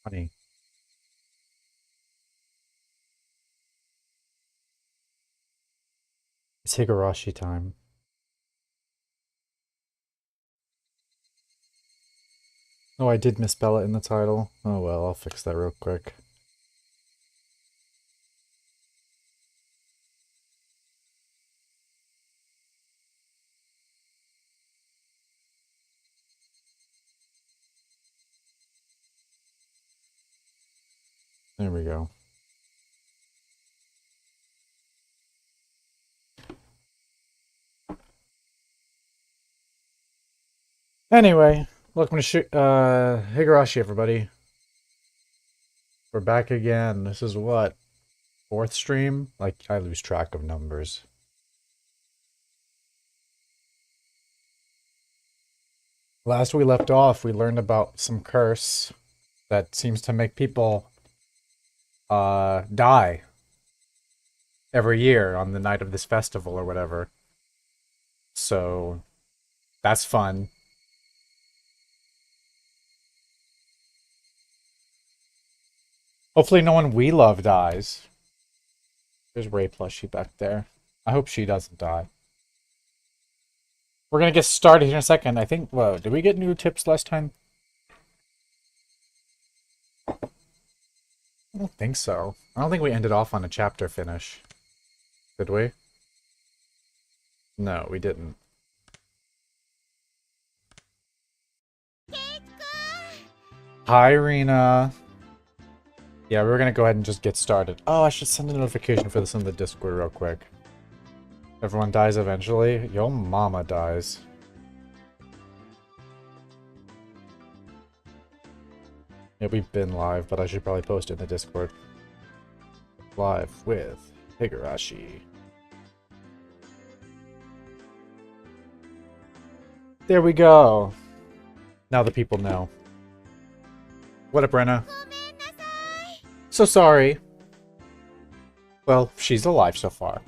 Funny. It's Higurashi time. Oh, I did misspell it in the title. Oh well, I'll fix that real quick. There we go. Anyway, welcome to Higurashi, everybody. We're back again. This is what? Fourth stream? Like, I lose track of numbers. Last we left off, we learned about some curse that seems to make people die every year on the night of this festival or whatever. So that's fun. Hopefully no one we love dies. There's Ray plushie back there. I hope she doesn't die. We're gonna get started here in a second. I think, whoa, did we get new tips last time? I don't think so. I don't think we ended off on a chapter finish. Did we? No, we didn't. Hi, Rena. Yeah, we're gonna go ahead and just get started. Oh, I should send a notification for this in the Discord real quick. Everyone dies eventually. Yo mama dies. Yeah, we've been live, but I should probably post it in the Discord. Live with Higurashi. There we go. Now the people know. What up, Brenna? So sorry. Well, she's alive so far.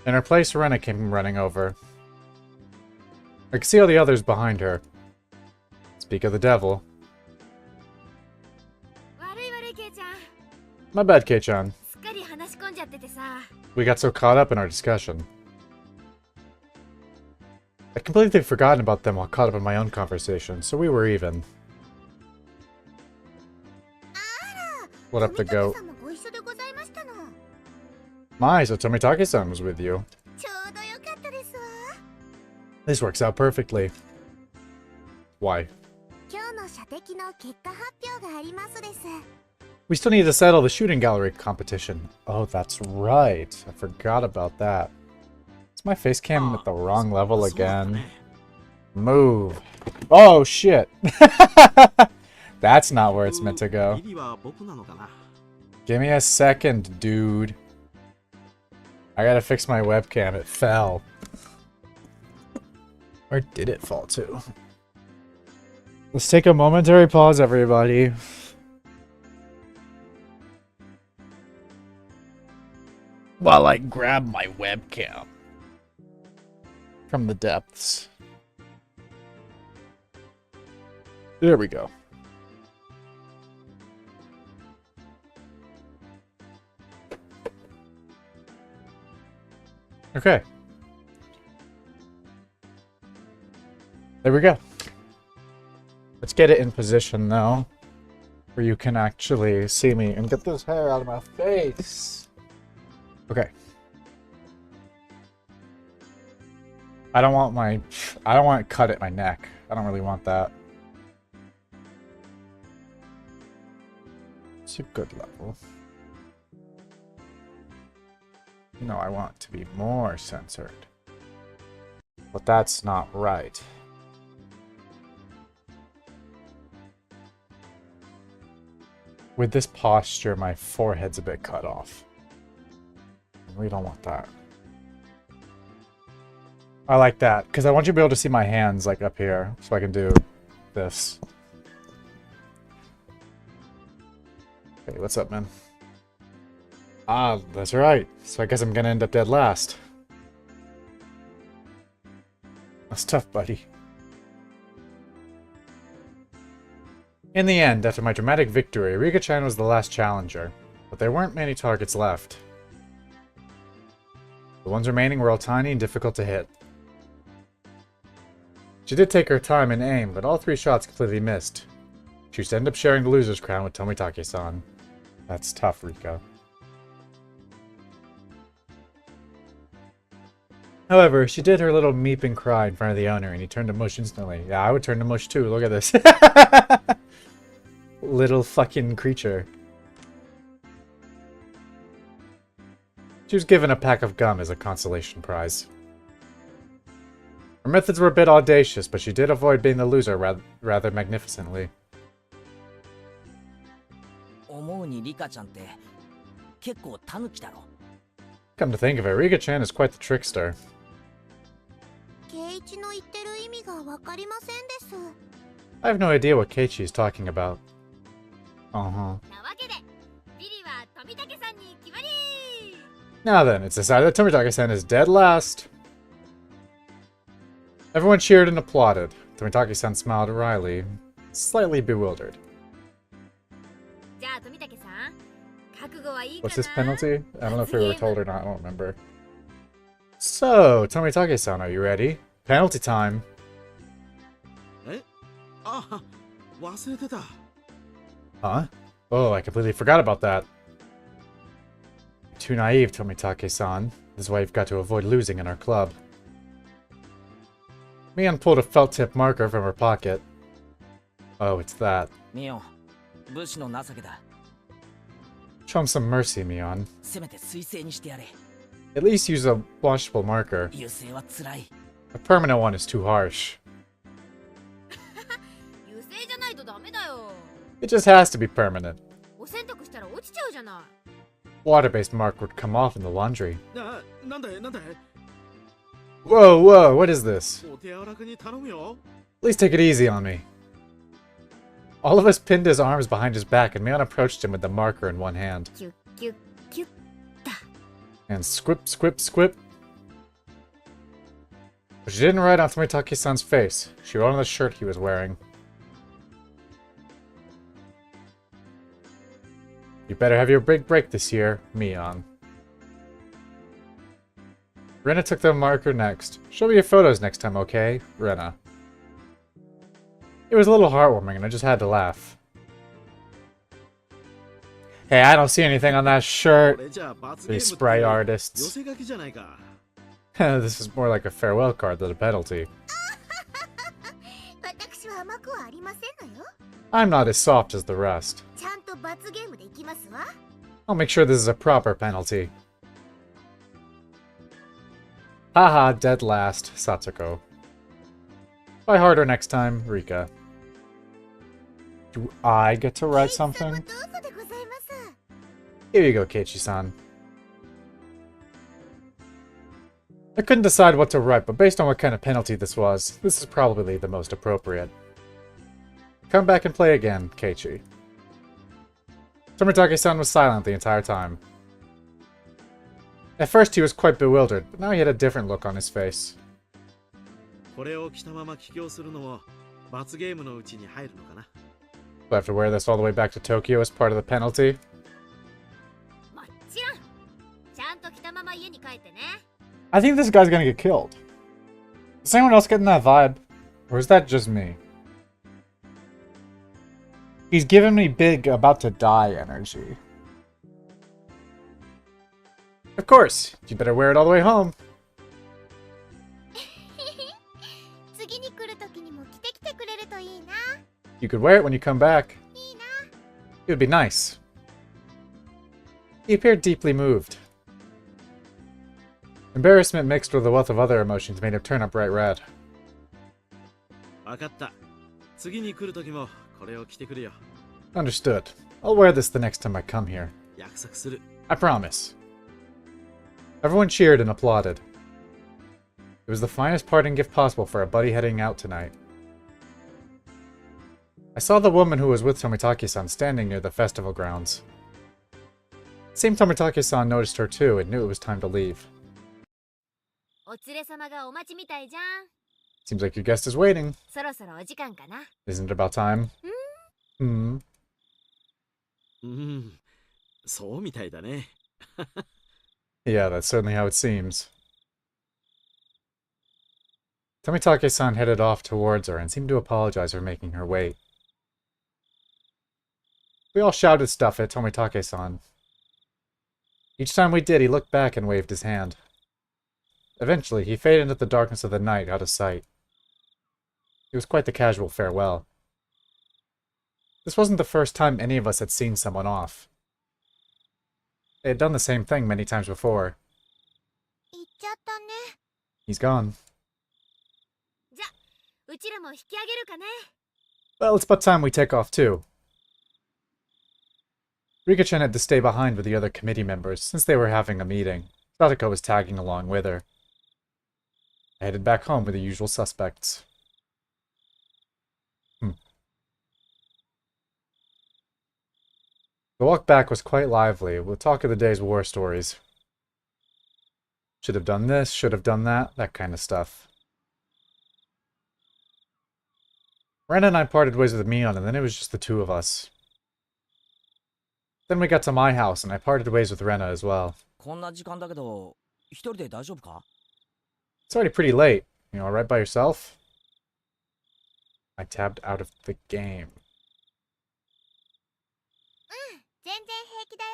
In her place, Rena came running over. I can see all the others behind her. Speak of the devil. My bad, Kei-chan. We got so caught up in our discussion. I completely forgotten about them while caught up in my own conversation, so we were even. What up, the goat? My, so Tomitake-san was with you. This works out perfectly. Why? We still need to settle the shooting gallery competition. Oh, that's right. I forgot about that. Is my face cam at the wrong level again? Move. Oh, shit. That's not where it's meant to go. Give me a second, dude. I gotta fix my webcam. It fell. Where did it fall to? Let's take a momentary pause, everybody. While I grab my webcam from the depths. There we go. Okay. There we go. Let's get it in position now, where you can actually see me and get this hair out of my face. Okay. I don't want it cut at my neck. I don't really want that. It's a good level. No, I want to be more censored. But that's not right. With this posture, my forehead's a bit cut off. We don't want that. I like that, because I want you to be able to see my hands, like, up here, so I can do this. Hey, what's up, man? Ah, that's right. So I guess I'm gonna end up dead last. That's tough, buddy. In the end, after my dramatic victory, Rika-chan was the last challenger, but there weren't many targets left. The ones remaining were all tiny and difficult to hit. She did take her time and aim, but all 3 shots completely missed. She used to end up sharing the loser's crown with Tomitake-san. That's tough, Rika. However, she did her little meep and cry in front of the owner, and he turned to mush instantly. Yeah, I would turn to mush too. Look at this. Little fucking creature. She was given a pack of gum as a consolation prize. Her methods were a bit audacious, but she did avoid being the loser rather magnificently. Come to think of it, Rika-chan is quite the trickster. I have no idea what Keiichi is talking about. Uh-huh. Now then, it's decided that Tomitake-san is dead last. Everyone cheered and applauded. Tomitake-san smiled wryly, slightly bewildered. What's his penalty? I don't know if we were told or not, I don't remember. So, Tomitake-san, are you ready? Penalty time! Huh? Oh, I completely forgot about that. You're too naive, Tomitake-san. This is why you've got to avoid losing in our club. Mion pulled a felt-tip marker from her pocket. Oh, it's that. Show him some mercy, Mion. At least use a washable marker. A permanent one is too harsh. It just has to be permanent. Water-based mark would come off in the laundry. Whoa, whoa, what is this? Please take it easy on me. All of us pinned his arms behind his back, and Mion approached him with the marker in one hand. And squip, squip, squip. But she didn't write on Tomitake-san's face. She wrote on the shirt he was wearing. You better have your big break this year, Mion. Rena took the marker next. Show me your photos next time, okay, Rena? It was a little heartwarming, and I just had to laugh. Hey, I don't see anything on that shirt. These spray artists. This is more like a farewell card than a penalty. I'm not as soft as the rest. I'll make sure this is a proper penalty. Haha, dead last, Satsuko. Try harder next time, Rika. Do I get to write something? Here you go, Keiichi-san. I couldn't decide what to write, but based on what kind of penalty this was, this is probably the most appropriate. Come back and play again, Keiichi. Tomitake-san was silent the entire time. At first he was quite bewildered, but now he had a different look on his face. Do I have to wear this all the way back to Tokyo as part of the penalty? I think this guy's gonna get killed. Is anyone else getting that vibe? Or is that just me? He's giving me big about to die energy. Of course, you better wear it all the way home. You could wear it when you come back. It would be nice. He appeared deeply moved. Embarrassment mixed with a wealth of other emotions made him turn a bright red. Understood. I'll wear this the next time I come here. I promise. Everyone cheered and applauded. It was the finest parting gift possible for a buddy heading out tonight. I saw the woman who was with Tomitake-san standing near the festival grounds. It seemed Tomitake-san noticed her too and knew it was time to leave. Seems like your guest is waiting. Isn't it about time? Hmm. うん、そうみたいだね。Yeah, that's certainly how it seems. Tomitake-san headed off towards her and seemed to apologize for making her wait. We all shouted stuff at Tomitake-san. Each time we did, he looked back and waved his hand. Eventually, he faded into the darkness of the night, out of sight. It was quite the casual farewell. This wasn't the first time any of us had seen someone off. They had done the same thing many times before. 行っちゃったね。He's gone. じゃ、うちらも引き上げるかね。Well, it's about time we take off too. Rika-chan had to stay behind with the other committee members since they were having a meeting. Sadako was tagging along with her. I headed back home with the usual suspects. The walk back was quite lively, with talk of the day's war stories. Should have done this, should have done that kind of stuff. Rena and I parted ways with Mion, and then it was just the two of us. Then we got to my house, and I parted ways with Rena as well. こんな時間だけど、一人で大丈夫か? It's already pretty late. You alright by yourself? I tabbed out of the game. うん、全然平気だよ。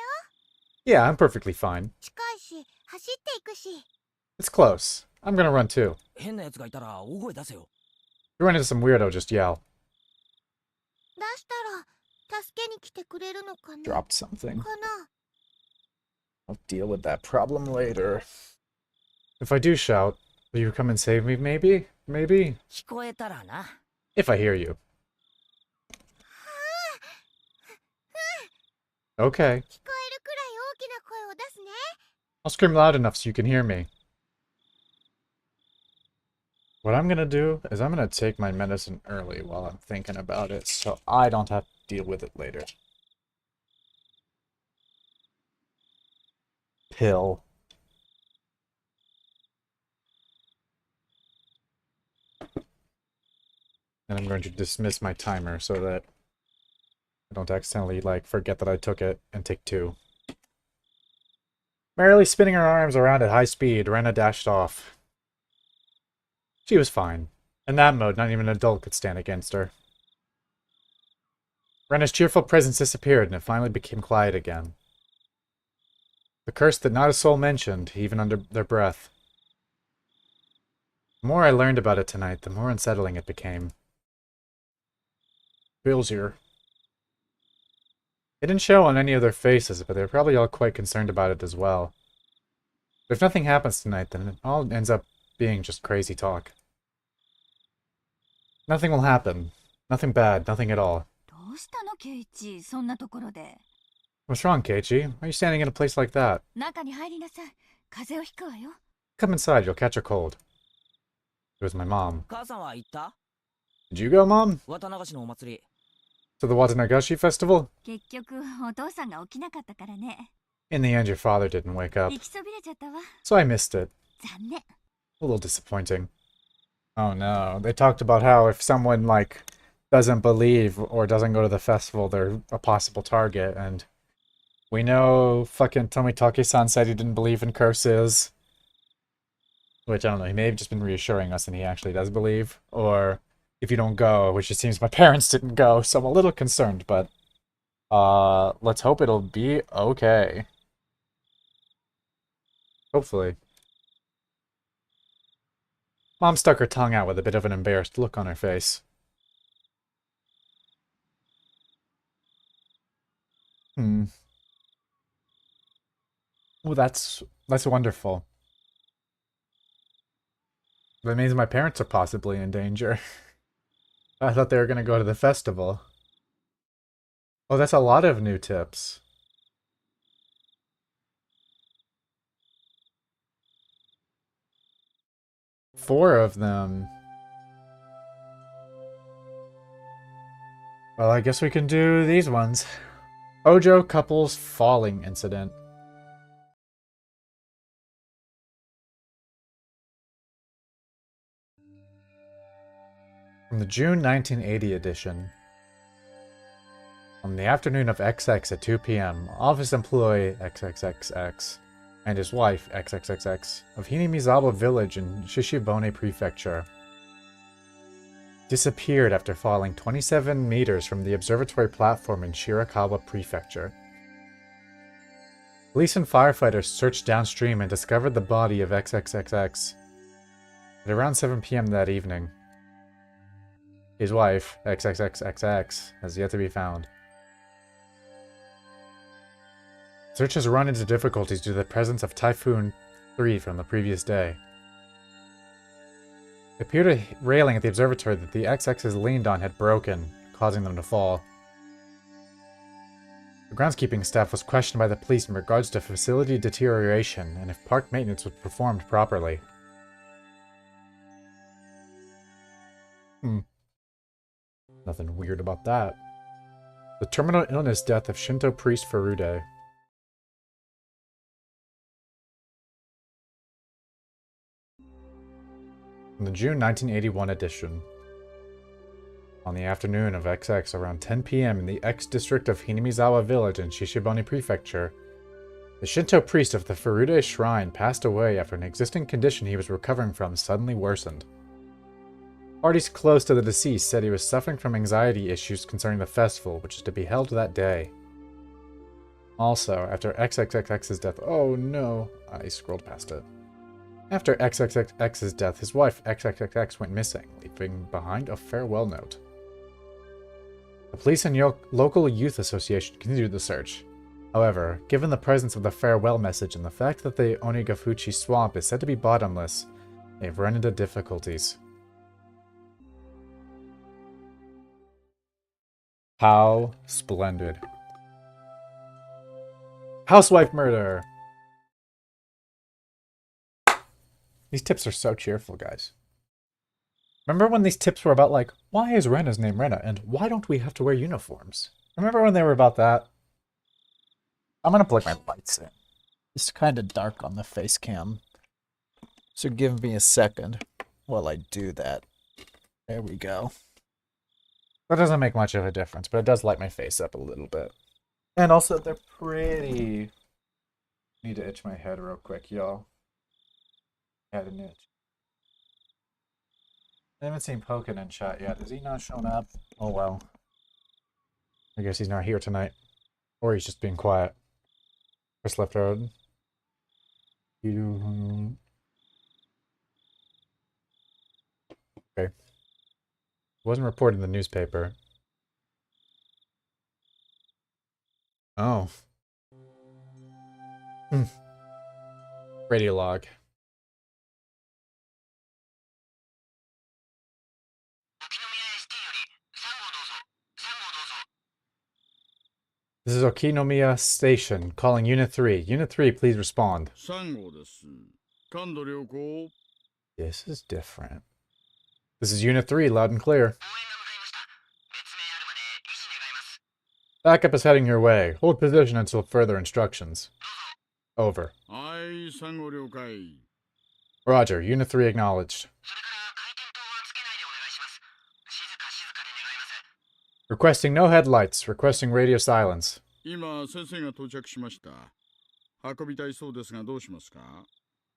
Yeah, I'm perfectly fine. 近いし、走っていくし。It's close. I'm gonna run too. 変な奴がいたら大声出せよ。If you run into some weirdo, just yell. 出したら、助けに来てくれるのかな。 Dropped something. かな。I'll deal with that problem later. If I do shout, will you come and save me, maybe? Maybe? 聞こえたらな。If I hear you. Okay. 聞こえるくらい大きな声を出すね。I'll scream loud enough so you can hear me. What I'm gonna do is I'm gonna take my medicine early while I'm thinking about it, so I don't have to deal with it later. Pill. And I'm going to dismiss my timer so that I don't accidentally, forget that I took it and take two. Merrily spinning her arms around at high speed, Rena dashed off. She was fine. In that mode, not even an adult could stand against her. Rena's cheerful presence disappeared, and it finally became quiet again. The curse that not a soul mentioned, even under their breath. The more I learned about it tonight, the more unsettling it became. Bill's here. It didn't show on any of their faces, but they were probably all quite concerned about it as well. But if nothing happens tonight, then it all ends up being just crazy talk. Nothing will happen. Nothing bad, nothing at all. どうしたのケイチ、そんなところで。What's wrong, Keiichi? Why are you standing in a place like that? 中に入りなさい。風邪をひくわよ。Come inside, you'll catch a cold. It was my mom. 母さんは行った? Did you go, Mom? 綿流しのお祭り。To the Watanagashi festival? 結局、お父さんが起きなかったからね。In the end, your father didn't wake up, 行きそびれちゃったわ。so I missed it. 残念。A little disappointing. Oh no, they talked about how if someone, doesn't believe or doesn't go to the festival, they're a possible target, and we know fucking Tomitake-san said he didn't believe in curses. Which, I don't know, he may have just been reassuring us and he actually does believe. Or, if you don't go, which it seems my parents didn't go, so I'm a little concerned, but let's hope it'll be okay. Hopefully. Mom stuck her tongue out with a bit of an embarrassed look on her face. Well, that's wonderful. That means my parents are possibly in danger. I thought they were going to go to the festival. Oh, that's a lot of new tips. Four of them. Well, I guess we can do these ones. Ojo couples falling incident. From the June 1980 edition. On the afternoon of XX at 2 p.m., office employee XXXX and his wife XXXX of Hinamizawa village in Shishibone Prefecture disappeared after falling 27 meters from the observatory platform in Shirakawa Prefecture. Police and firefighters searched downstream and discovered the body of XXXX at around 7 p.m. that evening. His wife, XXXXX, has yet to be found. Search has run into difficulties due to the presence of Typhoon 3 from the previous day. It appeared a railing at the observatory that the XXs leaned on had broken, causing them to fall. The groundskeeping staff was questioned by the police in regards to facility deterioration and if park maintenance was performed properly. Nothing weird about that. The terminal illness death of Shinto priest Furude. In the June 1981 edition. On the afternoon of XX around 10 p.m. in the X-district of Hinamizawa village in Shishibone Prefecture, the Shinto priest of the Furude shrine passed away after an existing condition he was recovering from suddenly worsened. Parties close to the deceased said he was suffering from anxiety issues concerning the festival, which is to be held that day. Also, after XXXX's death— oh no, I scrolled past it. After XXXX's death, his wife XXXX went missing, leaving behind a farewell note. The police and local youth association continued the search. However, given the presence of the farewell message and the fact that the Onigafuchi swamp is said to be bottomless, they've run into difficulties. How splendid. Housewife murder! These tips are so cheerful, guys. Remember when these tips were about, like, why is Rena's name Rena, and why don't we have to wear uniforms? Remember when they were about that? I'm gonna plug my lights in. It's kind of dark on the face cam, so give me a second while I do that. There we go. That doesn't make much of a difference, but it does light my face up a little bit. And also, they're pretty... Need to itch my head real quick, y'all. Had an itch. I haven't seen Pokin in chat yet. Has he not shown up? Oh well. I guess he's not here tonight. Or he's just being quiet. Chris left road. Okay. Wasn't reported in the newspaper. Oh. Radio log. This is Okinomiya Station, calling Unit 3. Unit 3, please respond. This is different. This is Unit 3, loud and clear. Backup is heading your way. Hold position until further instructions. Over. Roger, Unit 3 acknowledged. Requesting no headlights. Requesting radio silence.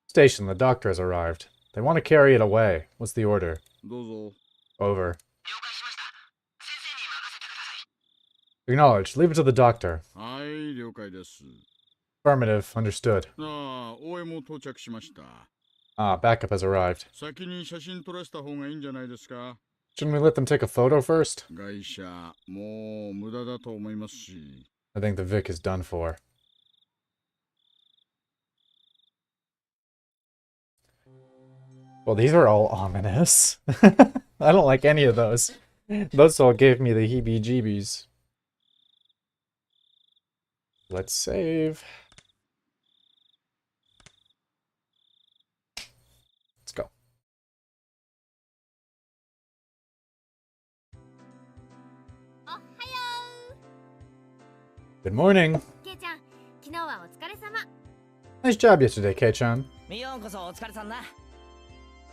Station, the doctor has arrived. They want to carry it away. What's the order? Over. Acknowledged. Leave it to the doctor. Affirmative. Understood. Backup has arrived. Shouldn't we let them take a photo first? I think the Vic is done for. Well, these are all ominous. I don't like any of those. Those all gave me the heebie-jeebies. Let's save. Let's go. Good morning. Nice job yesterday, Kei-chan.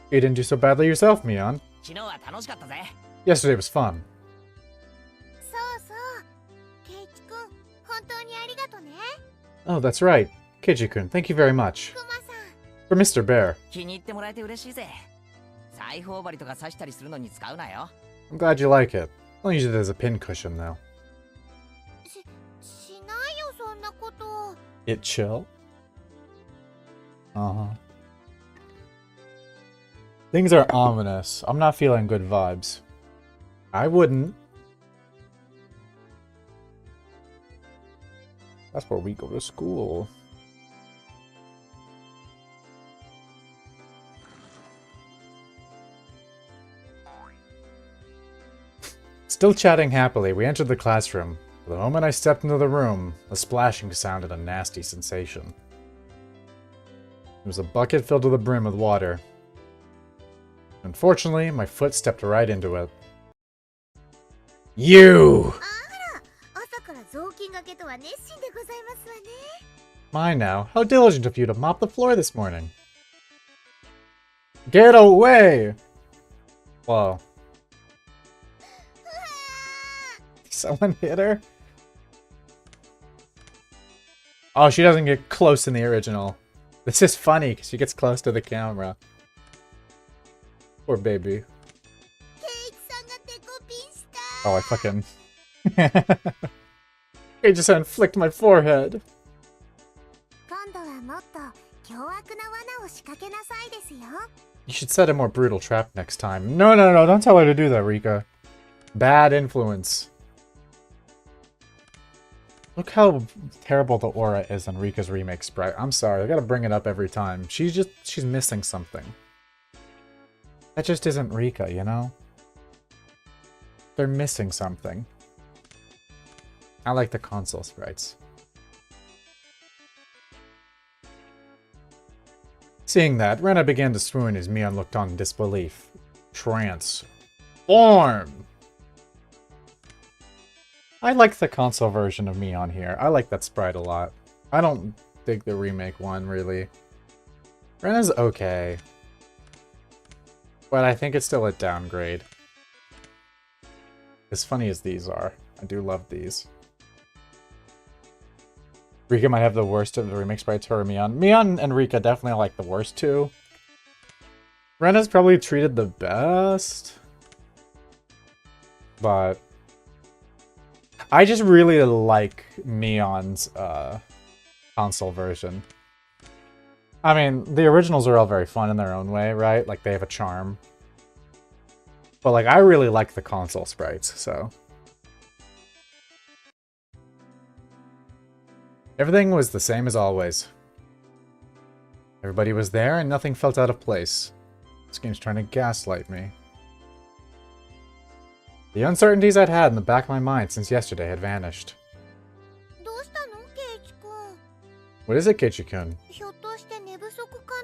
You didn't do so badly yourself, Mion. Yesterday was fun. 本当にありがとね。 Oh, that's right. Keiji-kun, thank you very much. クマさん。 For Mr. Bear. 気に入ってもらえて嬉しいぜ。裁縫針とか刺したりするのに使うなよ。 I'm glad you like it. I'll use it as a pin cushion, though. しないよ、そんなこと。 It chill? Uh-huh. Things are ominous. I'm not feeling good vibes. I wouldn't. That's where we go to school. Still chatting happily, we entered the classroom. The moment I stepped into the room, the splashing sounded a nasty sensation. It was a bucket filled to the brim with water. Unfortunately, my foot stepped right into it. You! 朝から雑巾がけとは熱心でございますわね。 Mine now. How diligent of you to mop the floor this morning. Get away! Whoa. Someone hit her? Oh, she doesn't get close in the original. This is funny because she gets close to the camera. Poor baby. ケイチさんがデコピンした。 Oh, I fucking... I just flicked my forehead. 今度はもっと凶悪な罠を仕掛けなさいですよ。 You should set a more brutal trap next time. No, no, no, don't tell her to do that, Rika. Bad influence. Look how terrible the aura is on Rika's remake sprite. I'm sorry, I gotta bring it up every time. She's missing something. That just isn't Rika, you know? They're missing something. I like the console sprites. Seeing that, Rena began to swoon as Mion looked on in disbelief. Transform! I like the console version of Mion here. I like that sprite a lot. I don't dig the remake one, really. Rena's okay. But I think it's still a downgrade. As funny as these are, I do love these. Rika might have the worst of the remake sprites, her or Mion. Mion and Rika definitely are like the worst two. Rena's probably treated the best. But I just really like Mion's console version. I mean, the originals are all very fun in their own way, right? Like, they have a charm. But, like, I really like the console sprites, so. Everything was the same as always. Everybody was there and nothing felt out of place. This game's trying to gaslight me. The uncertainties I'd had in the back of my mind since yesterday had vanished. どうしたの、ケイチ君。 What is it, Keiichi-kun? ひょっとして寝不足か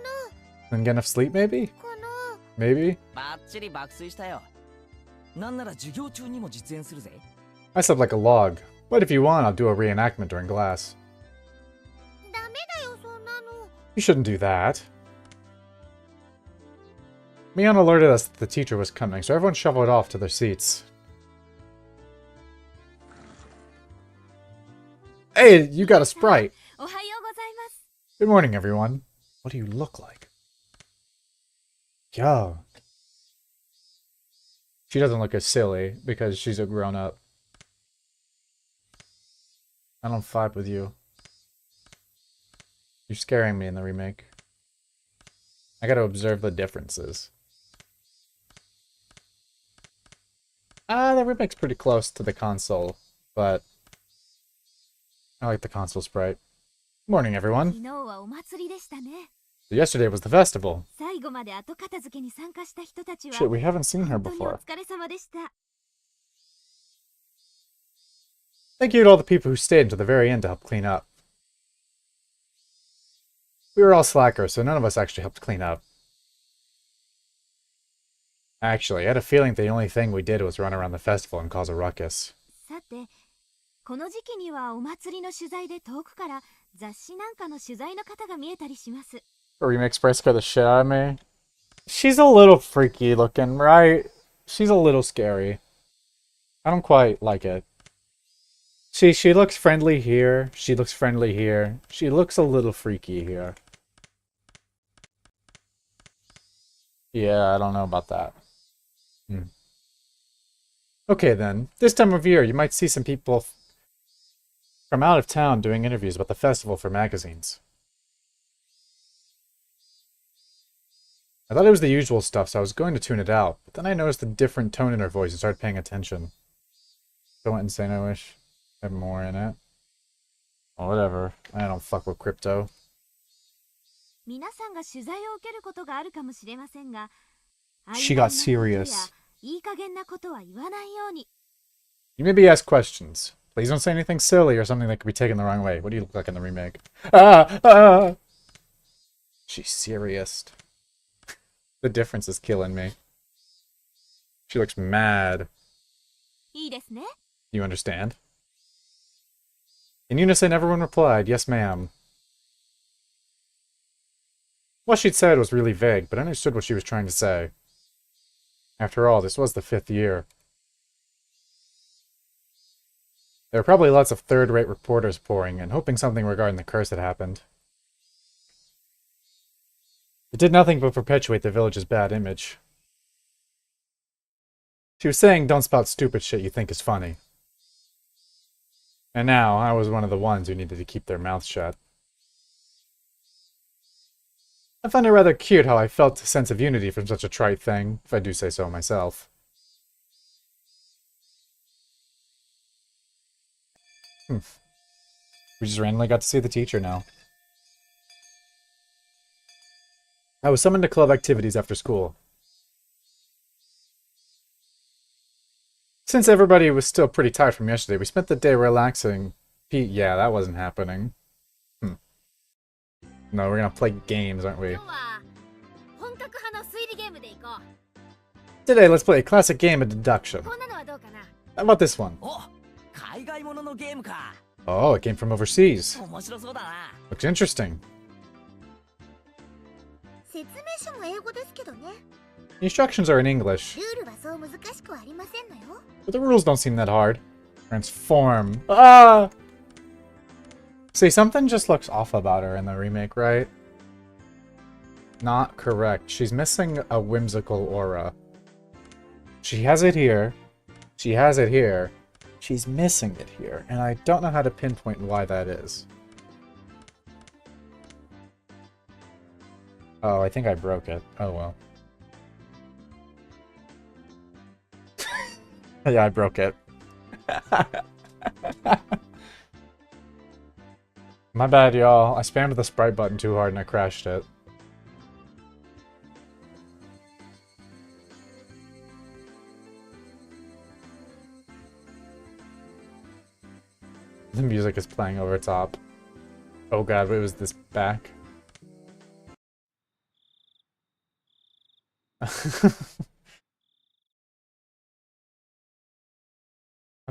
Didn't get enough sleep, maybe? な。かな。 Maybe? バッチリ爆睡したよ。なんなら授業中にも実演するぜ。I slept like a log. But if you want, I'll do a reenactment during class. ダメだよ、そんなの。 You shouldn't do that. Mion alerted us that the teacher was coming, so everyone shuffled off to their seats. Hey, you got a sprite. おはようございます。 Good morning, everyone. What do you look like? Yo. She doesn't look as silly because she's a grown-up. I don't fight with you. You're scaring me in the remake. I gotta observe the differences. The remake's pretty close to the console, but I like the console sprite. Morning, 昨 everyone. 日はお祭りでしたね。 Yesterday was the festival. 最後まで後片付けに参加した人たちは Shit, we haven't seen her 本当にお before. 疲れ様でした。 Thank you to all the people who stayed until the very end to help clean up. We were all slackers, so none of us actually helped clean up. Actually, I had a feeling the only thing we did was run around the festival and cause a ruckus. さて、この時期にはお祭りの取材で遠くから雑誌なんかの取材の方が見えたりします。 The remake sprite scared the shit out of me. She's a little freaky looking, right? She's a little scary. I don't quite like it. She looks friendly here. She looks friendly here. She looks a little freaky here. Yeah, I don't know about that. Okay then, this time of year you might see some people from out of town doing interviews about the festival for magazines. I thought it was the usual stuff, so I was going to tune it out, but then I noticed a different tone in her voice and started paying attention. So I went insane, I wish. I had more in it. Oh, whatever. I don't fuck with crypto. 皆さんが取材を受けることがあるかもしれませんが、 She got serious. いい加減なことは言わないように。 You maybe ask questions. Please don't say anything silly or something that could be taken the wrong way. What do you look like in the remake? Ah! Ah! She's serious. The difference is killing me. She looks mad. いいですね。 You understand? In unison, everyone replied, yes, ma'am. What she'd said was really vague, but I understood what she was trying to say. After all, this was the 5th year. There were probably lots of third-rate reporters pouring in, hoping something regarding the curse had happened. It did nothing but perpetuate the village's bad image. She was saying, don't spout stupid shit you think is funny. And now, I was one of the ones who needed to keep their mouths shut. I find it rather cute how I felt a sense of unity from such a trite thing, if I do say so myself. We just randomly got to see the teacher now. I was summoned to club activities after school. Since everybody was still pretty tired from yesterday, we spent the day relaxing. Yeah, that wasn't happening. No, we're gonna play games, aren't we? Today, let's play a classic game of deduction. How about this one? Oh, it came from overseas. Looks interesting. The instructions are in English, but the rules don't seem that hard. Transform. Ah! See, something just looks off about her in the remake, right? Not correct. She's missing a whimsical aura. She has it here. She has it here. She's missing it here, and I don't know how to pinpoint why that is. Oh, I think I broke it. Oh well. Yeah, I broke it. My bad, y'all. I spammed the sprite button too hard and I crashed it. The music is playing over top. Oh god, wait, was this back? I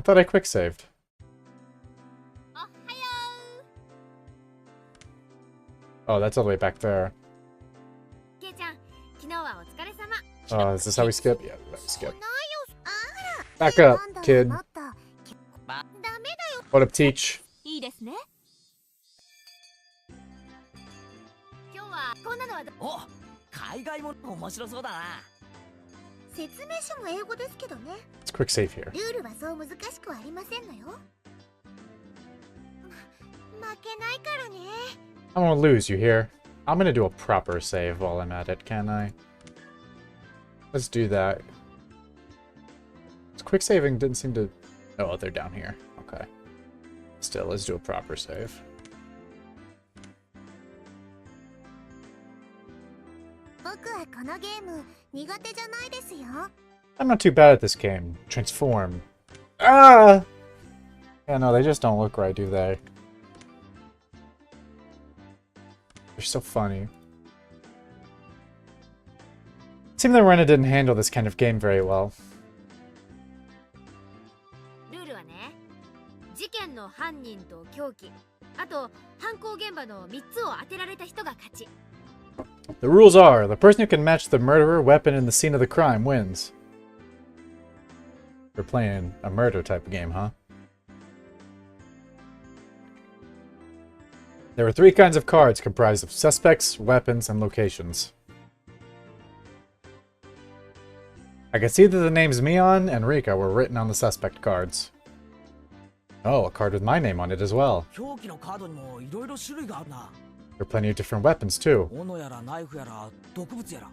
thought I quick saved. Oh, that's all the way back there. Oh, is this how we skip? Yeah, we skip. Back up, kid. What up, Teach? Let's quick save here. I won't lose, you hear? I'm gonna do a proper save while I'm at it, can I? Let's do that. This quick saving didn't seem to... Oh, they're down here. Okay. Still, let's do a proper save. I'm not too bad at this game. Transform. Ah! Yeah, no, they just don't look right, do they? They're so funny. It seemed that Rena didn't handle this kind of game very well. The rules are, the person who can match the murderer, weapon, and the scene of the crime wins. We're playing a murder type of game, huh? There were 3 kinds of cards comprised of suspects, weapons, and locations. I could see that the names Mion and Rika were written on the suspect cards. Oh, a card with my name on it as well. 表記のカードにもいろいろ種類があるな。 There are plenty of different weapons too, 斧やらナイフやら毒物やら。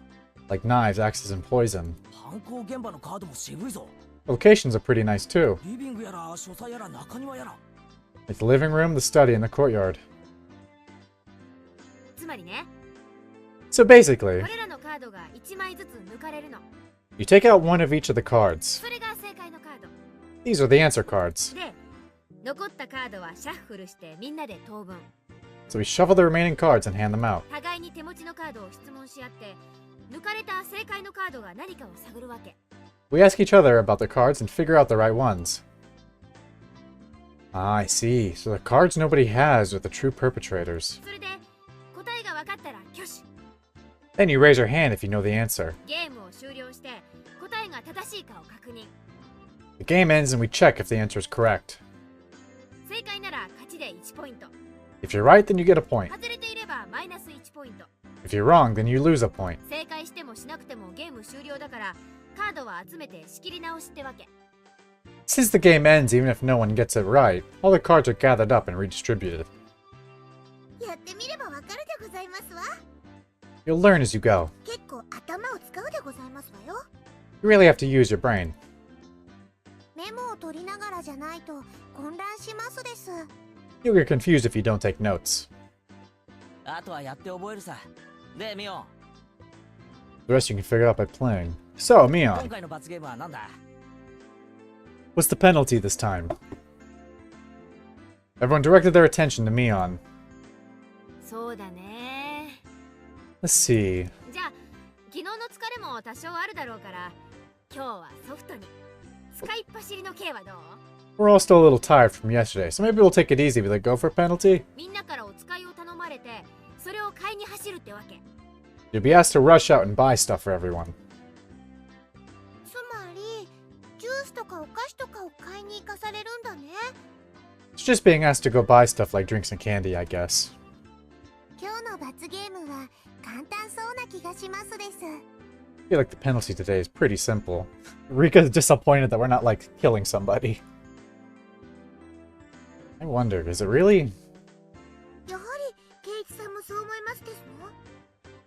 like knives, axes, and poison. 犯行現場のカードも渋いぞ。 Locations are pretty nice too, リビングやら書斎やら中庭やら。 like the living room, the study, and the courtyard. つまりね、 So basically, これらのカードが1枚ずつ抜かれるの。 you take out one of each of the cards. それが正解のカード。 These are the answer cards. で、残ったカードはシャッフルしてみんなで等分。 So we shuffle the remaining cards and hand them out. 互いに手持ちのカードを質問し合って、抜かれた正解のカードが何かを探るわけ。 We ask each other about the cards and figure out the right ones. Ah, I see. So the cards nobody has are the true perpetrators. それで、答えが分かったら挙手。 Then you raise your hand if you know the answer. ゲームを終了して、答えが正しいかを確認。 The game ends and we check if the answer is correct. 正解なら勝ちで1ポイント。 If you're right, then you get a point. 外れていればマイナス1ポイント。 If you're wrong, then you lose a point. 正解してもしなくてもゲーム終了だから、カードは集めて仕切り直しってわけ。 Since the game ends even if no one gets it right, all the cards are gathered up and redistributed. やってみればわかるでございますわ。 You'll learn as you go. 結構頭を使うでございますわよ。 You really have to use your brain. メモを取りながらじゃないと混乱しますです。 You'll get confused if you don't take notes. あとはやって覚えるさ。で、ミオン。 The rest you can figure out by playing. So, 今 Mion, 回の罰ゲームは何だ？ what's the penalty this time? Everyone directed their attention to Mion. そうだね。 Let's see. じゃあ、昨日の疲れも多少あるだろうから、今日はソフトに。使いっ走りの刑はどう？ We're all still a little tired from yesterday, so maybe we'll take it easy with a gopher penalty. みんなからお使いを頼まれて、それを買いに走るってわけ。 You'll be asked to rush out and buy stuff for everyone. つまり、ジュースとかお菓子とかを買いに行かされるんだね。It's just being asked to go buy stuff like drinks and candy, I guess. 今日の罰ゲームは簡単そうな気がしますです。 I feel like the penalty today is pretty simple. Rika's disappointed that we're not, like, killing somebody. I wonder, is it really? やはり、ケイチさんもそう思いますですの？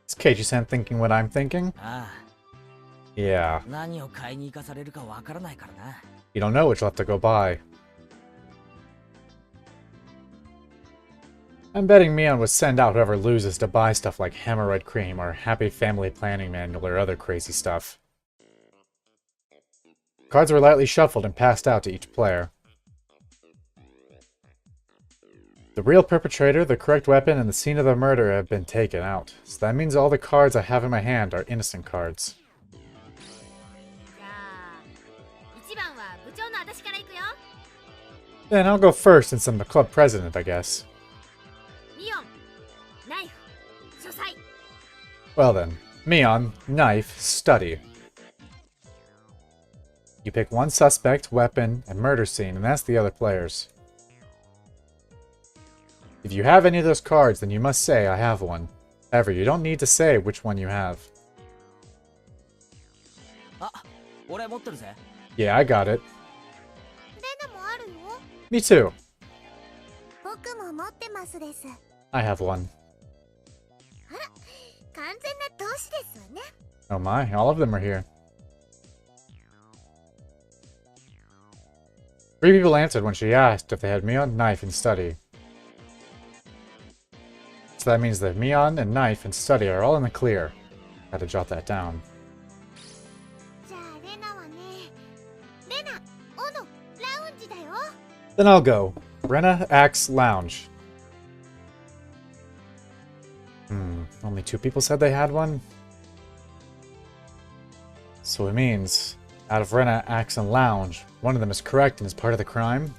Is Keiji-san thinking what I'm thinking? あ Yeah. あ、何を買いに行かされるかわからないからな。 You don't know what you'll have to go buy. I'm betting Mion would send out whoever loses to buy stuff like hemorrhoid cream or happy family planning manual or other crazy stuff. Cards were lightly shuffled and passed out to each player. The real perpetrator, the correct weapon, and the scene of the murder have been taken out. So that means all the cards I have in my hand are innocent cards. じゃあ、1番は部長の私から行くよ。 Then I'll go first since I'm the club president, I guess. ミオン、ナイフ、書斎。 Well then, Mion, knife, study. You pick one suspect, weapon, and murder scene, and ask the other players. If you have any of those cards, then you must say, I have one. However, you don't need to say which one you have. あ、俺持ってるぜ。 Yeah, I got it. レナもあるよ。 Me too. 僕も持ってますです。 I have one. 完全な同志ですわね。 Oh my, all of them are here. 3 people answered when she asked if they had Mion, knife, and study. So that means that Mion and knife and study are all in the clear. Had to jot that down. じゃあレナはね、レナ、オノ、ラウンジだよ。 Then I'll go. Rena, Axe, Lounge. Only 2 people said they had one? So it means, out of Rena, Axe, and Lounge, one of them is correct and is part of the crime?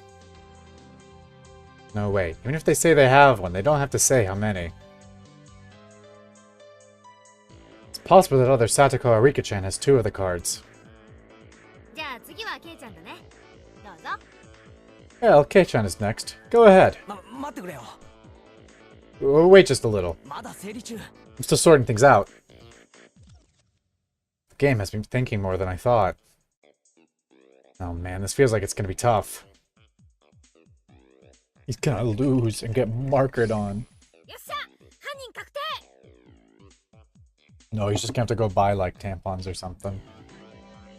No, wait. Even if they say they have one, they don't have to say how many. It's possible that other Satoko Arika-chan has 2 of the cards. じゃあ次はケイちゃんだね。どうぞ。 Well, Kei-chan is next. Go ahead. 待ってくれよ。Oh, wait just a little. まだ整理中。 I'm still sorting things out. The game has been thinking more than I thought. Oh man, this feels like it's gonna be tough. He's gonna lose and get markered on. よっしゃ、犯人確定。 No, he's just gonna have to go buy like tampons or something.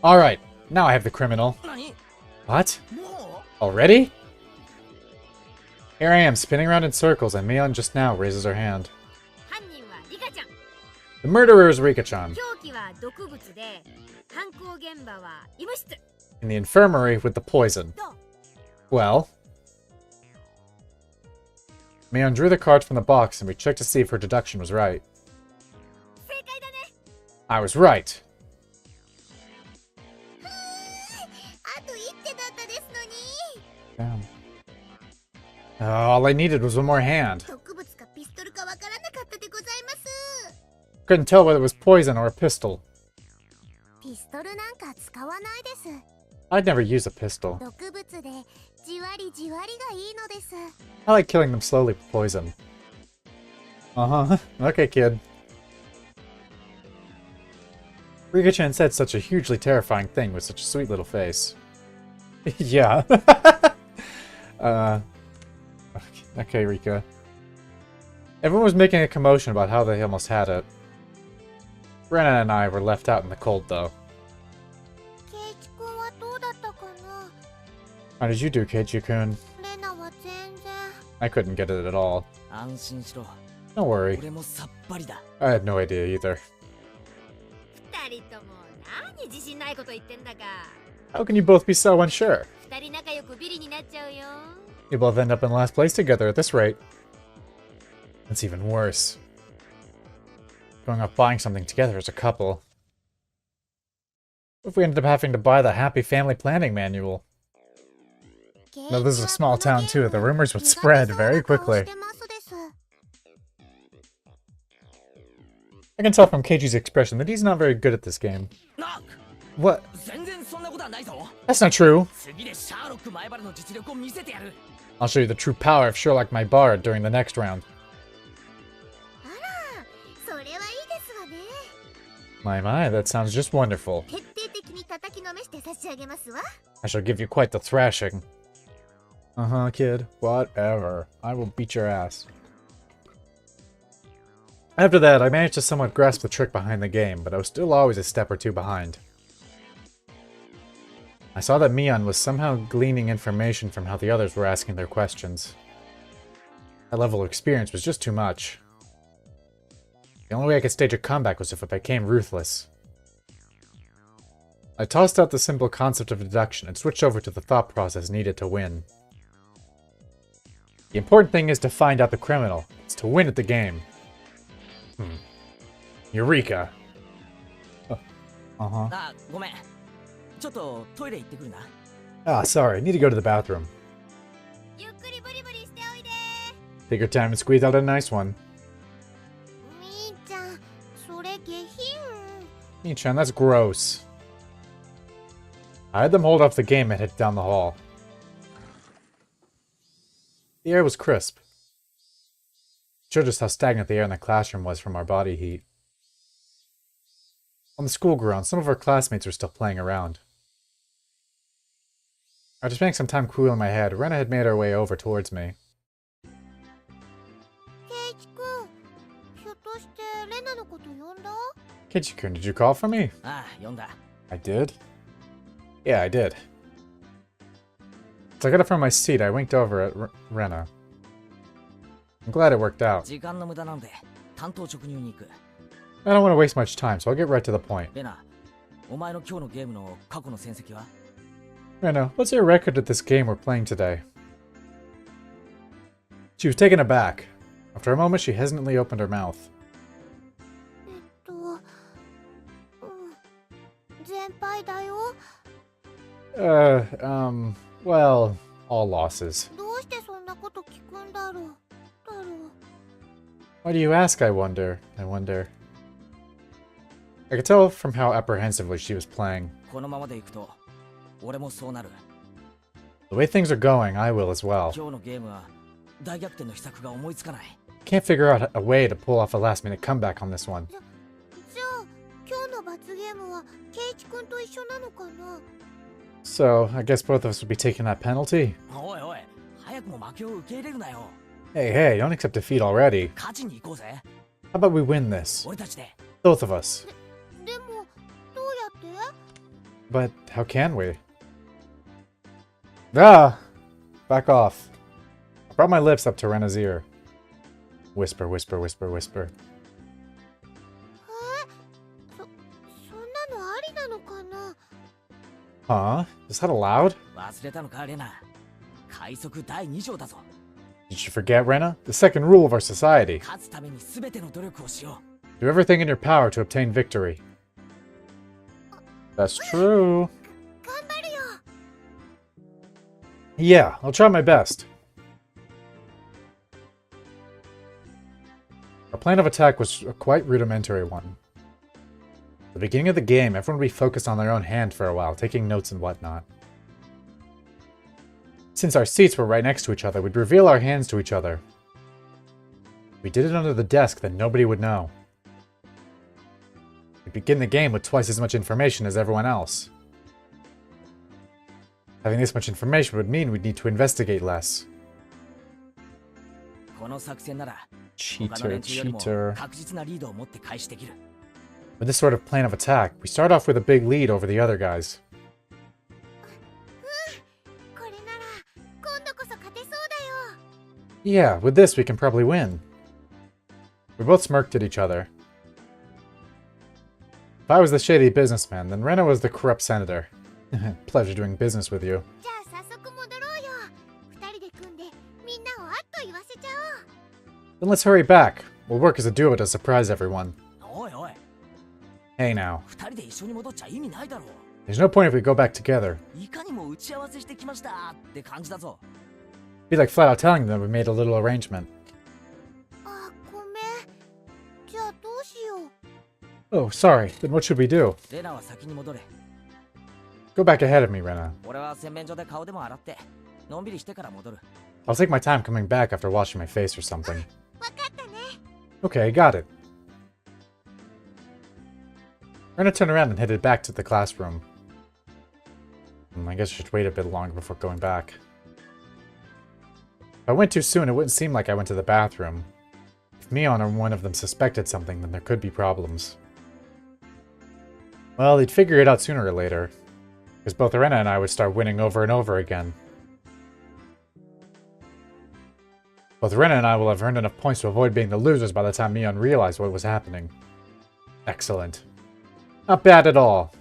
Alright, now I have the criminal. 何？ What? も Already? Here I am, spinning around in circles, and Mion just now raises her hand. 犯人はリカちゃん。 The murderer is Rika-chan, 凶器は毒物で、犯行現場は医務室。 in the infirmary with the poison. どう？ Well... Mion drew the cards from the box, and we checked to see if her deduction was right. 正解だね。 I was right. あと一手だったですのに。 Damn. All I needed was one more hand. 毒物かピストルかわからなかったでございます。 Couldn't tell whether it was poison or a pistol. ピストルなんか使わないです。 I'd never use a pistol. 毒物でじわりじわりがいいのです。 I like killing them slowly with poison. Uh-huh. Okay, kid. Rika-chan said such a hugely terrifying thing with such a sweet little face. Yeah. Okay, Rika. Everyone was making a commotion about how they almost had it. Brennan and I were left out in the cold, though. ケイチ君はどうだったかな。 How did you do, Keiichi-kun? レナは全然。 I couldn't get it at all. 安心しろ。 Don't worry. 俺もさっぱりだ。 I had no idea either. 二人とも何自信ないこと言ってんだか。 How can you both be so unsure? 二人仲良くビリになっちゃうよ。 You both end up in last place together at this rate. That's even worse. Going off buying something together as a couple. What if we ended up having to buy the Happy Family Planning Manual? Now this is a small town too. The rumors would spread very quickly. I can tell from Keiichi's expression that he's not very good at this game. な、 What? 全然そんなことはないぞ。 That's not true. 次でシャーロック前原の実力を見せてやる。 I'll show you the true power of Sherlock my bard during the next round. あら、それはいいですわね。 My, that sounds just wonderful. 徹底的に叩きのめして差し上げますわ。 I shall give you quite the thrashing. Uh-huh, kid. Whatever. I will beat your ass. After that, I managed to somewhat grasp the trick behind the game, but I was still always a step or two behind. I saw that Mion was somehow gleaning information from how the others were asking their questions. That level of experience was just too much. The only way I could stage a comeback was if I became ruthless. I tossed out the simple concept of deduction and switched over to the thought process needed to win. The important thing is to find out the criminal. It's to win at the game. Eureka! Uh-huh. あ、ごめん。ちょっとトイレ行ってくるな。 Ah, sorry. I need to go to the bathroom. ゆっくりブリブリしておいで。 Take your time and squeeze out a nice one. みーちゃん、それ下品。 Mii-chan, that's gross. I had them hold off the game and head down the hall. The air was crisp. It showed just how stagnant the air in the classroom was from our body heat. On the school grounds, some of our classmates were still playing around. After spending some time cooling my head, Rena had made her way over towards me. ケイチ君、ひょっとしてレナのこと呼んだ？ Keiichi-kun, did you call for me? ああ、読んだ。 I did? Yeah, I did. As I got up from my seat, I winked over at Rena. I'm glad it worked out. 時間の無駄なので、担当直入に行く。 I don't want to waste much time, so I'll get right to the point. レナ、お前の今日のゲームの過去の戦績は？ Rena, what's your record at this game we're playing today? She was taken aback. After a moment, she hesitantly opened her mouth. 全敗だよ。 Well, all losses. どうしてそんなこと聞くんだろう。Why do you ask, I wonder? I could tell from how apprehensively she was playing. このままで行くと、俺もそうなる。 The way things are going, I will as well. 今日のゲームは大逆転の秘策が思いつかない。Can't figure out a way to pull off a last-minute comeback on this one. じゃあ今日の罰ゲームはケイチ君と一緒なのかな？ So, I guess both of us would be taking that penalty? おいおい、早くも負けを受け入れるなよ。 Hey, hey, don't accept defeat already. 勝ちに行こうぜ。 How about we win this? 俺たちで。 Both of us. でもどうやって？ But how can we? Ah! Back off. I brought my lips up to Rena's ear. Whisper, whisper, whisper, whisper. そんなのありなのかな？ Huh? Is that allowed? 忘れたのか、レナ。快速第2条だぞ。 Did you forget, Rena? The second rule of our society. 勝つために全ての努力をしよ Do everything in your power to obtain victory. That's true. 頑張るよ。 Yeah, I'll try my best. Our plan of attack was a quite rudimentary one. At the beginning of the game, everyone would be focused on their own hand for a while, taking notes and whatnot. Since our seats were right next to each other, we'd reveal our hands to each other. We did it under the desk, then nobody would know. We'd begin the game with twice as much information as everyone else. Having this much information would mean we'd need to investigate less. う。この作戦なら、他の Cheater, 連中よりも cheater. 確実なリードを持って開始できる。 With this sort of plan of attack, we start off with a big lead over the other guys. これなら今度こそ勝てそうだよ。 Yeah, with this we can probably win. We both smirked at each other. If I was the shady businessman, then Rena was the corrupt senator. Pleasure doing business with you. じゃあ早速戻ろうよ。二人で組んでみんなをあっと言わせちゃおう。 Then let's hurry back. We'll work as a duo to surprise everyone. おいおい、 Hey now. 二人で一緒に戻っちゃ意味ないだろ There's no point if we go back together. う。いかにも打ち合わせしてきましたって感じだぞ。 It'd be like flat out telling them we made a little arrangement. あ、ごめん。じゃあどうしよう。 Oh, sorry. Then what should we do? レナは先に戻れ。 Go back ahead of me, Rena. 俺は洗面所で顔でも洗って、のんびりしてから戻る。 I'll take my time coming back after washing my face or something. わかったね。 Okay, got it. Rena turned around and headed back to the classroom. I guess I should wait a bit longer before going back. If I went too soon, it wouldn't seem like I went to the bathroom. If Mion or one of them suspected something, then there could be problems. Well, they'd figure it out sooner or later, because both Rena and I would start winning over and over again. Both Rena and I will have earned enough points to avoid being the losers by the time Mion realized what was happening. Excellent. Not bad at all.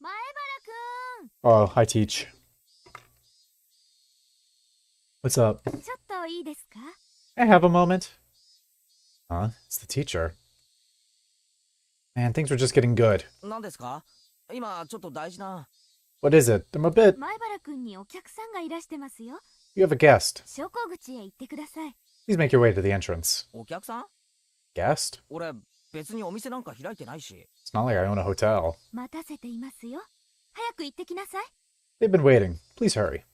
前原 Oh, hi, Teach. What's up? くんちょっといいですか？ I have a moment. Huh? It's the teacher. Man, things were just getting good. 何ですか？今ちょっと大事な。 What is it? I'm a bit... 前原くんにお客さんがいらしてますよ。 You have a guest. 昇降口へ行ってください。 Please make your way to the entrance. お客さん？ Guest? 俺別にお店なんか開いてないし。 It's not like I own a hotel. 待たせていますよ。早く行ってきなさい。 They've been waiting. Please hurry.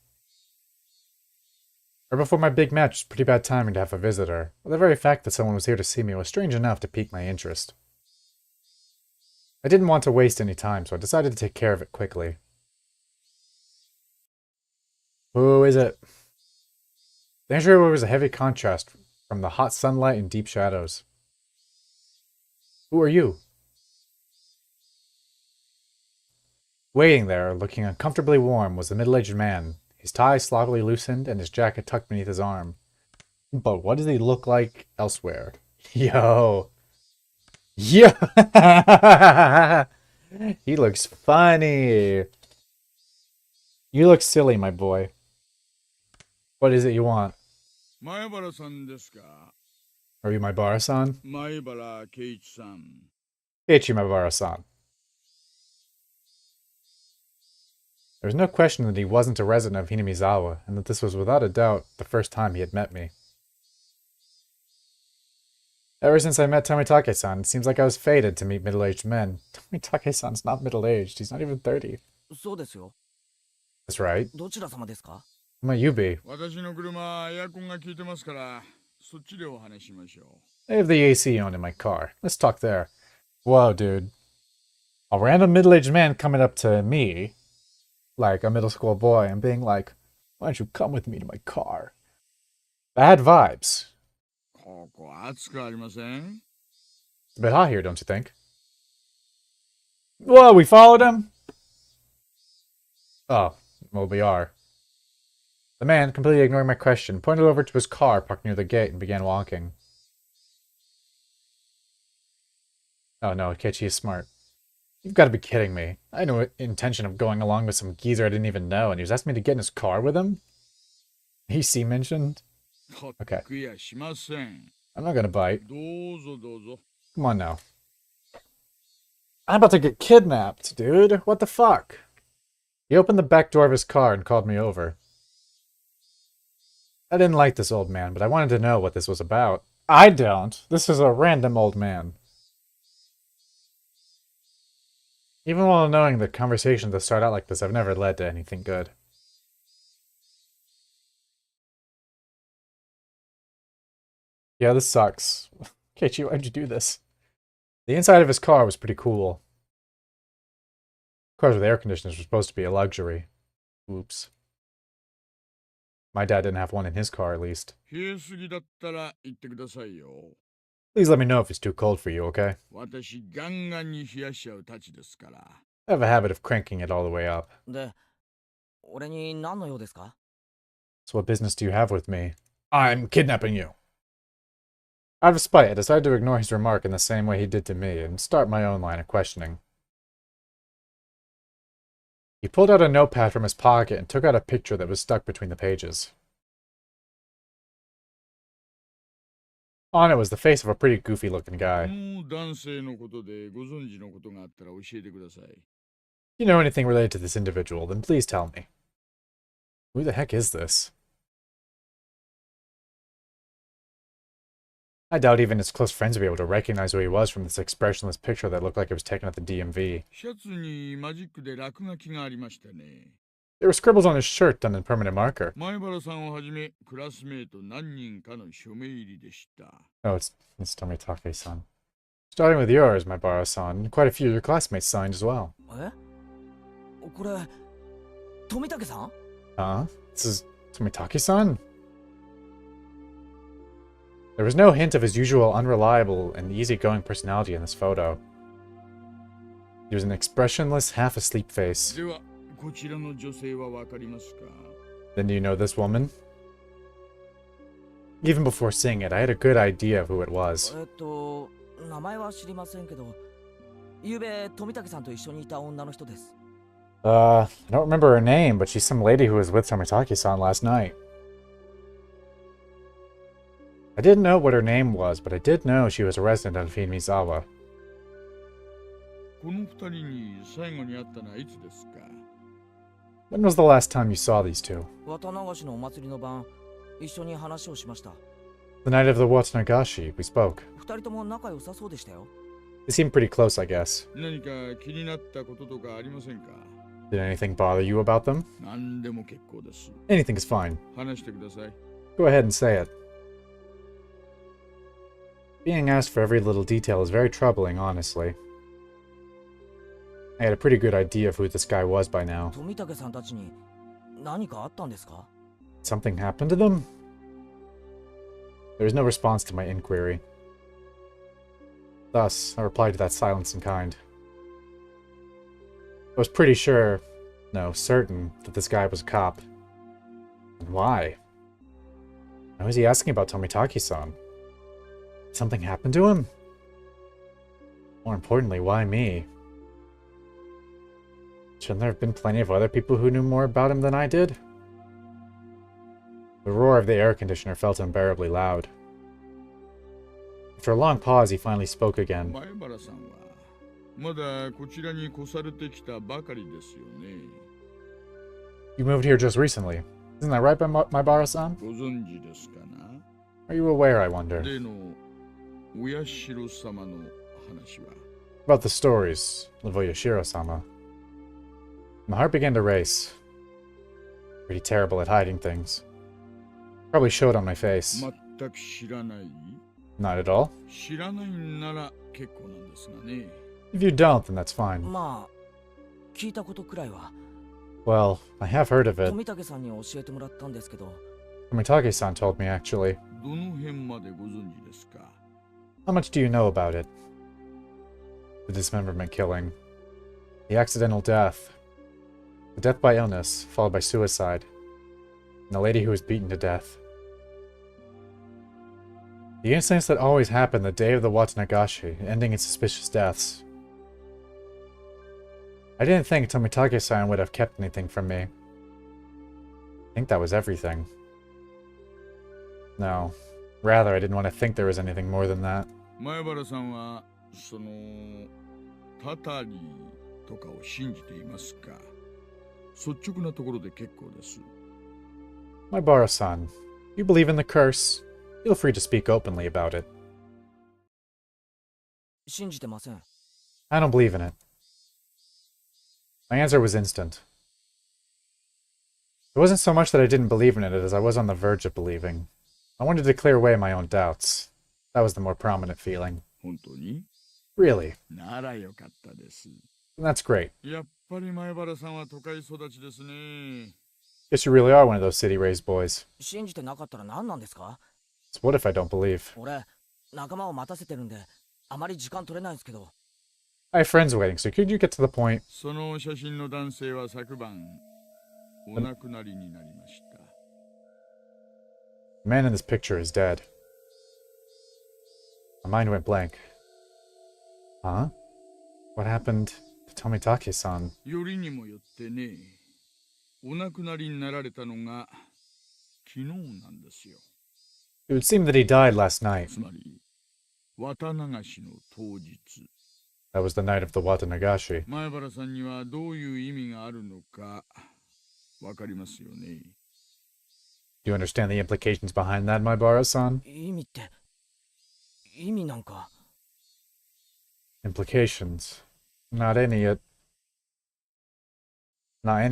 Right before my big match, it's pretty bad timing to have a visitor. But the very fact that someone was here to see me was strange enough to pique my interest. I didn't want to waste any time, so I decided to take care of it quickly. Who is it? The entryway was a heavy contrast from the hot sunlight and deep shadows. Who are you? Waiting there, looking uncomfortably warm, was a middle-aged man, his tie sloppily loosened and his jacket tucked beneath his arm. But what does he look like elsewhere? Yo! Yo! He looks funny! You look silly, my boy. What is it you want? 前原さんですか？ Are you my Bara-san? 前原圭一さん。Ichi, my Bara-san. There was no question that he wasn't a resident of Hinamizawa, and that this was without a doubt the first time he had met me. Ever since I met Tomitake-san, it seems like I was fated to meet middle-aged men. Tomitake-san's not middle-aged, he's not even 30. そうですよ。 That's right. どちら様ですか？ Who might you be? 私の車エアコンが効いてますから、そっちでお話しましょ I have the AC on in my car. Let's talk there. Whoa, dude. A random middle-aged man coming up to me, like a middle school boy, and being like, why don't you come with me to my car? Bad vibes. う。ここ暑くありません？ It's a bit hot here, don't you think? Whoa, we followed him? Oh, well, we are. The man, completely ignoring my question, pointed over to his car parked near the gate and began walking. Oh no, Keiichi is smart. You've got to be kidding me. I had no intention of going along with some geezer I didn't even know, and he was asking me to get in his car with him? AC mentioned? とっ Okay. くやしません。 I'm not gonna bite. どうぞどうぞ。 Come on now. I'm about to get kidnapped, dude. What the fuck? He opened the back door of his car and called me over. I didn't like this old man, but I wanted to know what this was about. I don't. This is a random old man. Even while knowing that conversations that start out like this have never led to anything good. Yeah, this sucks. Keiichi, why'd you do this? The inside of his car was pretty cool. Cars with air conditioners were supposed to be a luxury. Oops. My dad didn't have one in his car, at least. 冷えすぎだったら言ってくださいよ。 Please let me know if it's too cold for you, okay? 私ガンガンに冷やしちゃうたちですから。 I have a habit of cranking it all the way up. で、俺に何の用ですか？ So what business do you have with me? I'm kidnapping you. Out of spite, I decided to ignore his remark in the same way he did to me and start my own line of questioning. He pulled out a notepad from his pocket and took out a picture that was stuck between the pages. On it was the face of a pretty goofy-looking こ guy. の男性のことでご存知のことがあったら教えてください。 If you know anything related to this individual, then please tell me. Who the heck is this? I doubt even his close friends would be able to recognize who he was from this expressionless picture that looked like it was taken at the DMV. シャツにマジックで落書きがありましたね。 There were scribbles on his shirt done in permanent marker. 前原さんをはじめクラスメイト何人かの署名入りでした。 Oh, it's Tomitake-san. Starting with yours, my Baro-san, quite a few of your classmates signed as well. え？これ、富武さん？ Huh? This is Tomitake-san? There was no hint of his usual unreliable and easygoing personality in this photo. He was an expressionless, half-asleep face. では、こちらの女性はわかりますか？ Then do you know this woman? Even before seeing it, I had a good idea of who it was. 名前は知りませんけど、ゆうべ富武さんと一緒にいた女の人です。I don't remember her name, but she's some lady who was with Tomitake-san last night. I didn't know what her name was, but I did know she was a resident of Himizawa. この二人に最後に会ったのはいつですか？ When was the last time you saw these two? 渡流しのお祭りの晩、一緒に話をしました。 The night of the Watanagashi, we spoke. 二人とも仲良さそうでしたよ。 They seemed pretty close, I guess. 何か気になったこととかありませんか？ Did anything bother you about them? 何でも結構です。 Anything is fine. 話してください。 Go ahead and say it. Being asked for every little detail is very troubling, honestly. I had a pretty good idea of who this guy was by now. 富武さんたちに何かあったんですか？ Something happened to them? There was no response to my inquiry. Thus, I replied to that silence in kind. I was pretty sure, no, certain, that this guy was a cop. And why? Why was he asking about Tomitake-san? Did something happen to him? More importantly, why me? Shouldn't there have been plenty of other people who knew more about him than I did? The roar of the air conditioner felt unbearably loud. After a long pause, he finally spoke again. 前原さんはまだこちらに越されてきたばかりですよね。 You moved here just recently. Isn't that right, my Baro-san? ご存知ですかな？ Are you aware, I wonder, 例のお社様の話は。 about the stories of Oyashiro-sama? My heart began to race. Pretty terrible at hiding things. Probably showed on my face. 全全く知らない Not at all. 知らないんなら結構なんですがね。 If you don't, then that's fine. まあ聞いたことくらいは Well, I have heard of it. 富武さんに教えてもらったんですけど Tomitake-san told me, actually. どの辺までご存知ですか？ How much do you know about it? The dismemberment killing. The accidental death. The death by illness, followed by suicide. And the lady who was beaten to death. The incidents that always happen the day of the Watanagashi, ending in suspicious deaths. I didn't think Tomitake-san would have kept anything from me. I think that was everything. No. Rather, I didn't want to think there was anything more than that. 前原さんはそのタタリとかを信じていますか？率直なところで結構です。 Maibara-san, you believe in the curse? Feel free to speak openly about it. 信じてません I don't believe in it. My answer was instant. It wasn't so much that I didn't believe in it as I was on the verge of believing. I wanted to clear away my own doubts. That was the more prominent feeling. 本当に？ Really? ならよかったです。 That's great. やっぱり前原さんは都会育ちですね。 Guess you really are one of those city-raised boys. 信じてなかったら何なんですか So what if I don't believe? 俺仲間を待たせてるんであまり時間取れないんですけど I have friends waiting, so could you get to the point? その写真の男性は昨晩お亡くなりになりました。 The man in this picture is dead. My mind went blank. Huh? What happened to Tomitake-san? よりにもよってね、お亡くなりになられたのが昨日なんですよ。 It would seem that he died last night. つまり綿流しの当日。 That was the night of the Watanagashi. 前原さんにはどういう意味があるのかわかりますよね。 Do you understand the implications behind that, Maibara-san? 意味って意味なんか Implications. Not any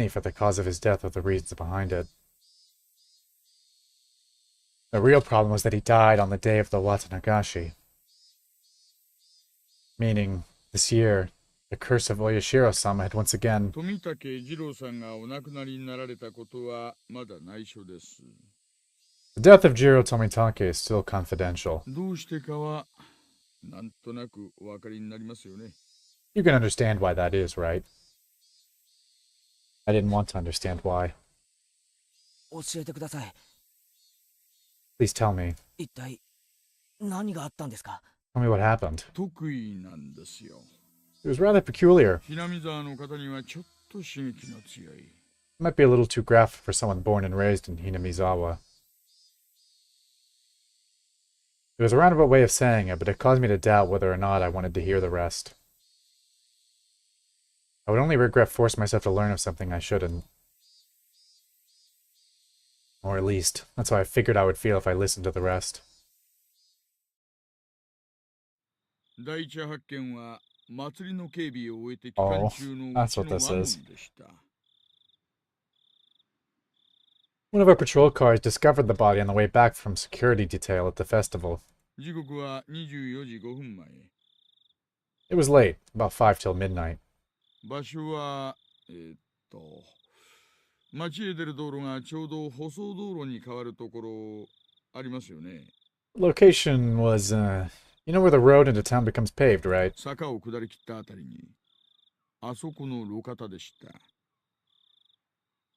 for the cause of his death or the reasons behind it. The real problem was that he died on the day of the Watanagashi. Meaning, this year, the curse of Oyashiro-sama had once again... 富武二郎さんがお亡くなりになられたことはまだ内緒です。 The death of Jiro Tomitake is still confidential. どうしてかはなんとなくお分かりになりますよね。 You can understand why that is, right? I didn't want to understand why. 教えてください Please tell me. 一体何があったんですか Tell me what happened. 得意なんですよ。 It was rather peculiar. ひなみ沢の方にはちょっと刺激の強い。 It might be a little too graphic for someone born and raised in Hinamizawa. It was a roundabout way of saying it, but it caused me to doubt whether or not I wanted to hear the rest. I would only regret forcing myself to learn of something I shouldn't. Or at least, that's how I figured I would feel if I listened to the rest. 第一発見は祭りの警備を終えて期間中のうちのワ that's what ゴ this ン is. でした。 One of our patrol cars discovered the body on the way back from security detail at the festival. 時刻は24時5分前。 It was late, about 5 till midnight. 場所は、町へ出る道路がちょうど舗装道路に変わるところありますよね。 Location was, you know where the road into town becomes paved, right? 坂を下り切ったあたりに、あそこの路肩でした。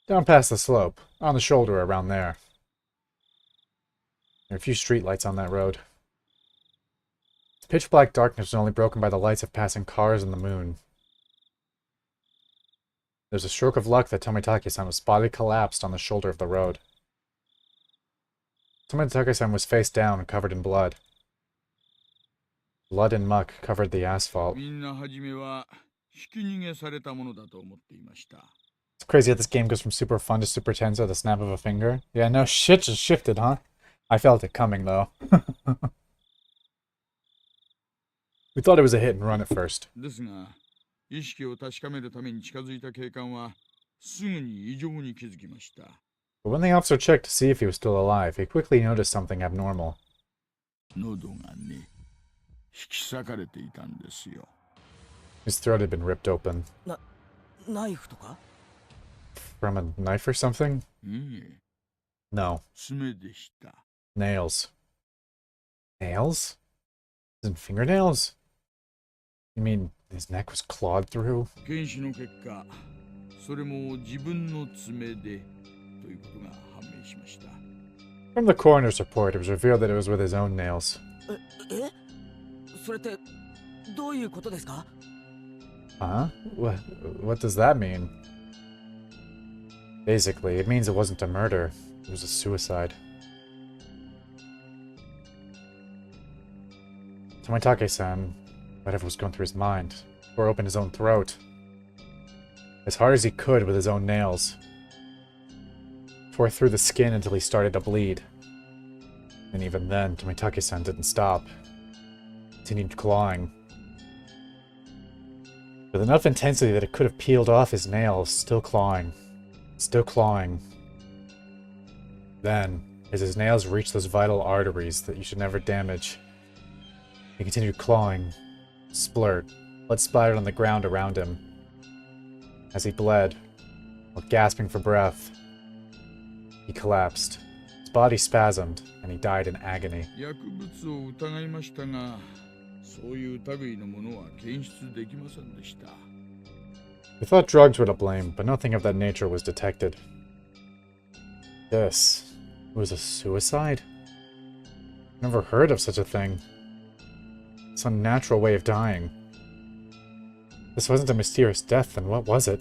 Down past the slope, on the shoulder around there. There are a few streetlights on that road. The pitch black darkness was only broken by the lights of passing cars and the moon. There's a stroke of luck that Tomitake-san was spotted collapsed on the shoulder of the road. Tomitake-san was face down and covered in blood. Blood and muck covered the asphalt. みんな初めはひき逃げされたものだと思っていました。 It's crazy how this game goes from super fun to super tense at the snap of a finger. Yeah, no shit just shifted, huh? I felt it coming, though. We thought it was a hit and run at first. ですが、意識を確かめるために近づいた警官はすぐに異常に気づきました。But when the officer checked to see if he was still alive, he quickly noticed something abnormal. 喉がね、引き裂かれていたんですよ。 His throat had been ripped open. ナイフとか？ From a knife or something? いいえ、 No. 爪でした。 Nails. Nails? Isn't fingernails? You mean his neck was clawed through? 検視の結果、それも自分の爪でということが判明しました。 From the coroner's report, it was revealed that it was with his own nails. え？それってどういうことですか？ Huh? What does that mean? Basically, it means it wasn't a murder. It was a suicide. Tomitake-san, whatever was going through his mind, tore open his own throat. As hard as he could with his own nails. Tore through the skin until he started to bleed. And even then, Tomitake-san didn't stop. Continued clawing. With enough intensity that it could have peeled off his nails, still clawing. Still clawing. Then, as his nails reached those vital arteries that you should never damage, he continued clawing. Splurt. Blood splattered on the ground around him. As he bled, while gasping for breath, he collapsed. His body spasmed, and he died in agony. 薬物を疑いましたが、そういう類のものは検出できませんでした。 We thought drugs were to blame, but nothing of that nature was detected. This was a suicide? Never heard of such a thing. It's an unnatural way of dying. This wasn't a mysterious death, then what was it?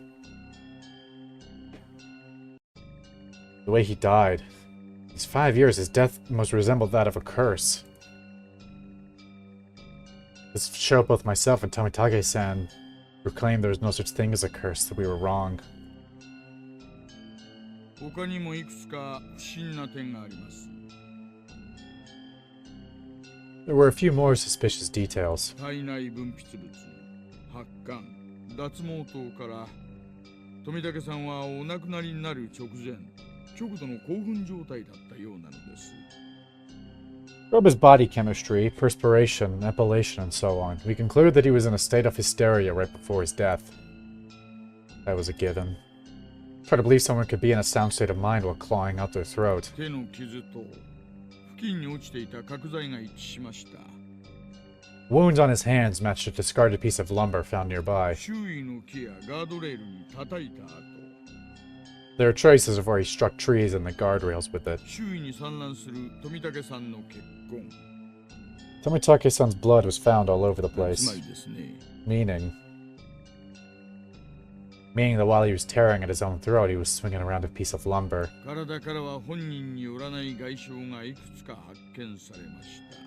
The way he died. These 5 years, his death most resembled that of a curse. This showed both myself and Tomitake-san, who claimed there was no such thing as a curse, that we were wrong. 他にもいくつか不審な点があります。 There were a few more suspicious details. 体内分泌物、発汗、脱毛等から富武さんはお亡くなりになる直前、極度の興奮状態だったようなのです。 From his body chemistry, perspiration, epilation, and so on, we concluded that he was in a state of hysteria right before his death. That was a given. Try to believe someone could be in a sound state of mind while clawing out their throat. 手の傷と付近に落ちていた角材が一致しました。 Wounds on his hands matched a discarded piece of lumber found nearby. 周囲の木やガードレールに叩いた後、 There are traces of where he struck trees and the guardrails with it. 周囲に散乱する富武さんの血痕。 Tomitake-san's blood was found all over the つま place. りですね、 Meaning that while he was tearing at his own throat, he was swinging around a piece of lumber. 体からは本人によらない外傷がいくつか発見されました。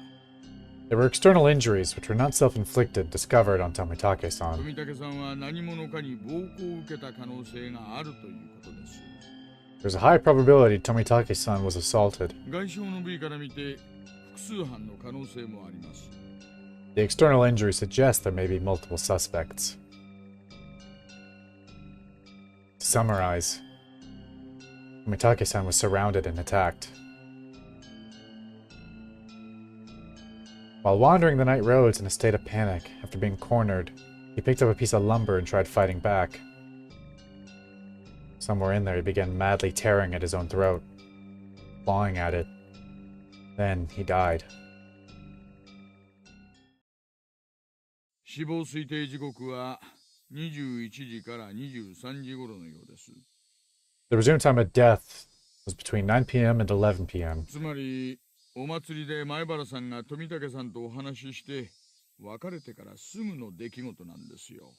There were external injuries, which were not self-inflicted, discovered on Tomitake-san. 富武さんは何者かに暴行を受けた可能性があるということです。 There's a high probability Tomitake-san was assaulted. 外傷の部位から見て複数犯の可能性もあります。 The external injuries suggest there may be multiple suspects. To summarize, Tomitake-san was surrounded and attacked. While wandering the night roads in a state of panic, after being cornered, he picked up a piece of lumber and tried fighting back. Somewhere in there, he began madly tearing at his own throat, clawing at it. Then he died. 死亡推定時刻は21時から23時頃のようです。 The presumed time of death was between 9 p.m. and 11 p.m. つまりお祭りで前原さんが富武さんとお話しして別れてからすぐの出来事なんですよ。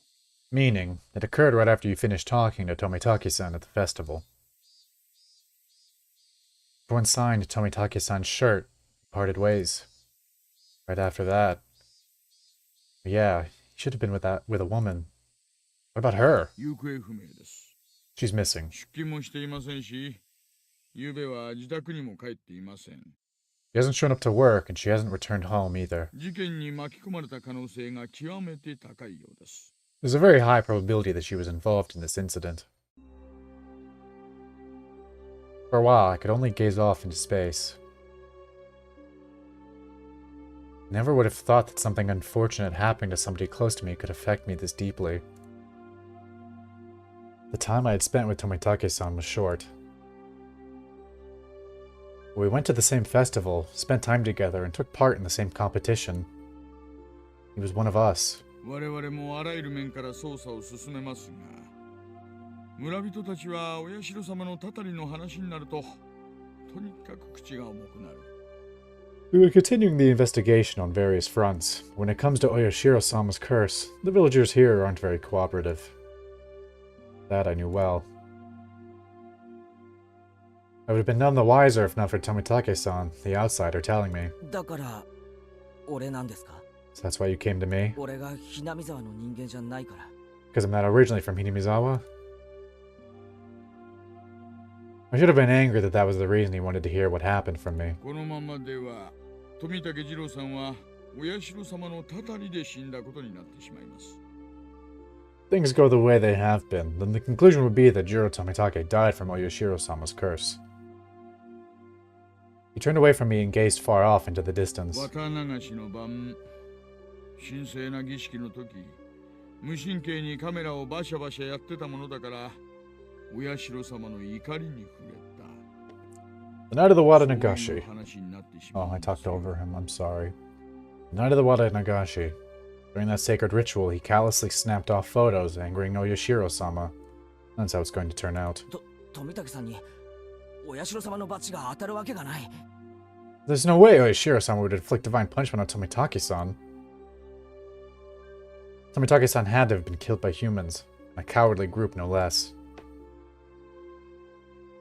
Meaning, it occurred right after you finished talking to Tomitake-san at the festival. Everyone signed Tomitake-san's shirt, parted ways. Right after that. Yeah, he should have been with a woman. What about her? 行方不明です。 She's missing. 出勤もしていませんし、昨夜は自宅にも帰っていません。 She hasn't shown up to work, and she hasn't returned home either. 事件に巻き込まれた可能性が極めて高いようです。 There's a very high probability that she was involved in this incident. For a while, I could only gaze off into space. Never would have thought that something unfortunate happening to somebody close to me could affect me this deeply. The time I had spent with Tomitake-san was short. We went to the same festival, spent time together, and took part in the same competition. He was one of us. 我々もあらゆる面から捜査を進めますが、村人たちはお社様のたたりの話になると、とにかく口が重くなる。We were continuing the investigation on various fronts. When it comes to Oyashiro-sama's curse, the villagers here aren't very cooperative. That I knew well. I would have been none the wiser if not for Tomitake-san, the outsider, telling me. だから俺なんですか？ So that's why you came to me? 俺がひなみ沢の人間じゃないから。 Because I'm not originally from Hinamizawa? I should have been angry that that was the reason he wanted to hear what happened from me. このままでは、富武次郎さんはお社様のたたりで死んだことになってしまいます。 Things go the way they have been, then the conclusion would be that Jiro Tomitake died from Oyashiro-sama's curse. He turned away from me and gazed far off into the distance. 綿流しの晩、神聖な儀式の時、無神経にカメラをバシャバシャやってたものだから、お社様の怒りに触れた。 The night of the Wada Nagashi. そういう話になってしま Oh, うん I です talked よ。 over him, I'm sorry. The night of the Wada Nagashi. During that sacred ritual, he callously snapped off photos, angering Oyashiro-sama. That's how it's going to turn out. 富武さんにお社様の罰が当たるわけがない。 There's no way Oyashiro-sama would inflict divine punishment on Tomitake-san. Tomitake-san had to have been killed by humans, a cowardly group no less.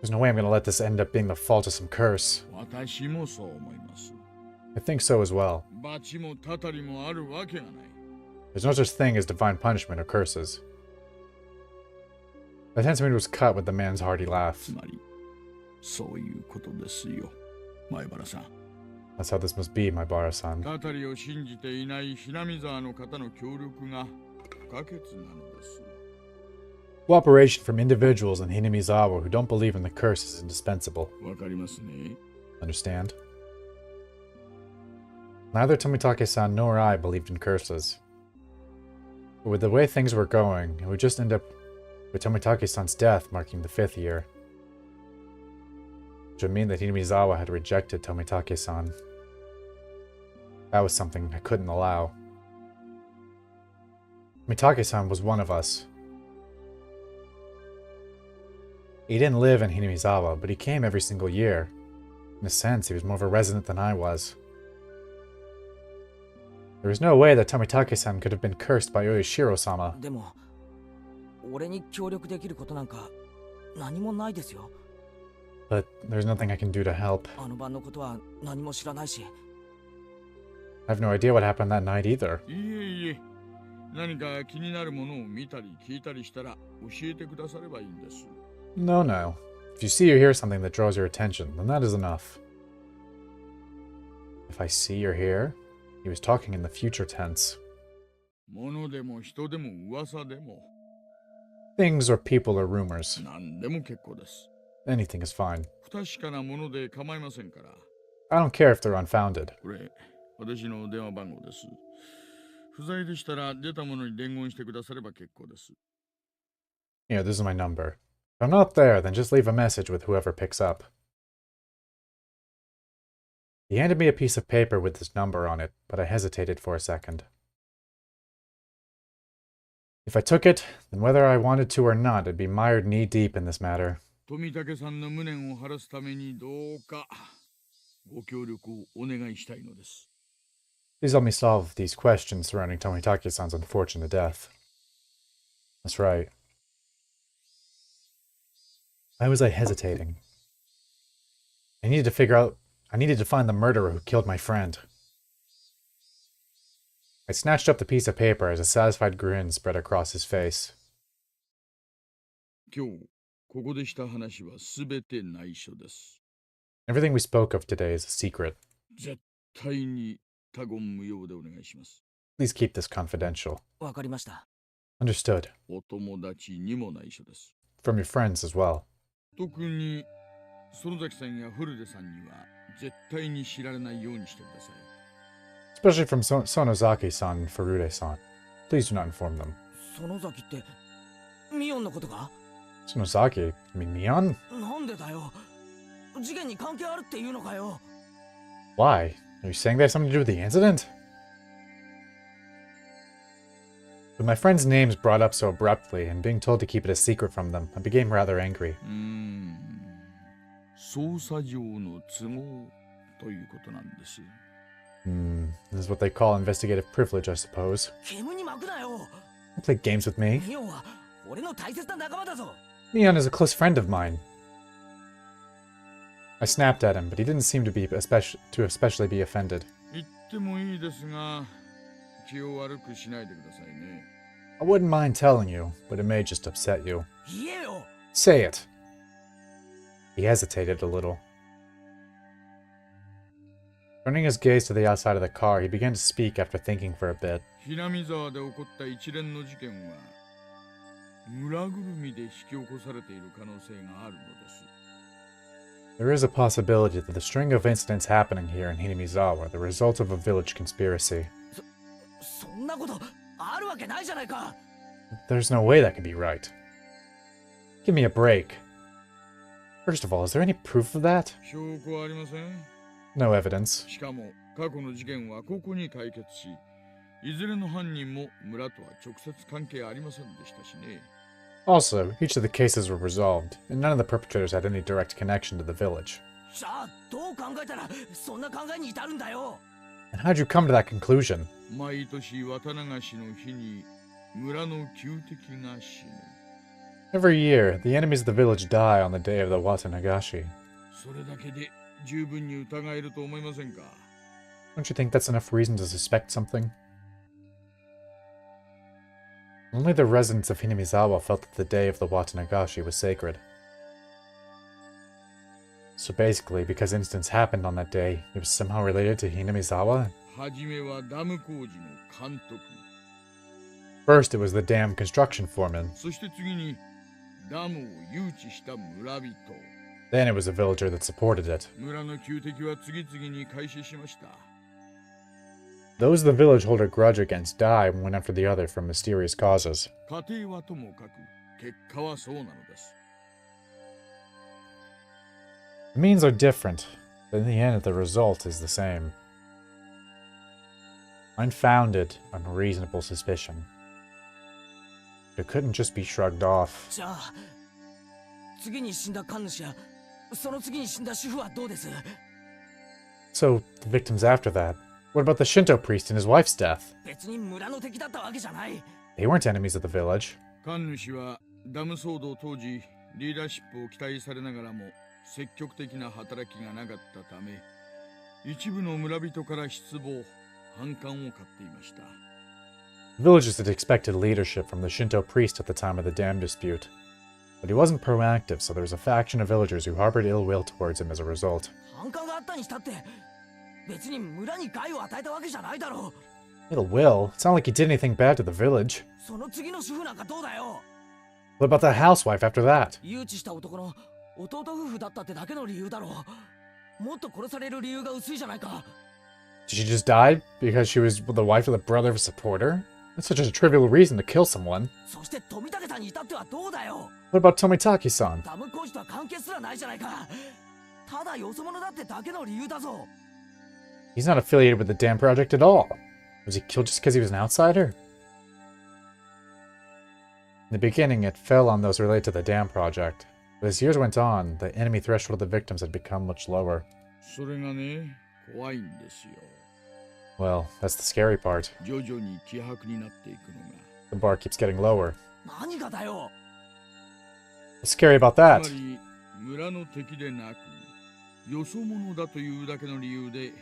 There's no way I'm going to let this end up being the fault of some curse. 私もそう思います。 I think so as well. 罰もたたりもあるわけがない。 There's no such thing as divine punishment or curses. The tense was cut with the man's hearty laugh. つまり、そういうことですよ、前原さん。 That's how this must be, my Bara-san. たたりを信じていないひなみ沢の方の協力が不可欠なのです。 Cooperation from individuals in Hinamizawa who don't believe in the curse is indispensable. わかりますね。 Understand? Neither Tomitake-san nor I believed in curses. But with the way things were going, it would just end up with Tomitake-san's death marking the 5th year. Which would mean that Hinamizawa had rejected Tomitake-san. That was something I couldn't allow. Tomitake-san was one of us. He didn't live in Hinamizawa, but he came every single year. In a sense, he was more of a resident than I was. There was no way that Tomitake-san could have been cursed by Oyashiro-sama. でも俺に協力できることなんか何もないですよ。 But there's nothing I can do to help. あの晩のことは何も知らないし。 I have no idea what happened that night either. いえいえ、何か気になるものを見たり聞いたりしたら教えてくださればいいんです。 No, no. If you see or hear something that draws your attention, then that is enough. If I see or hear? He was talking in the future tense. 物でも人でも噂でも Things or people or rumors. 何でも結構です。 Anything is fine. 不確かなもので構いませんから。 I don't care if they're unfounded. これ、私の電話番号です。不在でしたら出たものに伝言してくだされば結構です。 Here, this is my number. If I'm not there, then just leave a message with whoever picks up. He handed me a piece of paper with his number on it, but I hesitated for a second. If I took it, then whether I wanted to or not, I'd be mired knee-deep in this matter. 富武さんの無念を晴らすためにどうかご協力をお願いしたいのです。 Please help me solve these questions surrounding Tomitake-san's unfortunate death. That's right. Why was I hesitating? I needed to find the murderer who killed my friend. I snatched up the piece of paper as a satisfied grin spread across his face. 今日ここでした話はすべて内緒です。 Everything we spoke of today is a secret. 絶対に他言無用でお願いします。 Please keep this confidential. わかりました。 Understood. お友達にも内緒です。 From your friends as well. 特に園崎さんや古出さんには絶対に知られないようにしてください。 Especially from Sonozaki-san and Furude-san. Please do not inform them. 園崎ってミオンのことか？ Sonozaki? You mean Mion? なんでだよ。事件に関係あるっていうのかよ。 Why? Are you saying they have something to do with the incident? With my friends' names brought up so abruptly, and being told to keep it a secret from them, I became rather angry. 捜査上の都合ということなんです。 This is what they call investigative privilege, I suppose. 煙に巻くなよ。 Don't play games with me. ミオンは俺の大切な仲間だぞ。 Mion is a close friend of mine. I snapped at him, but he didn't seem to especially be offended. 言ってもいいですが、気を悪くしないでくださいね。 I wouldn't mind telling you, but it may just upset you. 言えよ。 Say it. He hesitated a little. Turning his gaze to the outside of the car, he began to speak after thinking for a bit. ひなみ沢で起こった一連の事件は、村ぐるみで引き起こされている可能性があるのです。 There is a possibility that the string of incidents happening here in Hinamizawa are the result of a village conspiracy. そんなことあるわけないじゃないか。 There's no way that could be right. Give me a break. First of all, is there any proof of that? 証拠はありません。 No evidence. しかも過去の事件はここに解決し、いずれの犯人も村とは直接関係ありませんでしたしね。 Also, each of the cases were resolved, and none of the perpetrators had any direct connection to the village. じゃあどう考えたらそんな考えに至るんだよ。 And how'd you come to that conclusion? 毎年綿流しの日に村の旧敵が死ぬ。 Every year, the enemies of the village die on the day of the Watanagashi. それだけで十分に疑えると思いませんか？ Don't you think that's enough reason to suspect something? Only the residents of Hinamizawa felt that the day of the Watanagashi was sacred. So basically, because incidents happened on that day, it was somehow related to Hinamizawa? はじめはダム工事の監督、 First, it was the dam construction foreman. そして次にダムを誘致した村人。 Then it was a villager that supported it. 村の旧敵は次々に開始しました。 Those the village hold a grudge against die one after the other from mysterious causes. 家庭はともかく結果はそうなのです。 The means are different, but in the end, the result is the same. Unfounded, unreasonable suspicion. It couldn't just be shrugged off. じゃあ次に死んだ神主やその次に死んだ主婦はどうです？ So, the victims after that. What about the Shinto priest and his wife's death? 別に村の敵だったわけじゃない。 They weren't enemies of the village. 神主はダム騒動当時リーダーシップを期待されながらも積極的な働きがなかったため、一部の村人から失望、反感を買っていました。 The villagers had expected leadership from the Shinto priest at the time of the dam dispute. But he wasn't proactive, so there was a faction of villagers who harbored ill will towards him as a result. 反感があったにしたって別に村に害を与えたわけじゃないだろう。 Ill will? It's not like he did anything bad to the village. その次の主婦なんかどうだよ。 What about the housewife after that? 誘致した男の弟夫婦だったってだけの理由だろう。もっと殺される理由が薄いじゃないか。 Did she just die because she was the wife of the brother of a supporter? That's such a trivial reason to kill someone. そして富武さんに至ってはどうだよ。 What about Tomitaki-san? ダム工事とは関係すらないじゃないか。ただよそ者だってだけの理由だぞ。 He's not affiliated with the dam project at all. Was he killed just because he was an outsider? In the beginning, it fell on those related to the dam project. But as years went on, the enemy threshold of the victims had become much lower. それがね、怖いんですよ。 Well, that's the scary part. 徐々に希薄になっていくのが。 The bar keeps getting lower. 何がだよ。 What's scary about つ that? まり村の敵でなく、よそ者だというだけの理由で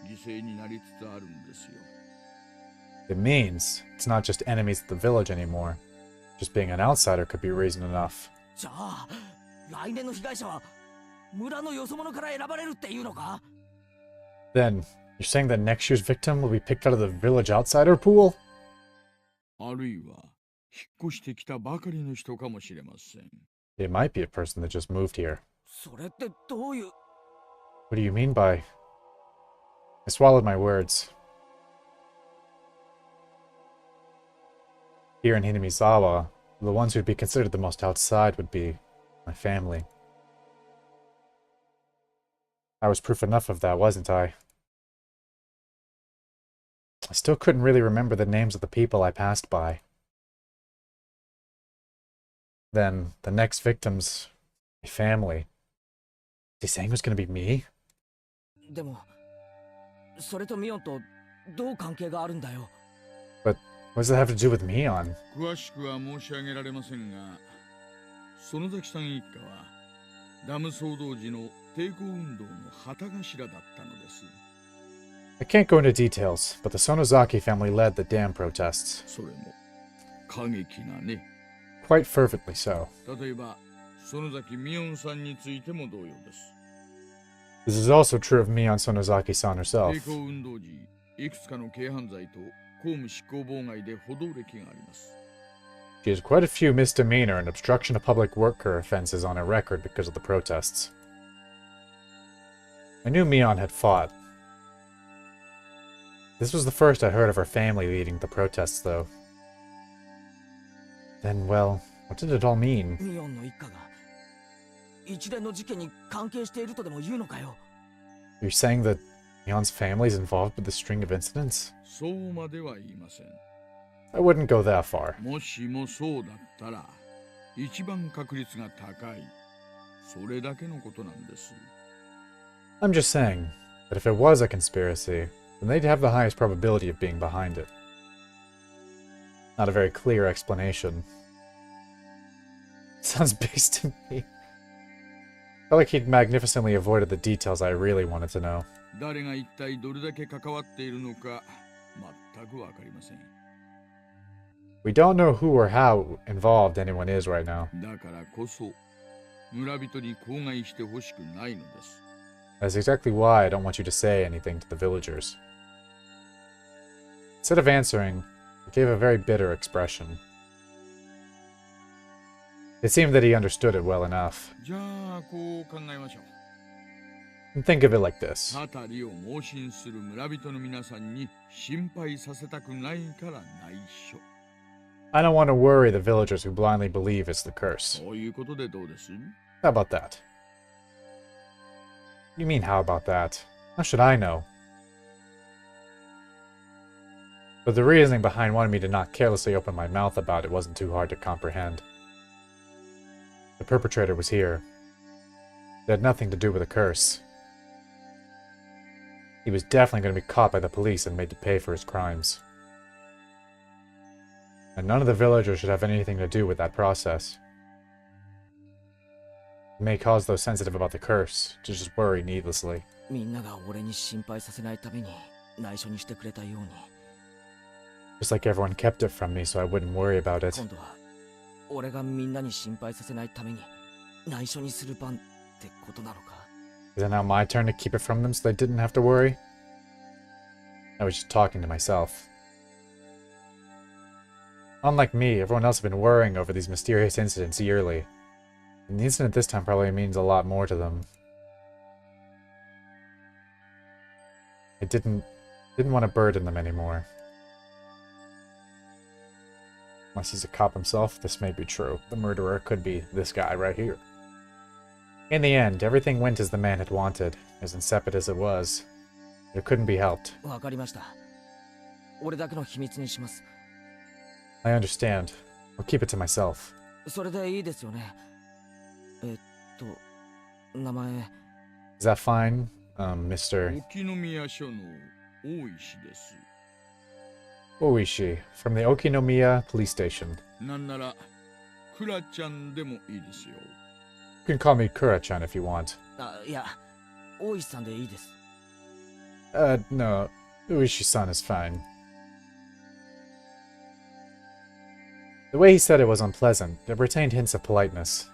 犠牲になりつつあるんですよ。 It means it's not just enemies of the village anymore. Just being an outsider could be reason enough. じゃあ来年の被害者は村のよそ者から選ばれるっていうのか？ Then, you're saying that next year's victim will be picked out of the village outsider pool? あるいは引っ越してきたばかりの人かもしれません。 It might be a person that just moved here. それってどういう。 What do you mean by? I swallowed my words. Here in Hinamizawa, the ones who'd be considered the most outside would be my family. I was proof enough of that, wasn't I? I still couldn't really remember the names of the people I passed by. Then, the next victims, my family. Is he saying it was gonna be me? でもそれとミオンとどう関係があるんだよ。 What does that have to do with Mion? 詳しくは申し上げられませんが、園崎さん一家はダム騒動時の抵抗運動の旗頭だったのです。 I can't go into details, but the Sonozaki family led the dam protests. それも過激なね。 Quite fervently so. 例えば園崎美音さんについても同様です。 This is also true of Mion Sonozaki-san herself. 抵抗運動時、いくつかの軽犯罪と公務執行妨害で補導歴があります。 She has quite a few misdemeanor and obstruction of public worker offenses on her record because of the protests. I knew Mion had fought. This was the first I heard of her family leading the protests, though. Then, well, what did it all mean? ミオンの一家が一連の事件に関係しているとでも言うのかよ。 You're saying that Mion's family is involved with the string of incidents? そうまでは言いません。 I wouldn't go that far. もしもそうだったら、一番確率が高い。それだけのことなんです。 I'm just saying that if it was a conspiracy, then they'd have the highest probability of being behind it. Not a very clear explanation. Sounds based to me. Felt like he'd magnificently avoided the details I really wanted to know. 誰が一体どれだけ関わっているのか、全くわかりません。 We don't know who or how involved anyone is right now. だからこそ、村人に口外してほしくないのです。 That's exactly why I don't want you to say anything to the villagers. Instead of answering, he gave a very bitter expression. It seemed that he understood it well enough. じゃあ、こう考えましょう。 And think of it like this. たたりを盲信する村人の皆さんに心配させたくないから内緒。 I don't want to worry the villagers who blindly believe it's the curse. そういうことでどうです How about that? What do you mean, how about that? How should I know? But the reasoning behind wanting me to not carelessly open my mouth about it wasn't too hard to comprehend. The perpetrator was here. It had nothing to do with a curse. He was definitely going to be caught by the police and made to pay for his crimes. And none of the villagers should have anything to do with that process. It may cause those sensitive about the curse to just worry needlessly. みんなが俺に心配させないために内緒にしてくれたように、 Just like everyone kept it from me so I wouldn't worry about it. 今度は俺がみんなに心配させないために内緒にする番ってことなのか。 Is it now my turn to keep it from them so they didn't have to worry? I was just talking to myself. Unlike me, everyone else had been worrying over these mysterious incidents yearly. And the incident this time probably means a lot more to them. I didn't want to burden them anymore. Unless he's a cop himself, this may be true. The murderer could be this guy right here. In the end, everything went as the man had wanted, as insipid as it was. It couldn't be helped. わかりました。俺だけの秘密にします。 I understand. I'll keep it to myself. それでいいですよね。名前。 Is that fine, Mr. 沖宮署の大石です。 Oishi, from the Okinomiya police station. なんなら、クラちゃんでもいいですよ。 You can call me Kura-chan if you want. あ、いや、大石さんでいいです。 No. Uishi-san is fine. The way he said it was unpleasant. It retained hints of politeness.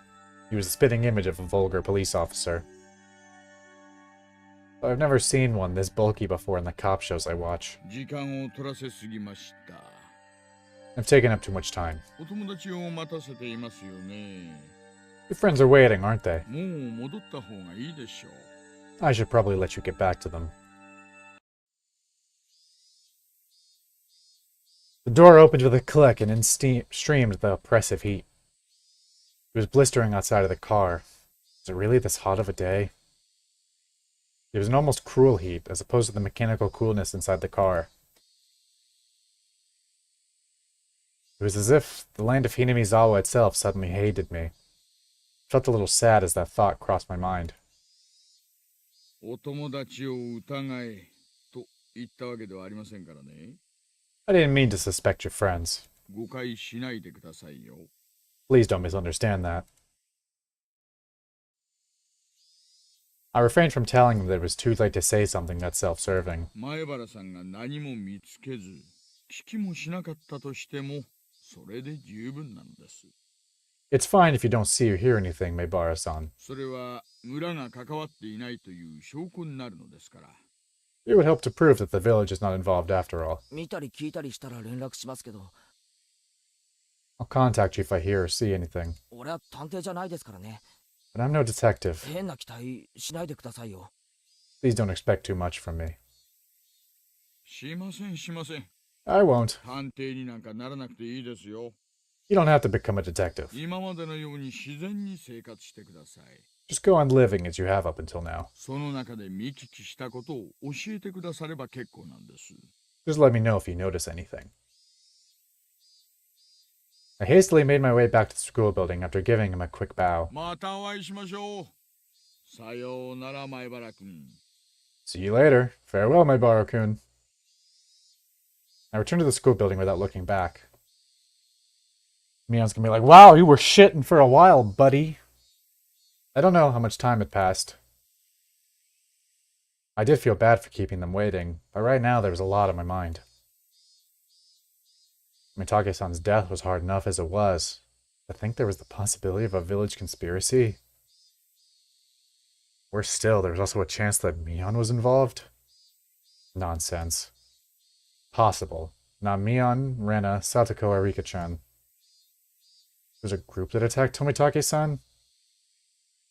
He was the spitting image of a vulgar police officer. I've never seen one this bulky before in the cop shows I watch. 時間を取らせすぎました。 I've taken up too much time. お友達を待たせていますよね。Your friends are waiting, aren't they? もう戻った方がいいでしょう。 I should probably let you get back to them. The door opened with a click and in streamed the oppressive heat. It was blistering outside of the car. Was it really this hot of a day? It was an almost cruel heat, as opposed to the mechanical coolness inside the car. It was as if the land of Hinamizawa itself suddenly hated me. I felt a little sad as that thought crossed my mind. お友達を疑えと言ったわけではありませんからね。 I didn't mean to suspect your friends. 誤解しないでくださいよ。 Please don't misunderstand that. I refrained from telling them that it was too late to say something that's self-serving. 前原さんが何も見つけず、聞きもしなかったとしても、それで十分なのです。 It's fine if you don't see or hear anything, Meibara-san. それは村が関わっていないという証拠になるのですから。 It would help to prove that the village is not involved after all. 見たり聞いたりしたら連絡しますけど、 I'll contact you if I hear or see anything. 俺は探偵じゃないですからね。 But I'm no detective. 変な期待しないでくださいよ。 Please don't expect too much from me. しませんしません。 I won't. 探偵になんかならなくていいですよ。 You don't have to become a detective. 今までのように自然に生活してください。 Just go on living as you have up until now. その中で見聞きしたことを教えてくだされば結構なんです。 Just let me know if you notice anything. I hastily made my way back to the school building after giving him a quick bow. またお会いしましょう。さようなら、前原君。 See you later. Farewell, my Baro-kun. I returned to the school building without looking back. Mion's gonna be like, wow, you were shitting for a while, buddy. I don't know how much time had passed. I did feel bad for keeping them waiting, but right now there was a lot on my mind. Mitake-san's death was hard enough as it was. I think there was the possibility of a village conspiracy. Worse still, there was also a chance that Mion was involved. Nonsense. Possible. Not Mion, Rena, Satoko, or Rika-chan. There's a group that attacked Tomitake-san?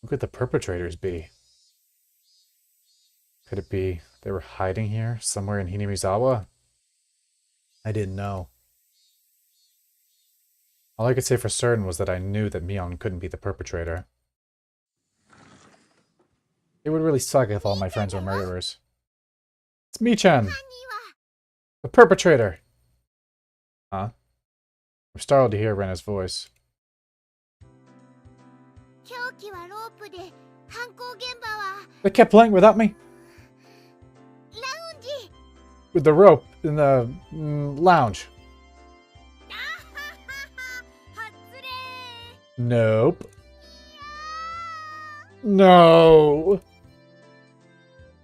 Who could the perpetrators be? Could it be they were hiding here, somewhere in Hinamizawa? I didn't know. All I could say for certain was that I knew that Mion couldn't be the perpetrator. It would really suck if all my friends were murderers. It's Mi-chan! The perpetrator! Huh? I'm startled to hear Rena's voice. 凶器はロープで犯行現場は They kept playing without me? ラウンジ With the rope in the lounge. 外れ Nope. No!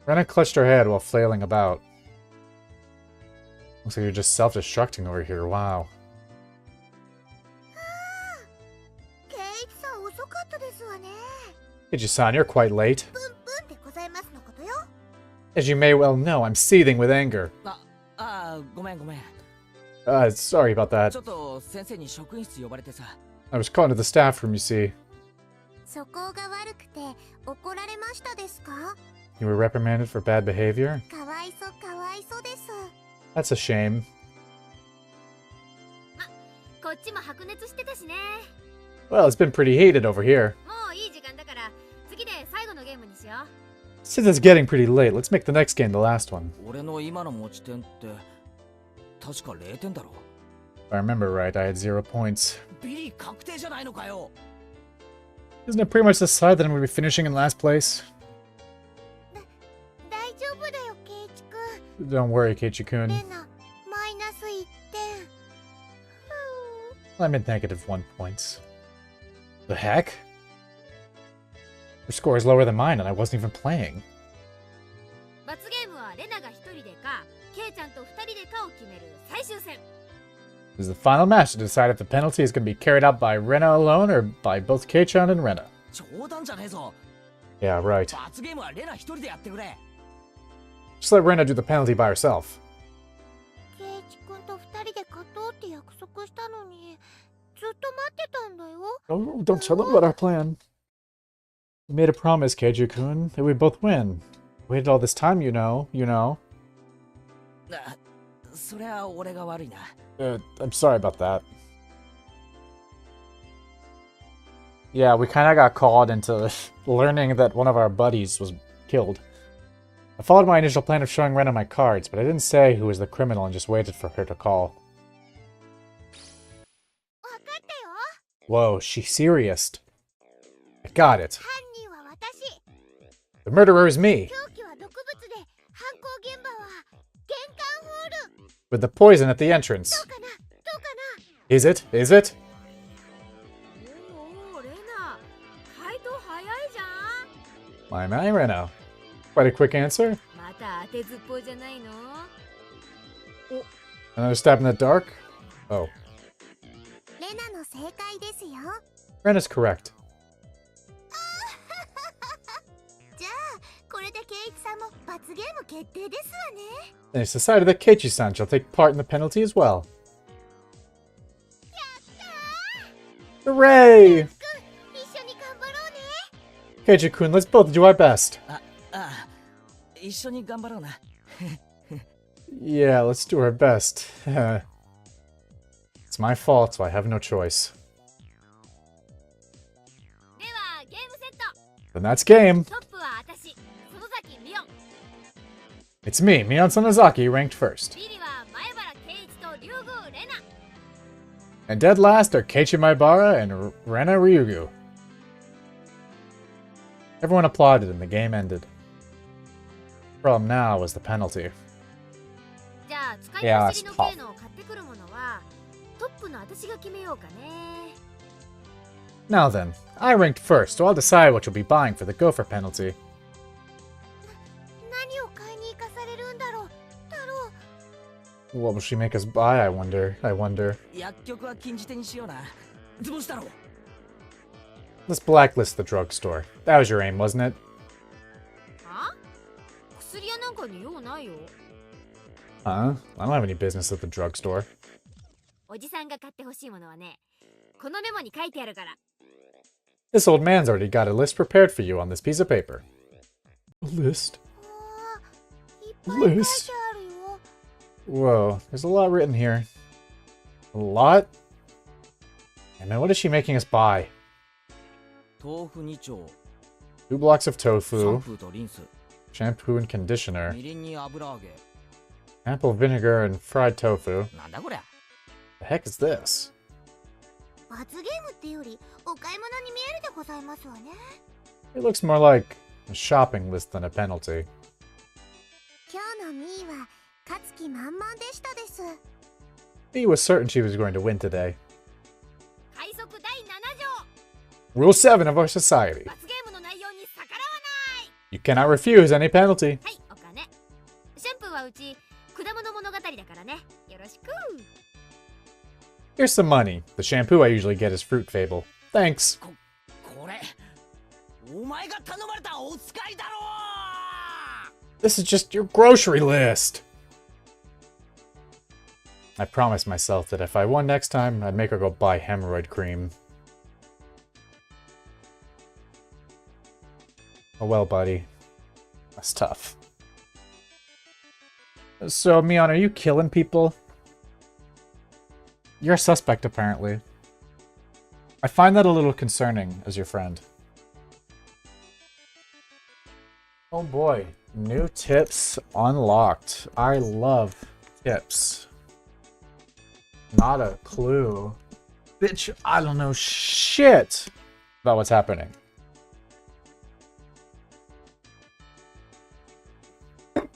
Rena clutched her head while flailing about. Looks like you're just self-destructing over here, wow. ケイチさん遅かったですわね Iji-san, you're quite late. プンプンでございますのことよ As you may well know, I'm seething with anger. ごめんごめん。 Sorry about ち that. ょっと先生に職員室呼ばれてさ。 I was called into the staff room, you see. そこが悪くて怒られましたですか You were reprimanded for bad behavior? かわいそうかわいそうです That's a shame. こっちも白熱してたしね。 Well, it's been pretty heated over here. もういい時間だから次で最後のゲームにしよう。 Since it's getting pretty late, let's make the next game the last one. 俺の今の持ち点って確か0点だろ。 If I remember right, I had 0 points. ビリ確定じゃないのかよ。 Isn't it pretty much decided that I'm going to be finishing in last place? 大丈夫だよケイチくん Don't worry, Keiichi-kun. レナマイナス1点 I'm at -1 points. The heck? Your score is lower than mine and I wasn't even playing. 罰ゲームはレナが1人でかケイちゃんと2人でかを決める最終戦。 This is the final match to decide if the penalty is going to be carried out by Rena alone or by both Kei-chan and Rena. 冗談じゃねえぞ。 Yeah, right. 罰ゲームはレナ一人でやってくれ。 Just let Rena do the penalty by herself. ケイチくんと2人で勝とうって約束したのにずっと待ってたんだよ。 Oh, don't tell them about our plan. We made a promise, Keiju-kun, that we both win. Waited all this time, you know. そりゃ俺が悪いな。I'm sorry about that. Yeah, we kind of got called into learning that one of our buddies was killed. I followed my initial plan of showing Rena my cards, but I didn't say who was the criminal and just waited for her to call. 分かったよ。 Whoa, she's serious. I got it. 犯人は私。 The murderer is me. 凶器は毒物で、犯行現場は玄関ホール。 With the poison at the entrance. どうかな、どうかな。 Is it? Is it? おおレナ回答早いじゃん。 My, Rena. Quite a quick answer. また当てずっぽいじゃないの。 Another stab in the dark? Oh. レナの正解ですよ。 Rena's correct. じゃあ、これでケイチさんも罰ゲーム決定ですわね。 And it's decided that Keiichi-san shall take part in the penalty as well. Hooray! 一緒に頑張ろうね。 Keiji-kun, let's both do our best. ああ、一緒に頑張ろうな。 Yeah, let's do our best. It's my fault, so I have no choice. ではゲームセット。 Then that's game. トップは私、園崎美音。 It's me, Mion Sonozaki, ranked first. ビリは前原圭一と竜宮レナ。 And dead last are Keiichi Maibara and Rena Ryugu. Everyone applauded and the game ended. Problem now was the penalty. じゃあ使い Yeah, 走りの it's 系のを買ってくるものはトップの私が決めようかね。 Now then, I ranked first, so I'll decide what you'll be buying for the gopher penalty. 何を買いに行かされるんだろう。太郎。 What will she make us buy, I wonder? 薬局は禁じ手にしような。どうしたの？ Let's blacklist the drugstore. That was your aim, wasn't it? は？薬屋なんかに用ないよ。 Huh? I don't have any business at the drugstore. おじさんが買ってほしいものはね、このメモに書いてあるから。 This old man's already got a list prepared for you on this piece of paper. A list? あー、いっぱい書いてあるよ。 Whoa, there's a lot written here. A lot? Hey man, what is she making us buy? 豆腐2丁、 2 blocks of シャン tofu, プーとリンス、 shampoo and conditioner, みりんに油揚げ。 ample vinegar and fried tofu. なんだこりゃ。 The heck is this? 罰ゲームってよりお買い物に見えるでございますわね。 It looks more like a shopping list than a penalty. 今日のミーは勝つ気満々でしたです。 He was certain she was going to win today. 快速第7条。 Rule 7 of our society. 罰ゲームの内容に逆らわない。 You cannot refuse any penalty. はい、お金。シャンプーはうち果物物語だからね。よろしく。 Here's some money. The shampoo I usually get is Fruit Fable. Thanks. これ、お前が頼まれたお使いだろう。 This is just your grocery list. I promised myself that if I won next time, I'd make her go buy hemorrhoid cream. Oh well, buddy. That's tough. So, Mion, are you killing people? You're a suspect, apparently. I find that a little concerning as your friend. Oh boy. New tips unlocked. I love tips. Not a clue. Bitch, I don't know shit about what's happening.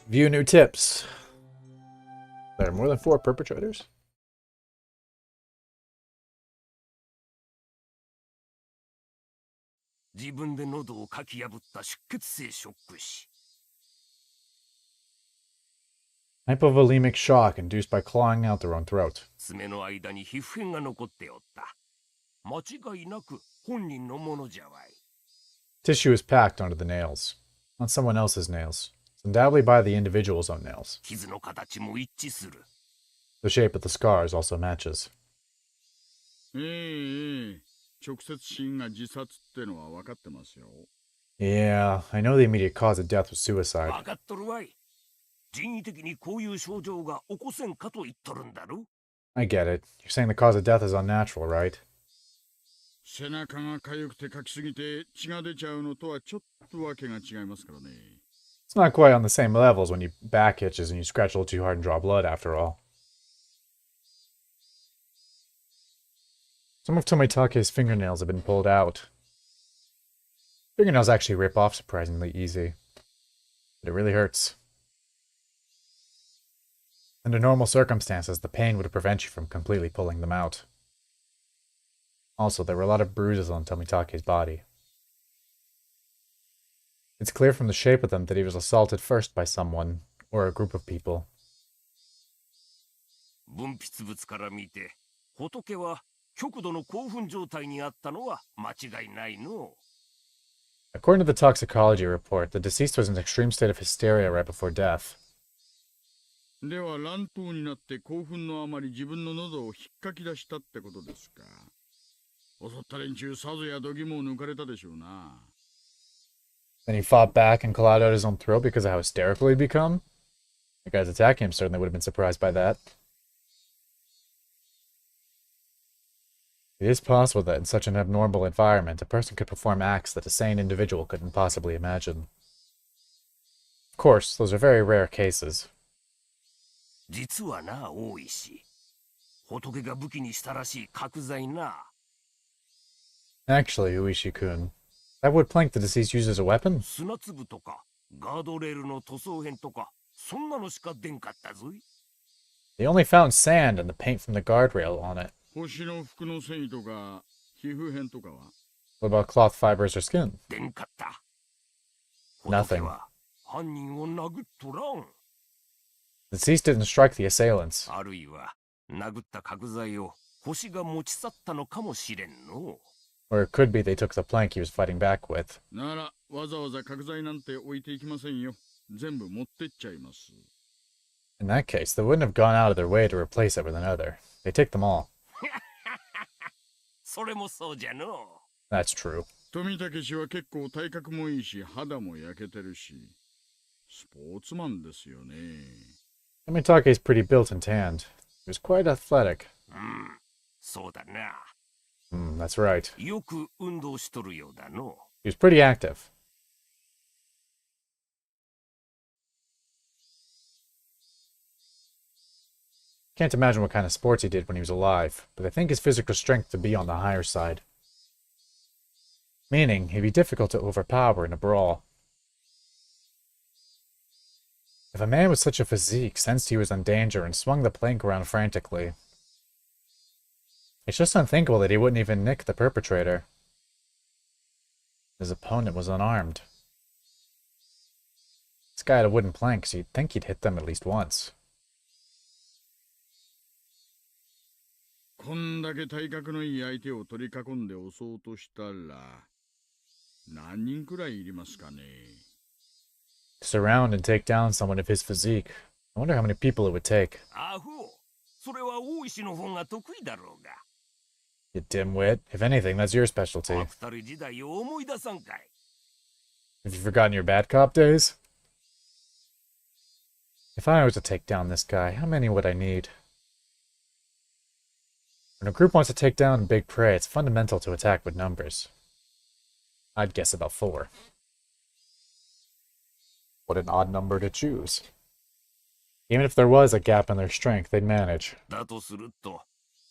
View new tips. There are more than 4 perpetrators? 自分で喉をかき破った出血性ショック死。 Hypovolemic shock induced by clawing out their own throat. 爪の間に皮膚片が残っておった。間違いなく本人のものじゃわい。 Tissue is packed onto the nails. On someone else's nails. It's undoubtedly by the individual's own nails. 傷の形も一致する。 The shape of the scars also matches. ええ、直接死因が自殺ってのは分かってますよ。 Yeah, I know the immediate cause of death was suicide. 分かっとるわい。人為的にこういう症状が起こせんかと言っとるんだろ。 I get it. You're saying the cause of death is unnatural, right? 背中が痒くてかきすぎて血が出ちゃうのとはちょっとわけが違いますからね。 It's not quite on the same level as when your back itches and you scratch a little too hard and draw blood, after all. Some of Tomitake's fingernails have been pulled out. Fingernails actually rip off surprisingly easy. But it really hurts. Under normal circumstances, the pain would prevent you from completely pulling them out. Also, there were a lot of bruises on Tomitake's body. It's clear from the shape of them that he was assaulted first by someone, or a group of people. 分泌物から見て、仏は極度の興奮状態にあったのは間違いないの。 According to the toxicology report, the deceased was in an extreme state of hysteria right before death. では乱闘になって興奮のあまり自分の喉を引っかき出したってことですか。襲った連中さぞや度肝を抜かれたでしょうな。 Then he fought back and clawed out his own throat because of how hysterical he'd become? The guys attacking him certainly would have been surprised by that. It is possible that in such an abnormal environment, a person could perform acts that a sane individual couldn't possibly imagine. Of course, those are very rare cases. 実はな、大石。仏が武器にしたらしい角材な。 Actually, Uishi-kun, that wood plank the deceased used as a weapon? 砂粒とか、ガードレールの塗装片とか、そんなのしか出んかったぞい。 They only found sand and the paint from the guardrail on it. 星の服の繊維とか皮膚片とかは What about cloth fibers or skin? 出んかった。 Nothing. 仏は犯人を殴っとらん。 The deceased didn't strike the assailants. あるいは、殴った角材を星が持ち去ったのかもしれんの。 Or it could be they took the plank he was fighting back with. ならわざわざ角材なんて置いていきませんよ。全部持ってっちゃいます。 In that case, they wouldn't have gone out of their way to replace it with another. They take them all. それもそうじゃの。 That's true. 富武氏は結構体格もいいし肌も焼けてるしスポーツマンですよね。 Tomitake's pretty built and tanned. He was quite athletic. うん、そうだな。 That's right. よく運動しとるようだの。 He was pretty active. Can't imagine what kind of sports he did when he was alive, but I think his physical strength to be on the higher side. Meaning, he'd be difficult to overpower in a brawl. If a man with such a physique sensed he was in danger and swung the plank around frantically, it's just unthinkable that he wouldn't even nick the perpetrator. His opponent was unarmed. This guy had a wooden plank, so you'd think he'd hit them at least once. こんだけ体格のいい相手を取り囲んで襲おうとしたら何人くらいいりますかね。 To surround and take down someone of his physique. I wonder how many people it would take. アホ。それは大石の方が得意だろうが。 You dimwit. If anything, that's your specialty. アクタル時代を思い出さんかい。 Have you forgotten your bad cop days? If I was to take down this guy, how many would I need? When a group wants to take down big prey, it's fundamental to attack with numbers. I'd guess about 4. What an odd number to choose. Even if there was a gap in their strength, they'd manage. だとすると、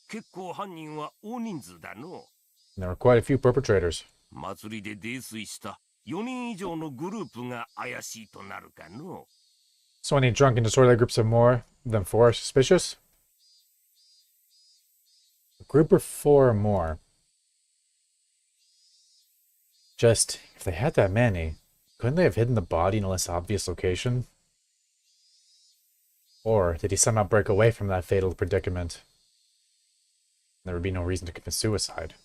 結構犯人は大人数だの。 And there were quite a few perpetrators. 祭りで泥酔した4人以上のグループが怪しいとなるかの。 So any drunken disorderly groups of more than 4 are suspicious? A group of 4 or more. Just, if they had that many, couldn't they have hidden the body in a less obvious location? Or did he somehow break away from that fatal predicament? There would be no reason to commit suicide.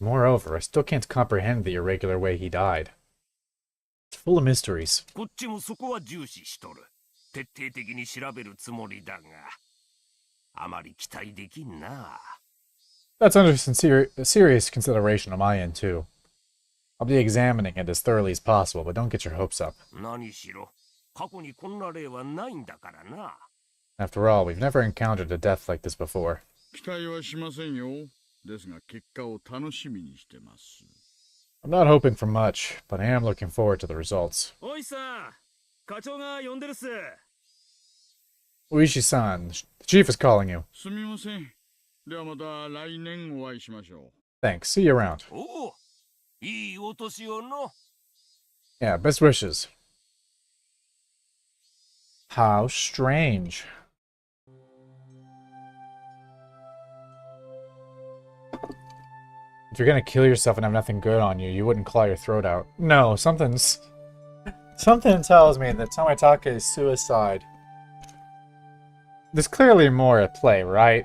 Moreover, I still can't comprehend the irregular way he died. It's full of mysteries. こっちもそこは重視しとる。徹底的に調べるつもりだが。あまり期待できんな。That's under serious consideration on my end, too. I'll be examining it as thoroughly as possible, but don't get your hopes up. 何しろ、過去にこんな例はないんだからな。After all, we've never encountered a death like this before. 期待はしませんよ。ですが結果を楽しみにしてます。I'm not hoping for much, but I am looking forward to the results. おいさん、課長が呼んでるっす。Uishi-san, the chief is calling you. すみません。ではまた来年お会いしましょう。Thanks. See you around. おお、いいお年をの。Yeah, best wishes. How strange. If you're gonna kill yourself and have nothing good on you, you wouldn't claw your throat out. No, something tells me that Tomitake's suicide. There's clearly more at play, right?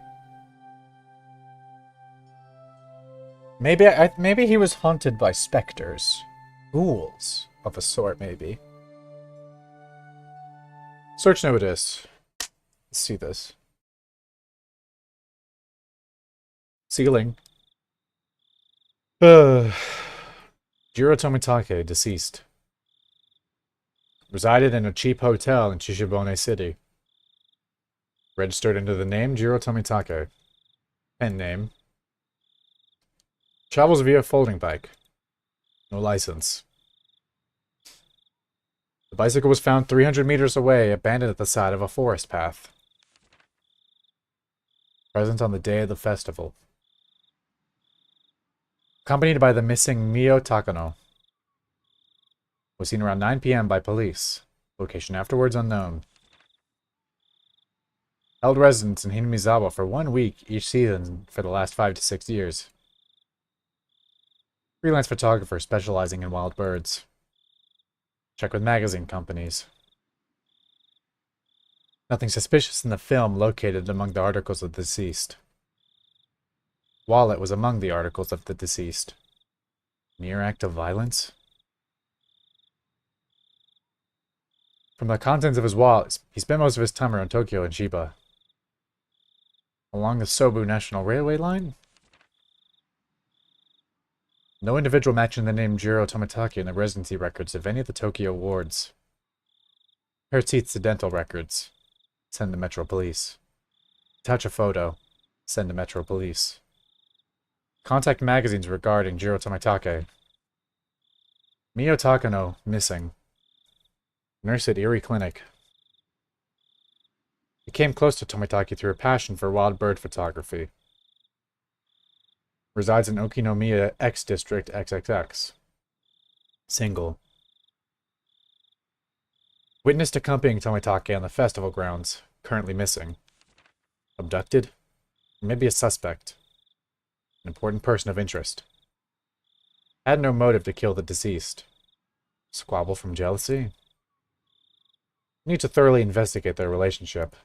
Maybe he was haunted by specters. Ghouls of a sort, maybe. Search notice. Let's see this. Ceiling. Jiro Tomitake, deceased. Resided in a cheap hotel in Shishibone City. Registered under the name Jiro Tomitake. Pen name. Travels via folding bike. No license. The bicycle was found 300 meters away, abandoned at the side of a forest path. Present on the day of the festival. Accompanied by the missing Mio Takano. Was seen around 9 p.m. by police. Location afterwards unknown. Held residence in Hinamizawa for 1 week each season for the last 5 to 6 years. Freelance photographer specializing in wild birds. Check with magazine companies. Nothing suspicious in the film located among the articles of the deceased. Wallet was among the articles of the deceased. Mere act of violence? From the contents of his wallet, he spent most of his time around Tokyo and Chiba. Along the Sobu National Railway line? No individual matching the name Jiro Tomitake in the residency records of any of the Tokyo wards. Compare teeth to dental records. Send to Metro Police. Attach a photo. Send to Metro Police. Contact magazines regarding Jiro Tomitake. Mio Takano, missing. Nurse at Erie Clinic. He came close to Tomitake through a passion for wild bird photography. Resides in Okinomiya X District XXX. Single. Witnessed accompanying Tomitake on the festival grounds. Currently missing. Abducted? Maybe a suspect. An important person of interest. Had no motive to kill the deceased. Squabble from jealousy? Need to thoroughly investigate their relationship.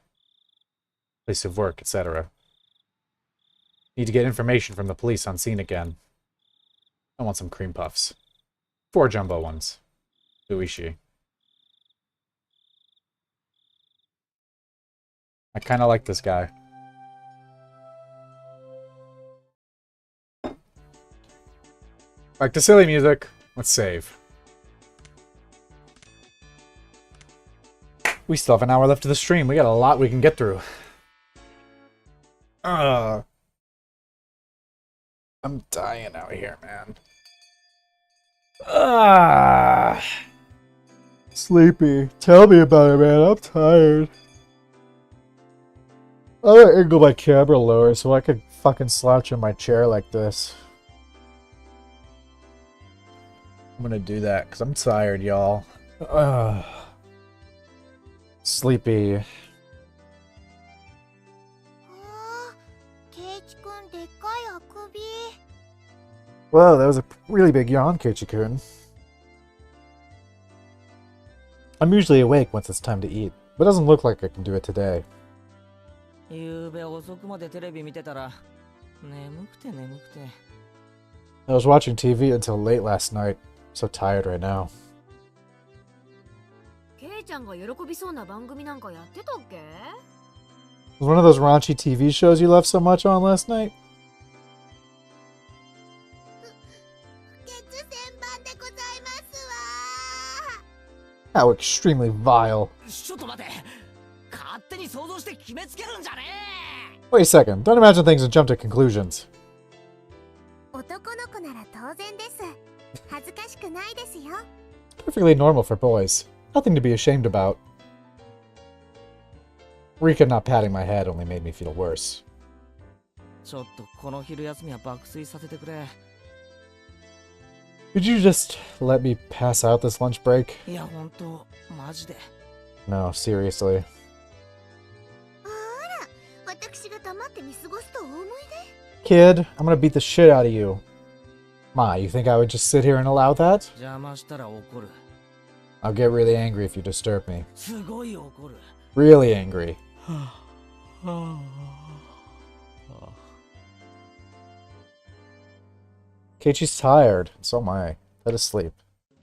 Place of work, etc. Need to get information from the police on scene again. I want some cream puffs. 4 jumbo ones. Uishi. I kinda like this guy. Back to silly music. Let's save. We still have an hour left of the stream. We got a lot we can get through. I'm dying out here, man. Sleepy. Tell me about it, man. I'm tired. I'm gonna angle my camera lower so I could fucking slouch in my chair like this. I'm gonna do that because I'm tired, y'all. Sleepy. Whoa, that was a really big yawn, Keiichi-kun. I'm usually awake once it's time to eat, but it doesn't look like I can do it today. ゆうべ遅くまでテレビ見てたら眠くて眠くて。I was watching TV until late last night. So tired right now. ケイちゃんが喜びそうな番組なんかやってたっけ？ Was one of those raunchy TV shows you left so much on last night? 血旋盤でございますわ。 How extremely vile. ちょっと待て。勝手に想像して決めつけるんじゃねえ。 Wait a second. Don't imagine things and jump to conclusions. 男の子なら当然です。恥ずかしくないですよ。 Perfectly normal for boys. Nothing to be ashamed about. Rika not patting my head only made me feel worse. ちょっとこの昼休みは爆睡させてくれ。 Could you just let me pass out this lunch break? いや、ほんと、マジで。 No, seriously. あら、私が黙って見過ごすとお思いで。 Kid, I'm gonna beat the shit out of you. Ma, you think I would just sit here and allow that? 邪魔したら怒る。 I'll get really angry if you disturb me. すごい怒る。 Really angry. Keiichi's tired. So am I. Let us sleep.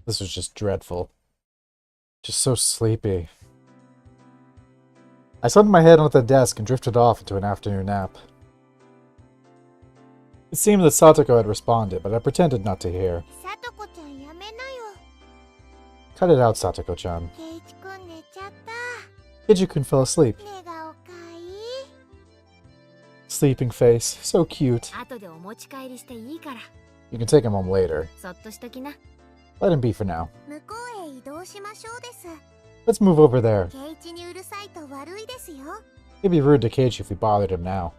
This was just dreadful. Just so sleepy. I slumped my head onto the desk and drifted off into an afternoon nap. It seemed that Satoko had responded, but I pretended not to hear. さとこちゃんやめなよ。 Cut it out, Satoko-chan. ケイチくん寝ちゃった。 Keiji-kun fell asleep. 寝顔かいい。 Sleeping face. So cute. 後でお持ち帰りしていいから You can take him home later. そっとしときな。 Let him be for now. 向こうへ移動しましょうです。 Let's move over there. ケイチにうるさいと悪いですよ。 It'd be rude to Keiichi if we bothered him now.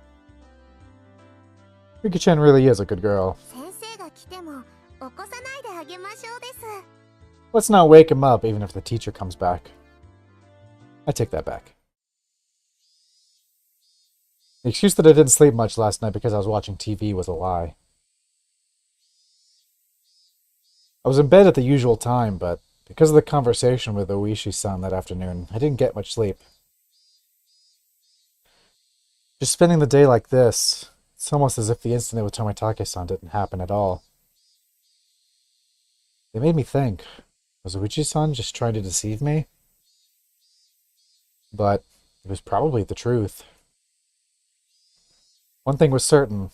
Rika-chan really is a good girl. 先生が来ても起こさないであげましょうです。 Let's not wake him up even if the teacher comes back. I take that back. The excuse that I didn't sleep much last night because I was watching TV was a lie. I was in bed at the usual time, but because of the conversation with Oishi-san that afternoon, I didn't get much sleep. Just spending the day like this, it's almost as if the incident with Tomitake-san didn't happen at all. It made me think, was Oishi-san just trying to deceive me? But it was probably the truth. One thing was certain,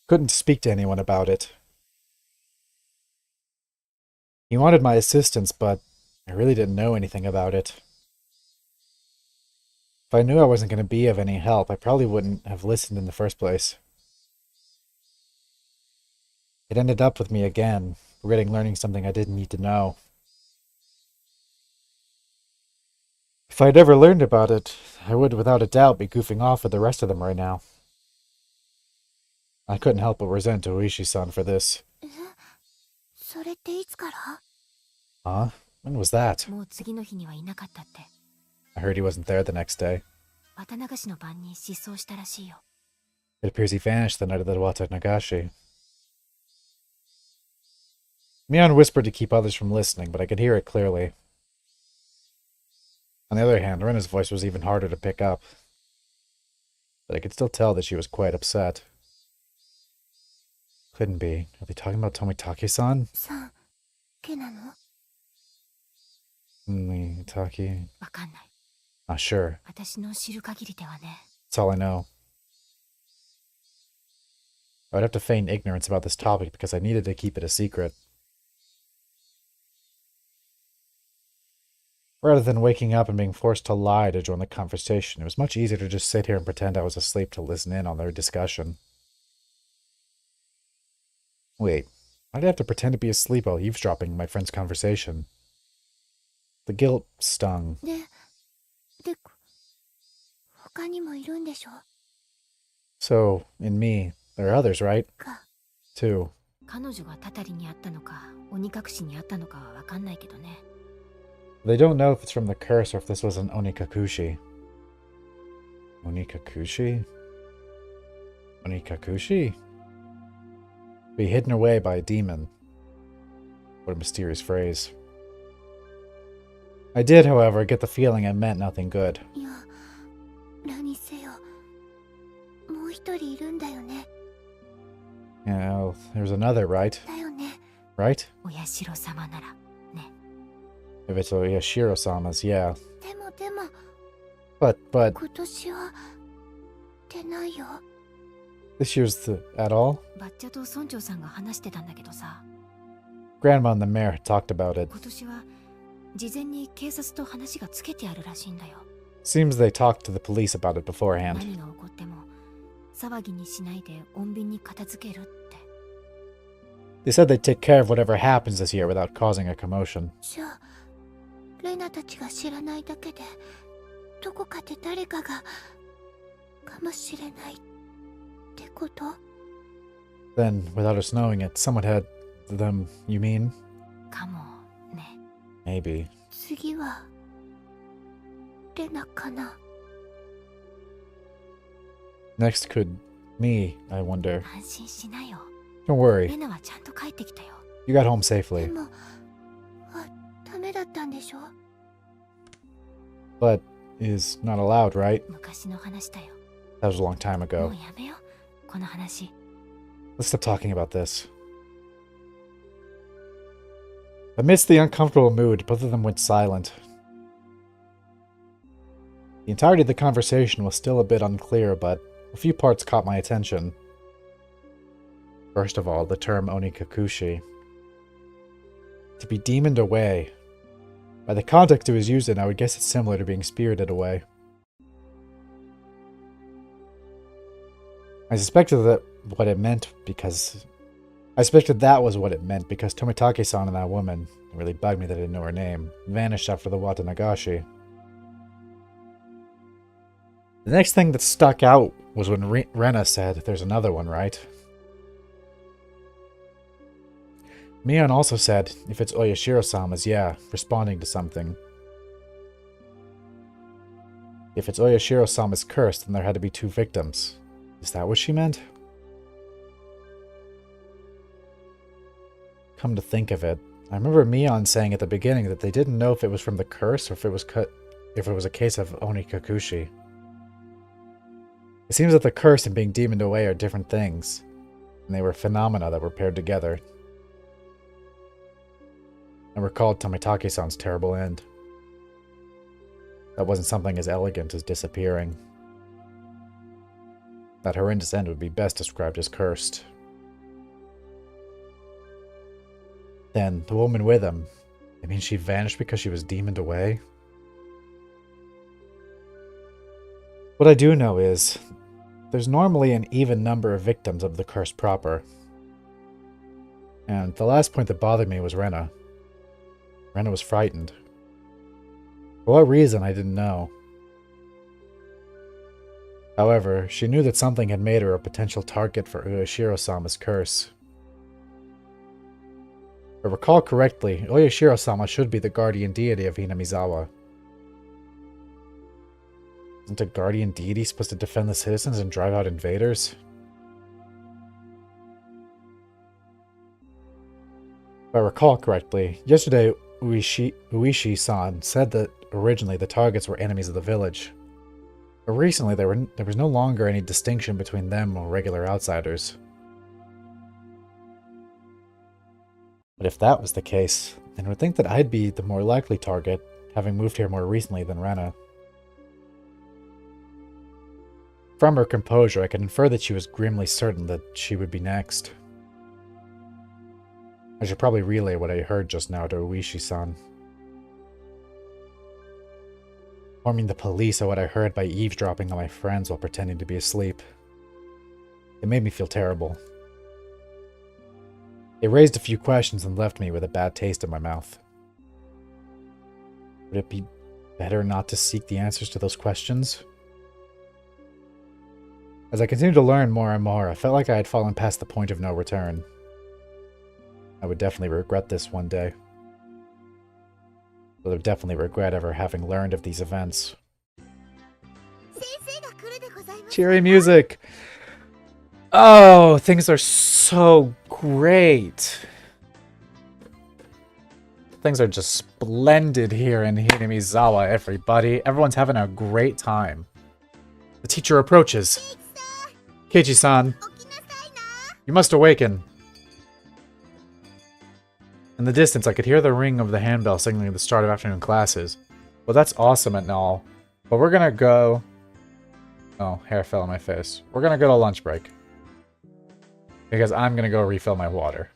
couldn't speak to anyone about it. He wanted my assistance, but I really didn't know anything about it. If I knew I wasn't going to be of any help, I probably wouldn't have listened in the first place. It ended up with me again, regretting learning something I didn't need to know. If I'd ever learned about it, I would without a doubt be goofing off with the rest of them right now. I couldn't help but resent Oishi-san for this. それっていつから？ Huh? When was that? もう次の日にはいなかったって。 I heard he wasn't there the next day. 綿流しの晩に失踪したらしいよ。 It appears he vanished the night of the Wata Nagashi. Mion whispered to keep others from listening, but I could hear it clearly. On the other hand, Rena's voice was even harder to pick up. But I could still tell that she was quite upset. Couldn't be. Are they talking about Tomitake-san? さん、けなの？ Tomitake? わかんない。 Not sure. 私の知る限りではね。 That's all I know. I would have to feign ignorance about this topic because I needed to keep it a secret. Rather than waking up and being forced to lie to join the conversation, it was much easier to just sit here and pretend I was asleep to listen in on their discussion. Wait, why did I have to pretend to be asleep while eavesdropping my friend's conversation? The guilt stung. で、他にもいるんでしょ？ So, in me, there are others, right? か。 Two. 彼女がたたりにあったのか、鬼隠しにあったのかはわかんないけどね。 They don't know if it's from the curse or if this was an onikakushi. Onikakushi? Onikakushi? Be hidden away by a demon. What a mysterious phrase. I did, however, get the feeling it meant nothing good. いや、何せよ。もう一人いるんだよね。 Yeah, well, there's another, right? だよね。 Right? お社様ならね。 If it's Oyashiro-sama's, yeah. でも、But, 今年はてないよ。 This year's at all? バッチャと村長さんが話してたんだけどさ、 Grandma and the mayor had talked about it. 今年は事前に警察と話がつけてあるらしいんだよ。 Seems they talked to the police about it beforehand. 何が起こっても騒ぎにしないで穏便に片付けるって。 They said they'd take care of whatever happens this year without causing a commotion. じゃあレナたちが知らないだけでどこかで誰かがかもしれないってこと？ Then, without us knowing it, someone had them, you mean? かもね。 Maybe. 次はレナかな？ Next could me, I wonder. 安心しなよ。 Don't レ worry, ナはちゃんと帰ってきたよ。 you got home で safely. もダメだったんでしょ？ But is not allowed, right? 昔の話だよ。 That was a long time も ago. うやめよう、この話。 Let's stop talking about this. Amidst the uncomfortable mood, both of them went silent. The entirety of the conversation was still a bit unclear, but a few parts caught my attention. First of all, the term onikakushi. To be demoned away. By the context it was used in, I would guess it's similar to being spirited away. I suspected that was what it meant because Tomitake-san and that woman, it really bugged me that I didn't know her name, vanished after the Watanagashi. The next thing that stuck out was when Rena said, "There's another one, right?" Mion also said, if it's Oyashiro-sama's, yeah, responding to something. If it's Oyashiro-sama's curse, then there had to be 2 victims. Is that what she meant? Come to think of it, I remember Mion saying at the beginning that they didn't know if it was from the curse or if it was a case of onikakushi. It seems that the curse and being demoned away are different things, and they were phenomena that were paired together. I recalled Tomitake-san's terrible end. That wasn't something as elegant as disappearing. That horrendous end would be best described as cursed. Then, the woman with him, I mean, she vanished because she was demoned away? What I do know is, there's normally an even number of victims of the curse proper. And the last point that bothered me was Rena. Rena was frightened. For what reason, I didn't know. However, she knew that something had made her a potential target for Oyashiro-sama's curse. If I recall correctly, Oyashiro-sama should be the guardian deity of Hinamizawa. Isn't a guardian deity supposed to defend the citizens and drive out invaders? If I recall correctly, yesterday Uishi-san said that originally the targets were enemies of the village. But recently there was no longer any distinction between them or regular outsiders. But if that was the case, then I would think that I'd be the more likely target, having moved here more recently than Rena. From her composure, I could infer that she was grimly certain that she would be next. I should probably relay what I heard just now to Uishi-san. Informing the police of what I heard by eavesdropping on my friends while pretending to be asleep. It made me feel terrible. It raised a few questions and left me with a bad taste in my mouth. Would it be better not to seek the answers to those questions? As I continued to learn more and more, I felt like I had fallen past the point of no return. I would definitely regret this one day. I would definitely regret ever having learned of these events. Cheery music! Oh, things are so great! Things are just splendid here in Hinamizawa, everybody. Everyone's having a great time. The teacher approaches. Keiichi-san, you must awaken. In the distance, I could hear the ring of the handbell signaling the start of afternoon classes. Well, that's awesome and all, but we're gonna go Oh, hair fell on my face. We're gonna go to lunch break. Because I'm gonna go refill my water.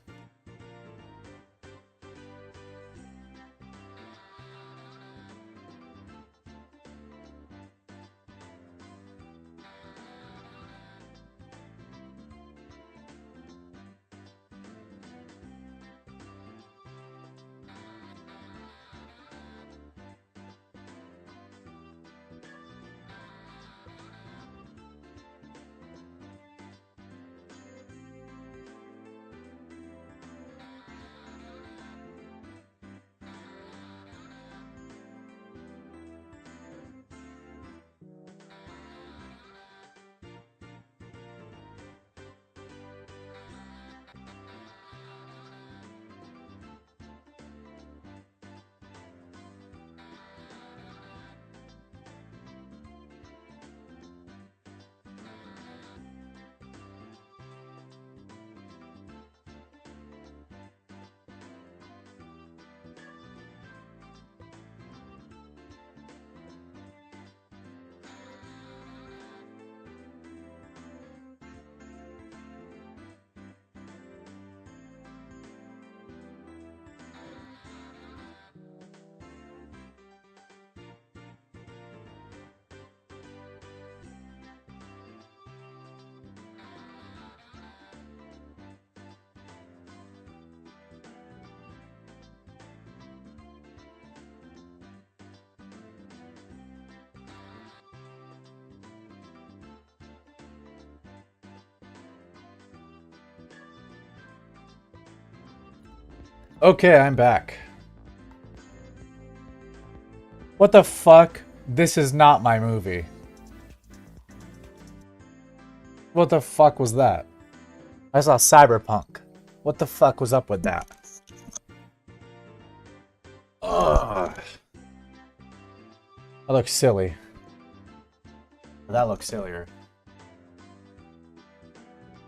Okay, I'm back. What the fuck? This is not my movie. What the fuck was that? I saw Cyberpunk. What the fuck was up with that? Ugh. That looks silly. That looks sillier.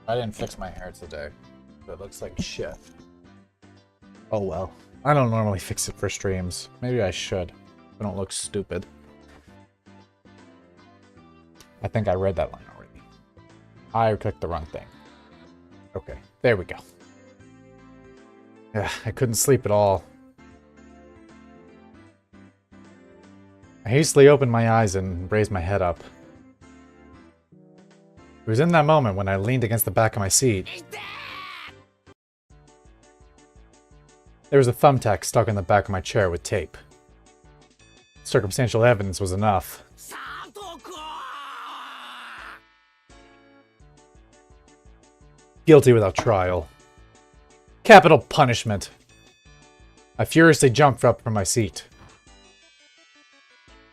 I didn't fix my hair today. But it looks like shit. Oh well. I don't normally fix it for streams. Maybe I should. I don't look stupid. I think I read that line already. I clicked the wrong thing. Okay, there we go. Yeah, I couldn't sleep at all. I hastily opened my eyes and raised my head up. It was in that moment when I leaned against the back of my seat. There was a thumbtack stuck in the back of my chair with tape. Circumstantial evidence was enough. Guilty without trial. Capital punishment. I furiously jumped up from my seat.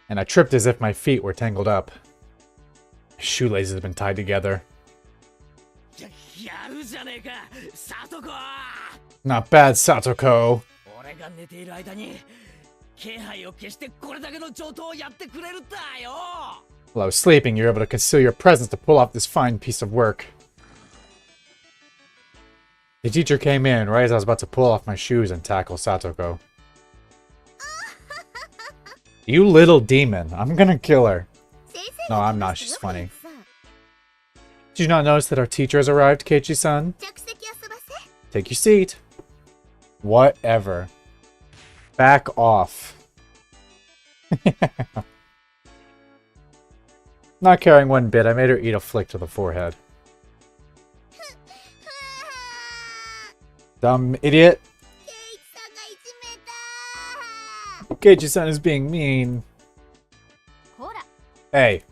And I tripped as if my feet were tangled up. My shoelaces had been tied together. Not bad, Satoko. While I was sleeping, you were able to conceal your presence to pull off this fine piece of work. The teacher came in right as I was about to pull off my shoes and tackle Satoko. You little demon. I'm gonna kill her. No, I'm not. She's funny. Did you not notice that our teacher has arrived, Keiichi-san? Take your seat. Whatever. Back off. Not caring one bit, I made her eat a flick to the forehead. Dumb idiot. Keiichi-san is being mean. Hey.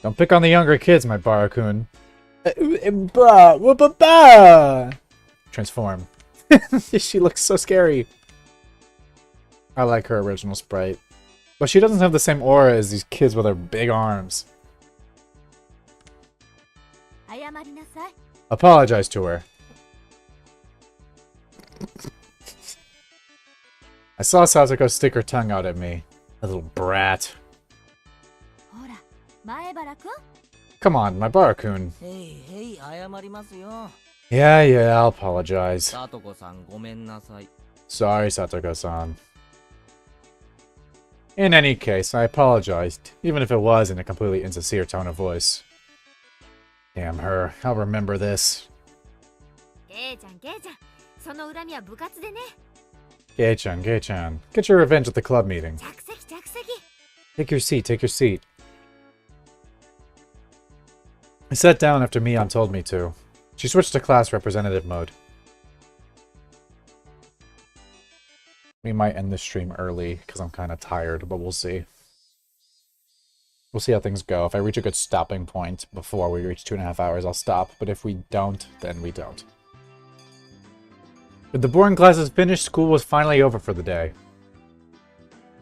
Don't pick on the younger kids, my Barakun. Transform. She looks so scary. I like her original sprite. But she doesn't have the same aura as these kids with their big arms. Apologize to her. I saw Satoko stick her tongue out at me. A little brat. Come on, my Barakun. Yeah, I'll apologize. Sorry, Satoko-san. In any case, I apologized, even if it was in a completely insincere tone of voice. Damn her, I'll remember this. ケイちゃんケイちゃん、その恨みは部活でね。Gei-chan, Gei-chan, get your revenge at the club meeting. 着席着席。 Take your seat, take your seat. I sat down after Mion told me to. She switched to class representative mode. We might end this stream early, because I'm kind of tired, but we'll see. We'll see how things go. If I reach a good stopping point before we reach 2.5 hours, I'll stop. But if we don't, then we don't. With the boring classes finished, school was finally over for the day.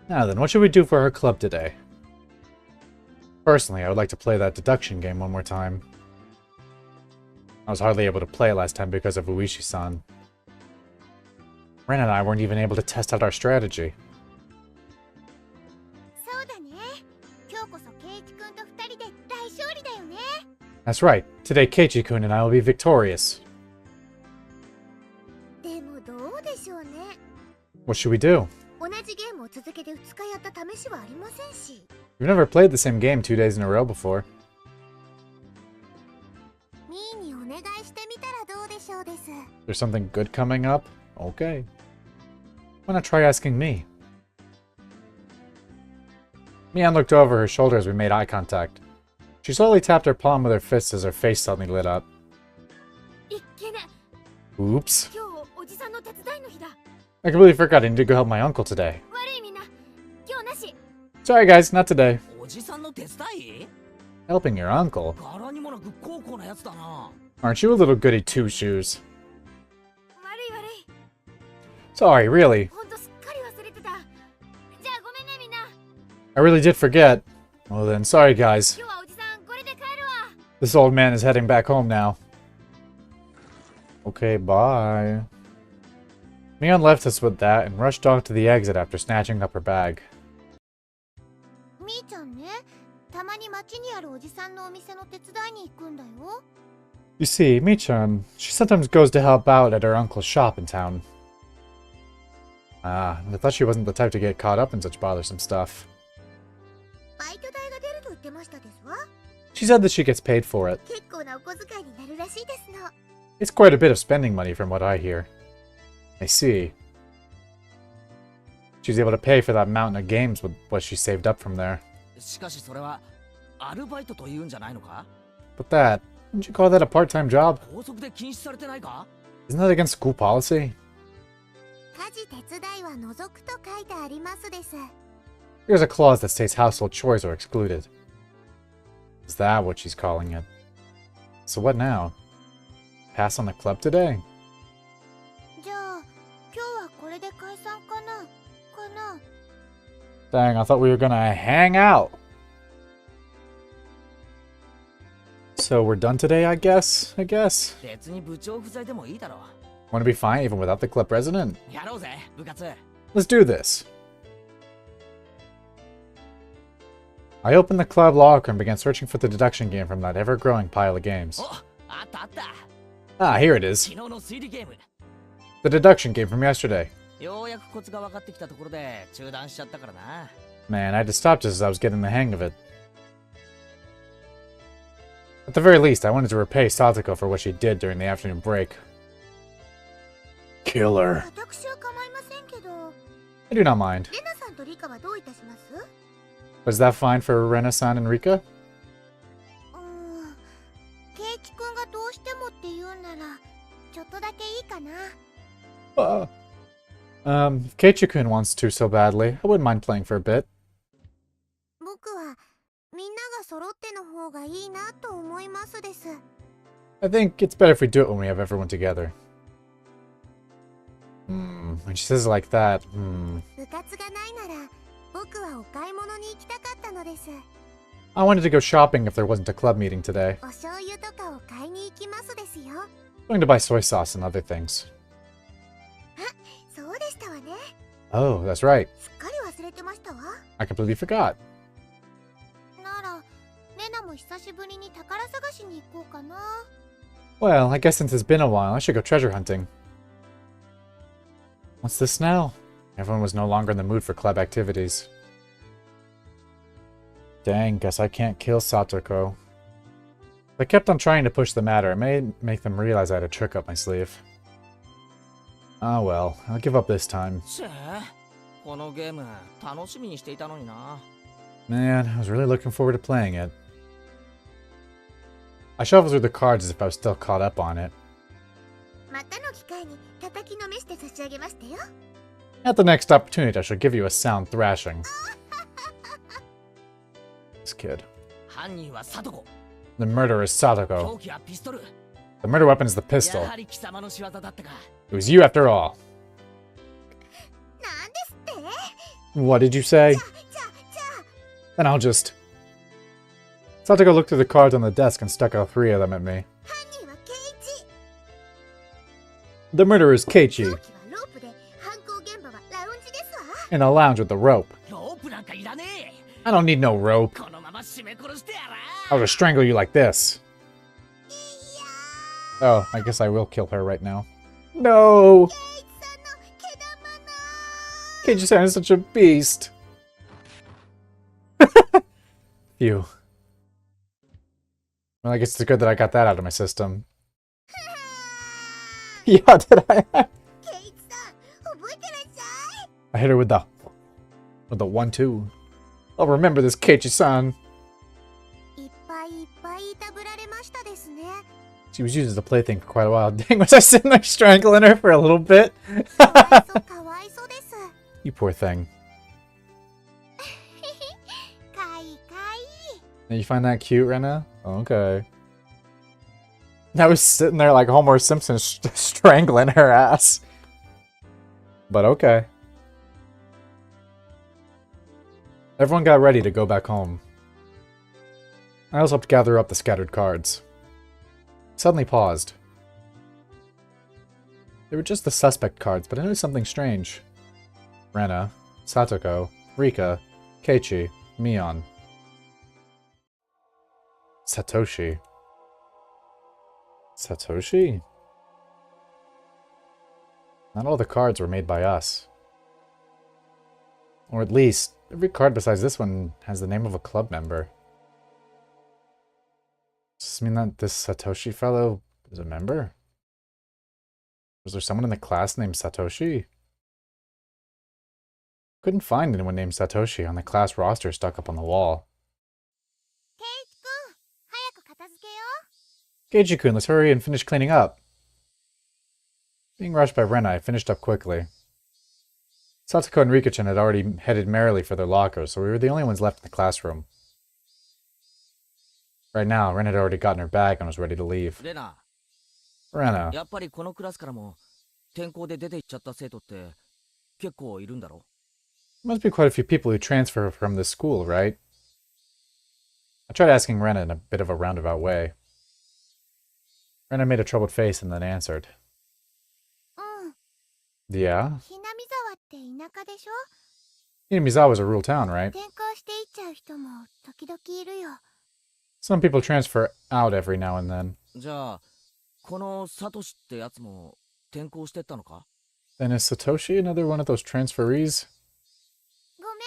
Now then, what should we do for our club today? Personally, I would like to play that deduction game one more time. I was hardly able to play it last time because of Uishi-san. Ren and I weren't even able to test out our strategy. そうだね。今日こそケイチ君と二人で大勝利だよね。 That's right. Today, Keiichi-kun and I will be victorious. でもどうでしょうね。 What should we do? 同じゲームを続けて2日やった試しはありませんし。 We've never played the same game 2 days in a row before. ミーにお願いしてみたらどうでしょうです。 There's something good coming up? Okay. Why not try asking me? Mion looked over her shoulder as we made eye contact. She slowly tapped her palm with her fist as her face suddenly lit up. いっけね。 Oops. 今日おじさんの手伝いの日だ。 I completely forgot I need to go help my uncle today. 悪いみんな。今日なし。 Sorry guys, not today. おじさんの手伝い？ Helping your uncle? 柄にもなく高校なやつだな。 Aren't you a little goody two-shoes? 悪い悪い。 Sorry, really. ほんとすっかり忘れてた。じゃあごめんねみんな。 I really did forget. Well then, sorry guys. 今日はおじさんこれで帰るわ。 This old man is heading back home now. Okay, bye. Mion left us with that and rushed off to the exit after snatching up her bag. みーちゃんね、たまに街にあるおじさんのお店の手伝いに行くんだよ。 You see, Mi-chan, she sometimes goes to help out at her uncle's shop in town. Ah, I thought she wasn't the type to get caught up in such bothersome stuff. バイト代が出ると言ってましたですわ。 She said that she gets paid for it. 結構なお小遣いになるらしいですの。 It's quite a bit of spending money from what I hear. I see. She's able to pay for that mountain of games with what she saved up from there. しかしそれはアルバイトと言うんじゃないのか？ But that, wouldn't you call that a part-time job? 校則で禁止されてないか？ Isn't that against school policy? 家事手伝いは除くと書いてありますです。 There's a clause that states household chores are excluded. Is that what she's calling it? So what now? Pass on the club today? じゃあ、今日はこれで解散かなかな。 Dang, I thought we were gonna hang out. So we're done today, I guess? 別に部長不在でもいいだろ Wanna be fine even without the club president? う。やろうぜ、部活。 Let's do this. I opened the club locker and began searching for the deduction game from that ever-growing pile of games. お、あったあった。 Ah, here it is. 昨日の推理ゲーム。 The deduction game from yesterday. ようやくコツが分かってきたところで中断しちゃったからな。 Man, I had to stop just as I was getting the hang of it. At the very least, I wanted to repay Satoko for what she did during the afternoon break. Kill her. 私は構いませんけど、 I do not mind. レナさんとリカはどういたします？ Was that fine for Rena-san and Rika? ケイチ君がどうしてもって言うなら、ちょっとだけいいかな。If Keiichi-kun wants to so badly, I wouldn't mind playing for a bit. 僕はみんなが揃っての方がいいなと思いますです。 I think it's better if we do it when we have everyone together. When she says it like that, 部活がないなら、僕はお買い物に行きたかったのです。 I wanted to go shopping if there wasn't a club meeting today. お醤油とかを買いに行きますですよ。 Going to buy soy sauce and other things. そうでしたわね。 Oh, that's right. すっかり忘れてましたわ。 I completely forgot. なら、レナも久しぶりに宝探しに行こうかな。 Well, I guess since it's been a while, I should go treasure hunting. What's this now? Everyone was no longer in the mood for club activities. Dang, guess I can't kill Satoko. If I kept on trying to push the matter, it may make them realize I had a trick up my sleeve. Ah well, I'll give up this time. せえ、このゲーム楽しみにしていたのにな。 Man, I was really looking forward to playing it. I shuffled through the cards as if I was still caught up on it. またの機会に叩きのめして差し上げましたよ。 At the next opportunity, I shall give you a sound thrashing. This kid. 犯人はサトコ。 The murderer is Satoko. 凶器はピストル。 The murder weapon is the や pistol. はり貴様の仕業だったか。 It was you after all. なんですって？ What did you say? じゃ Then I'll just... Satoko looked through the cards on the desk and stuck out 3 of them at me. 犯人はケイチ。 The murderer is 凶 Keiichi, 器はロープで、犯行現場はラウンジですわ。 in a lounge with the rope. ロープなんかいらねえ。 I don't need no rope. このまま絞め殺してやら。 I'll just strangle you like this. いや Oh, I guess I will kill her right now. No! ー、ケイチさんの毛玉な。 Keiichi-san is such a beast. Phew. Well, I guess it's good that I got that out of my system. Yeah, did I? ケイチさん、覚えてらっしゃい。 I hit her with the 1-2. I'll remember this, Keiichi-san. いっぱいいっぱいいたぶられましたですね。 She was used as a plaything for quite a while. Dang, was I sitting there strangling her for a little bit? かわいそうです。 You poor thing. かいかい。 Now you find that cute, Rena? Okay. I was sitting there like Homer Simpson strangling her ass. But okay. Everyone got ready to go back home. I also helped gather up the scattered cards. Suddenly paused. They were just the suspect cards, but I noticed something strange. Rena, Satoko, Rika, Keiichi, Mion. Satoshi. Satoshi? Not all the cards were made by us. Or at least, every card besides this one has the name of a club member. Does this mean that this Satoshi fellow is a member? Was there someone in the class named Satoshi? Couldn't find anyone named Satoshi on the class roster stuck up on the wall. ケイチくん、早く片付けよう。 Keiichi-kun, let's hurry and finish cleaning up. Being rushed by Rena, I finished up quickly. Satoko and Rika-chan had already headed merrily for their lockers, so we were the only ones left in the classroom. Right now, Rena had already gotten her bag and was ready to leave. レナ、 Rena, やっぱりこのクラスからも転校で出て行っちゃった生徒って結構いるんだろ？ there must be quite a few people who transfer from this school, right? I tried asking Rena in a bit of a roundabout way. Rena made a troubled face and then answered. うん。 Yeah? ひなみ沢って田舎でしょ？ Hinamizawa's a rural town, right? 転校していっちゃう人も時々いるよ。 Some people transfer out every now and then. じゃあこのサトシってやつも転校してったのか？ Then is Satoshi another one of those transferees? ごめ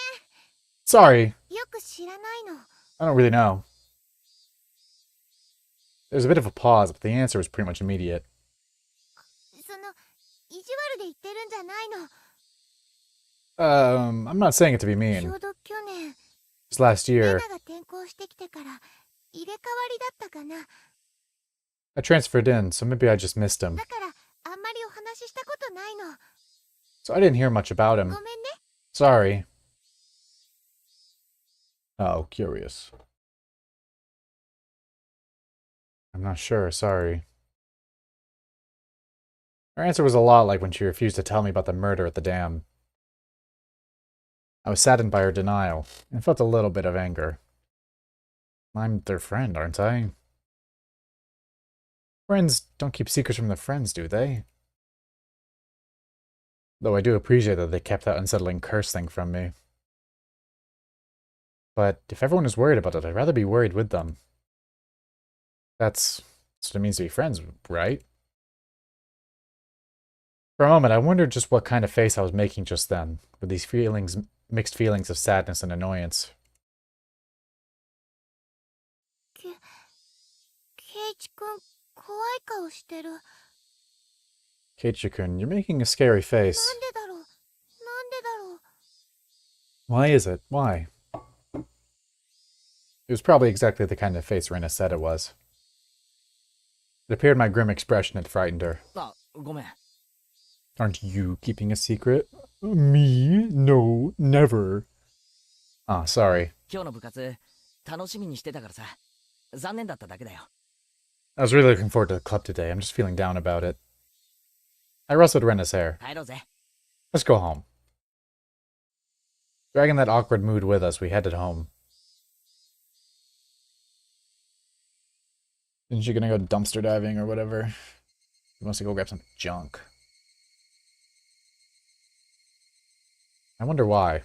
Sorry, ん、よく知らないの。 I don't really know. There was a bit of a pause, but the answer was pretty much immediate. その、意地悪で言ってるんじゃないの。 I'm not saying it to be ち mean. ょうど去年、 Just last レ year, ナが転校してきてから入れ替わりだったかな。 I transferred in, so maybe I just missed him. だから、あんまりお話ししたことないの。 So I didn't hear much about ご him. めんね。 Sorry. Oh, curious. I'm not sure, sorry. Her answer was a lot like when she refused to tell me about the murder at the dam. I was saddened by her denial, and felt a little bit of anger. I'm their friend, aren't I? Friends don't keep secrets from their friends, do they? Though I do appreciate that they kept that unsettling curse thing from me. But if everyone is worried about it, I'd rather be worried with them. That's what it means to be friends, right? For a moment, I wondered just what kind of face I was making just then, with these mixed feelings of sadness and annoyance. ケイチくん、怖い顔してる。なん Keiichi-kun, you're making a scary face. でだろう。なんでだろう。 Why is it? Why? It was probably exactly the kind of face Rena said it was. It appeared my grim expression had frightened her. あ、ごめん。 Aren't you keeping a secret? Me? No, never. Ah, sorry. 今日の部活、楽しみにしてたからさ。残念だっただけだよ。 I was really looking forward to the club today. I'm just feeling down about it. I rustled Rena's hair. 帰ろうぜ。 Let's go home. Dragging that awkward mood with us, we headed home. Isn't she gonna go dumpster diving or whatever? She wants to go grab some junk. I wonder why.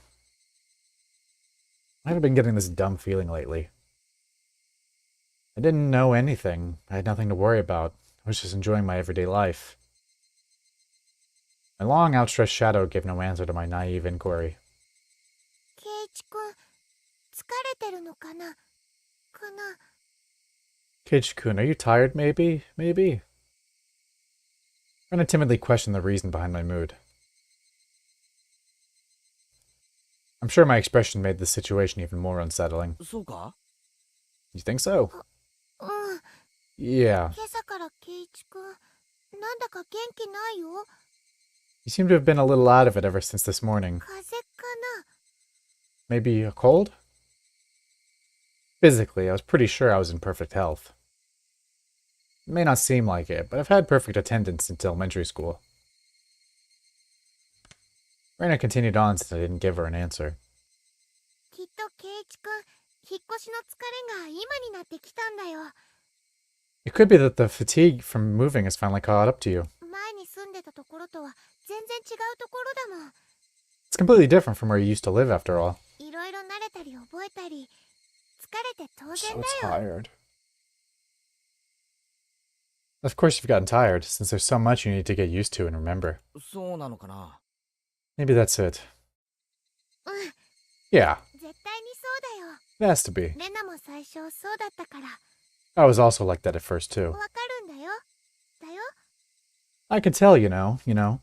I haven't been getting this dumb feeling lately. I didn't know anything. I had nothing to worry about. I was just enjoying my everyday life. My long outstretched shadow gave no answer to my naive inquiry. ケイチくん、疲れてるのかな Keiichi-kun, are you tired, maybe? Maybe? Rena timidly questioned the reason behind my mood. I'm sure my expression made the situation even more unsettling. そうか？ You think so? うん。 Yeah. 今朝からケイチくん、なんだか元気ないよ。 You seem to have been a little out of it ever since this morning. 風邪かな Maybe a cold? Physically, I was pretty sure I was in perfect health. It may not seem like it, but I've had perfect attendance since elementary school. Rena continued on since I didn't give her an answer. きっとケイチくん、引っ越しの疲れが今になってきたんだよ。 It could be that the fatigue from moving has finally caught up to you. 前に住んでたところとは全然違うところだもん。 It's completely different from where you used to live, after all. いろいろ慣れたり覚えたり、疲れて当然 So だよ。 tired. Of course you've gotten tired, since there's so much you need to get used to and remember. そうなのかな。 Maybe that's it. うん、 Yeah, 絶対にそうだよ。 it has to be. レナも最初そうだったから。 I was also like that at first, too. わかるんだよ。だよ。 I can tell, you know.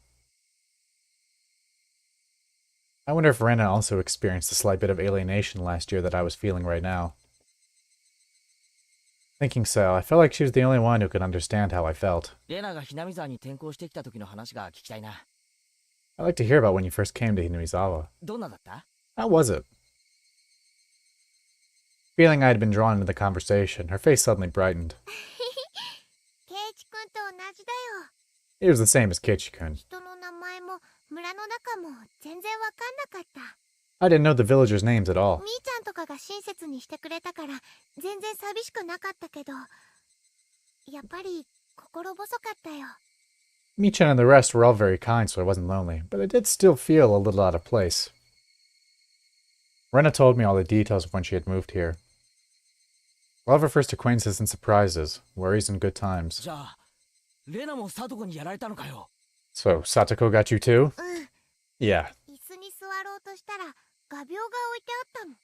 I wonder if Rena also experienced a slight bit of alienation last year that I was feeling right now. Thinking so, I felt like she was the only one who could understand how I felt. レナがひなみ沢に転校してきた時の話が聞きたいな。 I'd like to hear about when you first came to Hinamizawa. どんなだった？ How was it? Feeling I had been drawn into the conversation, her face suddenly brightened. ケイチくんと同じだよ。 It was the same as Keiichi-kun. 人の名前も村の中も全然わかんなかった。 I didn't know the villagers' names at all. みーちゃんとかが親切にしてくれたから全然寂しくなかったけど、やっぱり心細かったよ。 Michan and the rest were all very kind, so I wasn't lonely, but I did still feel a little out of place. Rena told me all the details of when she had moved here. All of her first acquaintances and surprises, worries and good times. じゃあ、レナもサトコにやられたのかよ。 So, Satoko got you too? うん。 Yeah. 椅子に座ろうとしたら画鋲が置いてあったの。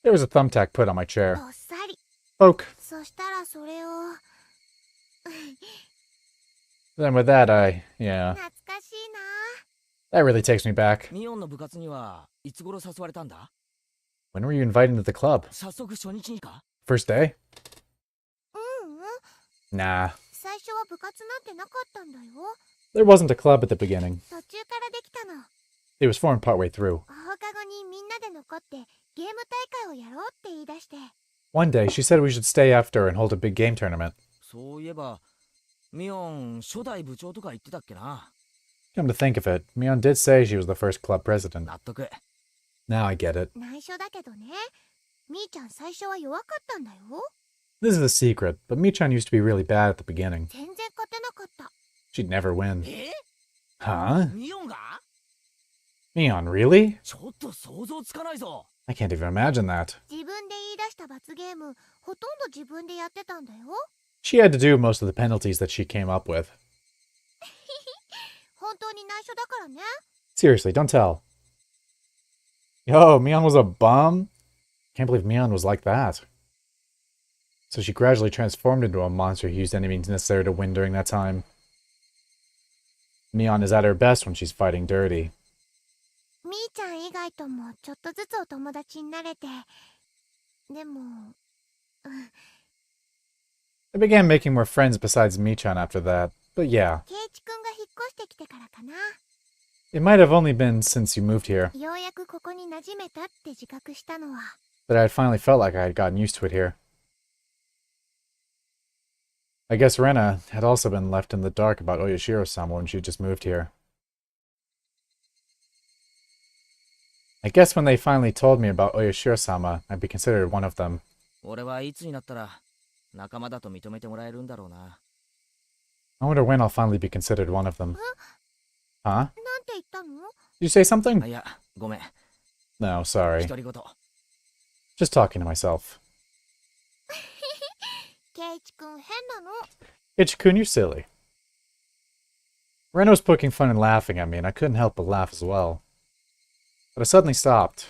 There was a thumbtack put on my chair. どっさり。 Poke. そしたらそれを Then with that, yeah. 懐かしいな。 That really takes me back. ミオンの部活にはいつ頃誘われたんだ？ When were you invited to the club? 早速初日にか？ First day? うんうん。 Nah. 最初は部活なんてなかったんだよ。 There wasn't a club at the beginning. 途中からできたの。 It was formed partway through. 放課後にみんなで残ってゲーム大会をやろうって言い出して。 One day, she said we should stay after and hold a big game tournament. そういえば、ミオン初代部長とか言ってたっけな。 Come to think of it, Mion did say she was the first club president. 納得。 Now I get it. 内緒だけどね。みーちゃん最初は弱かったんだよ。 This is a secret, but Michan used to be really bad at the beginning. 全然勝てなかった。 She'd never win. え？ Huh? ミオンが？ Mion, really? ちょっと想像つかないぞ。 I can't even imagine that. 自分で言い出した罰ゲーム、ほとんど自分でやってたんだよ。 She had to do most of the penalties that she came up with. 本当に内緒だからね。 Seriously, don't tell. Yo, Mion was a bum? Can't believe Mion was like that. So she gradually transformed into a monster who used any means necessary to win during that time. Mion is at her best when she's fighting dirty. みーちゃん以外ともちょっとずつお友達になれて、でも、I began making more friends besides Michan after that, but yeah. ケイチくんが引っ越してきてからかな。 It might have only been since you moved here ようやくここに馴染めたって自覚したのは、 that I had finally felt like I had gotten used to it here. I guess Rena had also been left in the dark about Oyashiro-sama when she just moved here. I guess when they finally told me about Oyashiro-sama, I'd be considered one of them. 俺はいつになったら仲間だと認めてもらえるんだろうな。 I wonder when I'll finally be considered one of them. Huh? なんて言ったの？ Did you say something? いや、ごめん。 No, sorry. 独り言。 Just talking to myself. ケイチくん変なの。 Ichikun, you're silly. Rena was poking fun and laughing at me, and I couldn't help but laugh as well. But I suddenly stopped.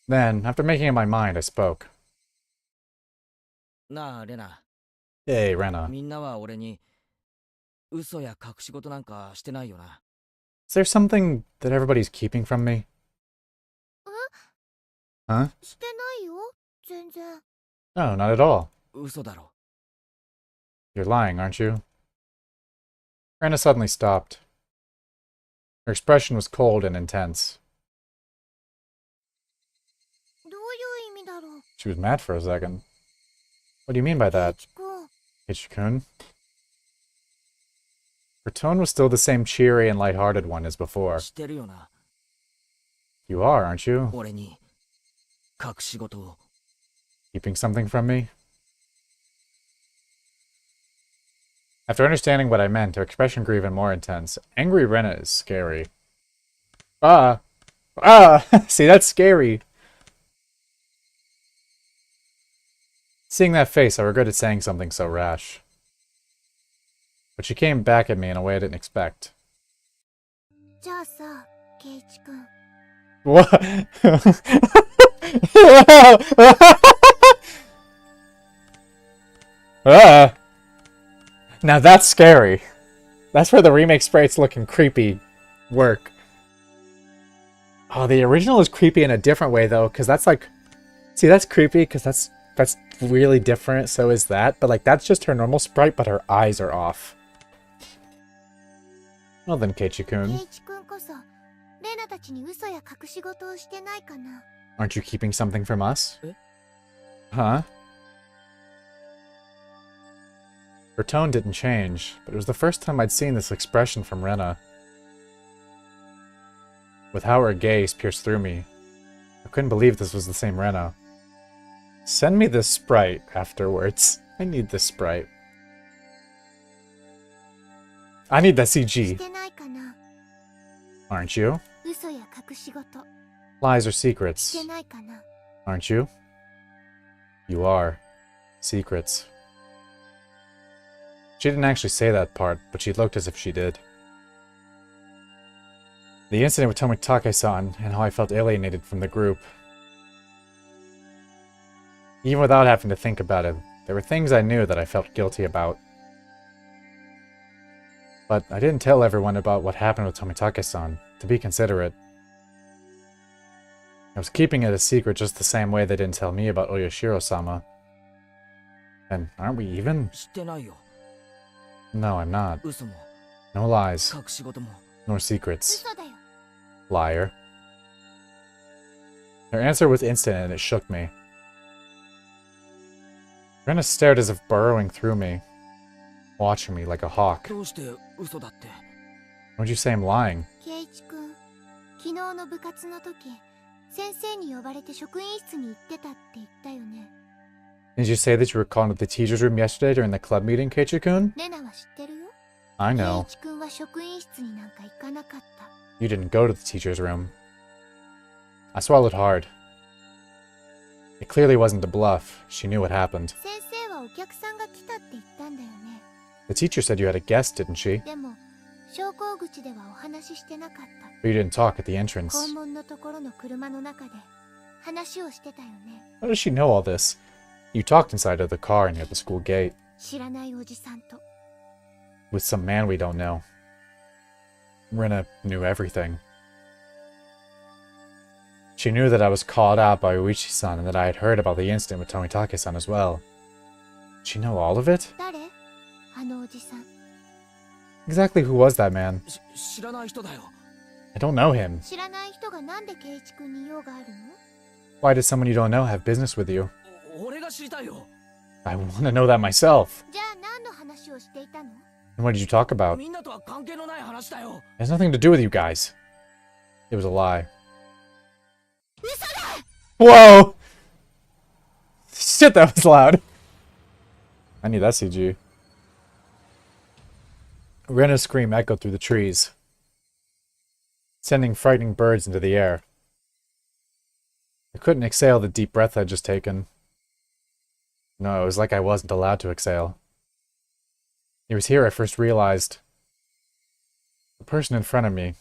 Then, after making up my mind, I spoke. なあ、レナ。 Hey, Rena. みんなは俺に嘘や隠し事なんかしてないよな。 Is there something that everybody's keeping from me? Huh? してないよ、全然。 No, not at all. 嘘だろ。 You're lying, aren't you? Rena suddenly stopped. Her expression was cold and intense. どういう意味だろう。 She was mad for a second. What do you mean by ケイ that, チくん、 Ichikun? Her tone was still the same cheery and light-hearted one as before. 知ってるよな。 You are, aren't you? 俺に隠し事を。 Keeping something from me? After understanding what I meant, her expression grew even more intense. Angry Rena is scary. Ah! Ah! See, that's scary! Seeing that face, I regretted saying something so rash. But she came back at me in a way I didn't expect. じゃあさ、ケイチくん。 What? Ah! Now that's scary. That's where the remake sprites looking creepy work. Oh, the original is creepy in a different way though, because that's like, see, that's creepy because that's really different. So is that, but like that's just her normal sprite, but her eyes are off. Well then, ケ Keiichi-kun, イチくんこそ、レナたちに嘘や隠し事をしてないかな。 aren't you keeping something from us? Eh? Huh? Her tone didn't change, but it was the first time I'd seen this expression from Rena. With how her gaze pierced through me, I couldn't believe this was the same Rena. Send me this sprite afterwards. I need this sprite. I need that し CG, てないかな。 aren't you? 嘘や隠し事、 Lies or し secrets, てないかな。 aren't you? You are. Secrets. She didn't actually say that part, but she looked as if she did. The incident with Tomitake-san and how I felt alienated from the group. Even without having to think about it, there were things I knew that I felt guilty about. But I didn't tell everyone about what happened with Tomitake-san, to be considerate. I was keeping it a secret just the same way they didn't tell me about Oyashiro-sama. And aren't we even? 知ってないよ。 No, I'm not. 嘘も No lies, 隠し事も。 nor secrets. 嘘だよ。 Liar. Her answer was instant and it shook me. Rena stared as if burrowing through me, watching me like a hawk. どうして嘘だって。 Why'd you say I'm lying? ケイチくん、昨日の部活の時、先生に呼ばれて職員室に行ってたって言ったよね。 Did you say that you were called into the teacher's room yesterday during the club meeting, Keiichi-kun? レナは知ってるよ。 I ケイ know. チくんは職員室になんか行かなかった。 You didn't go to the teacher's room. I swallowed hard. It clearly wasn't a bluff. She knew what happened. 先生はお客さんが来たって言ったんだよね。 The teacher said you had a guest, didn't she? でも、昇降口ではお話ししてなかった。 But you didn't talk at the entrance. 校門のところの車の中で話をしてたよね。 How does she know all this? You talked inside of the car near the school gate 知らないおじさんと。 with some man we don't know. Rena knew everything. She knew that I was called out by Uichi-san and that I had heard about the incident with Tomitake-san as well. Did she know all of it? 誰？あのおじさん。 Exactly who was that man? 知らない人だよ。 I don't know him. 知らない人がなんで圭一君に用があるの？ Why does someone you don't know have business with you? 俺が知りたいよ。 I want to know that myself. じゃあ何の話をしていたの？ And what did you talk about? みんなとは関係のない話だよ。 It has nothing to do with you guys. It was a lie. Whoa! Shit, that was loud. I need that CG. Rena's scream echoed through the trees, sending frightening birds into the air. I couldn't exhale the deep breath I'd just taken. No, it was like I wasn't allowed to exhale. It was here I first realized the person in front of me,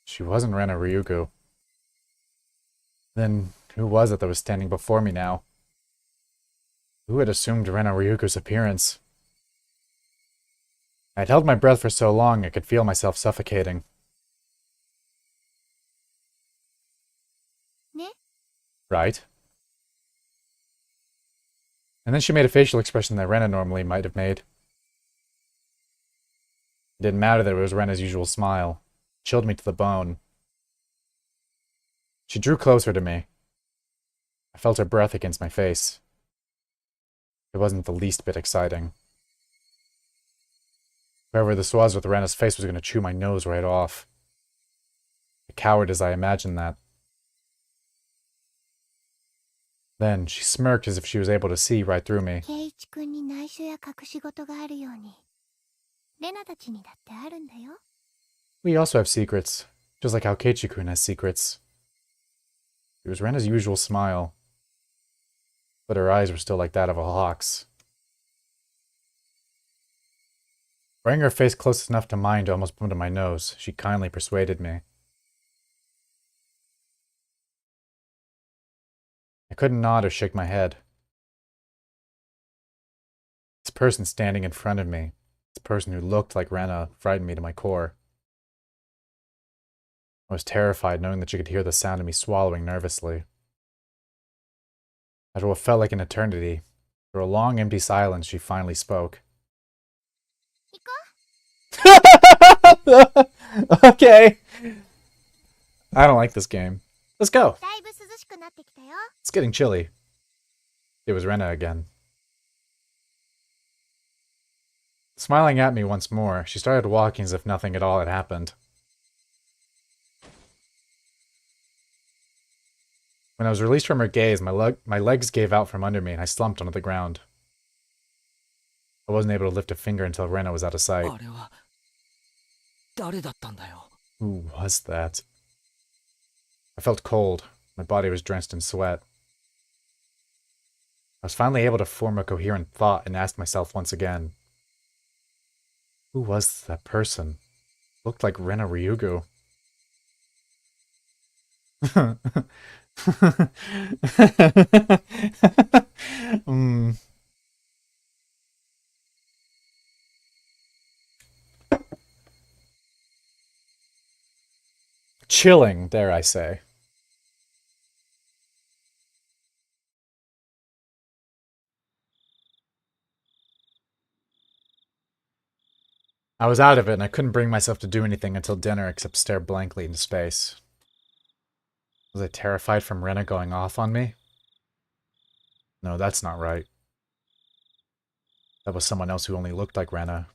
she wasn't Rena Ryugu. Then who was it that was standing before me now? Who had assumed Rena Ryugu's appearance? I had held my breath for so long I could feel myself suffocating. ね？ Right? And then she made a facial expression that Rena normally might have made. It didn't matter that it was Rena's usual smile. It chilled me to the bone. She drew closer to me. I felt her breath against my face. It wasn't the least bit exciting. Whoever this was with Rena's face was going to chew my nose right off. A coward as I imagined that. Then she smirked as if she was able to see right through me. 圭一君に内緒や隠し事があるように、レナたちにだってあるんだよ。 We also have secrets, just like how Keiichi-kun has secrets. It was Rena's usual smile, but her eyes were still like that of a hawk's. Bringing her face close enough to mine to almost bump to my nose, she kindly persuaded me. I couldn't nod or shake my head. This person standing in front of me, this person who looked like Rena, frightened me to my core. I was terrified knowing that she could hear the sound of me swallowing nervously. After what felt like an eternity, through a long empty silence, she finally spoke. 行こ Okay. I don't like this game. Let's go. う。だいぶ涼しくなってきたよ。 It's getting chilly. It was Rena again. Smiling at me once more, she started walking as if nothing at all had happened. When I was released from her gaze, my legs gave out from under me and I slumped onto the ground. I wasn't able to lift a finger until Rena was out of sight. あれは誰だったんだよ。 Who was that? I felt cold. My body was drenched in sweat. I was finally able to form a coherent thought and asked myself once again. Who was that person? Looked like Rena Ryugu. Chilling, dare I say. I was out of it and I couldn't bring myself to do anything until dinner except stare blankly into space. Was I terrified from Rena going off on me? No, that's not right. That was someone else who only looked like Rena.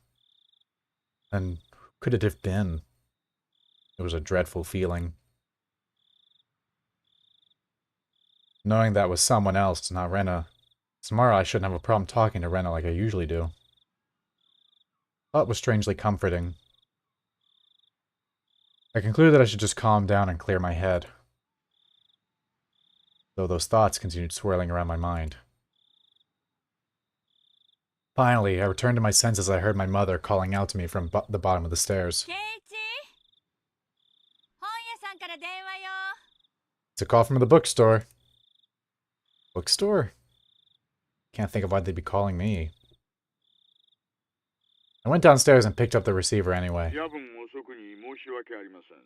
And who could it have been? It was a dreadful feeling. Knowing that was someone else, not Rena, tomorrow I shouldn't have a problem talking to Rena like I usually do. Thought was strangely comforting. I concluded that I should just calm down and clear my head, though those thoughts continued swirling around my mind. Finally, I returned to my senses as I heard my mother calling out to me from the bottom of the stairs. It's a call from the bookstore. Bookstore? Can't think of why they'd be calling me. I went downstairs and picked up the receiver anyway. 夜分遅くに申し訳ありません。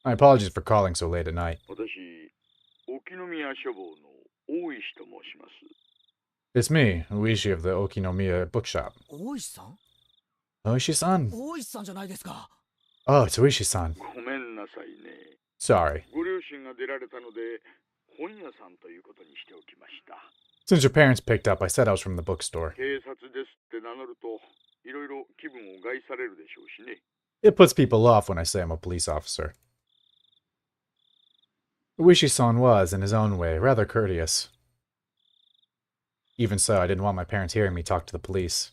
My apologies for calling so late at night. 私、沖宮書房の大石と申します。 It's me, Uishi of the Okinomiya bookshop. 大石さん Uishi-san? 大石さんじゃないですか。 Oh, it's Uishi-san. ごめんなさいね。 Sorry. ご両親が出られたので、本屋さんということにしておきました。 Since your parents picked up, I said I was from the bookstore. 警察ですって名乗ると、いろいろ気分を害されるでしょうしね。 It puts people off when I say I'm a police officer. Uishi-san was, in his own way, rather courteous. Even so, I didn't want my parents hearing me talk to the police.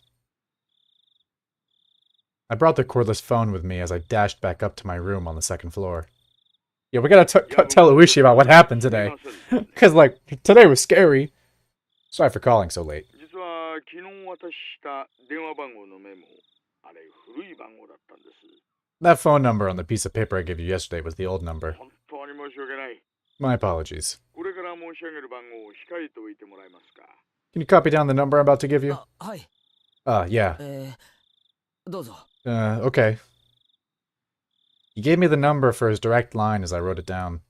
I brought the cordless phone with me as I dashed back up to my room on the second floor. Yeah, we gotta tell Uishi about what happened today. Because, like, today was scary. Sorry for calling so late. 実は昨日渡した電話番号のメモ、あれ古い番号だったんです。 That phone number on the piece of paper I gave you yesterday was the old number. 本当に申し訳ない。 My apologies. これから申し上げる番号を控えておいてもらえますか。 Can you copy down the number I'm about to give you? あ、はい。 Yeah. どうぞ。 Okay. He gave me the number for his direct line as I wrote it down.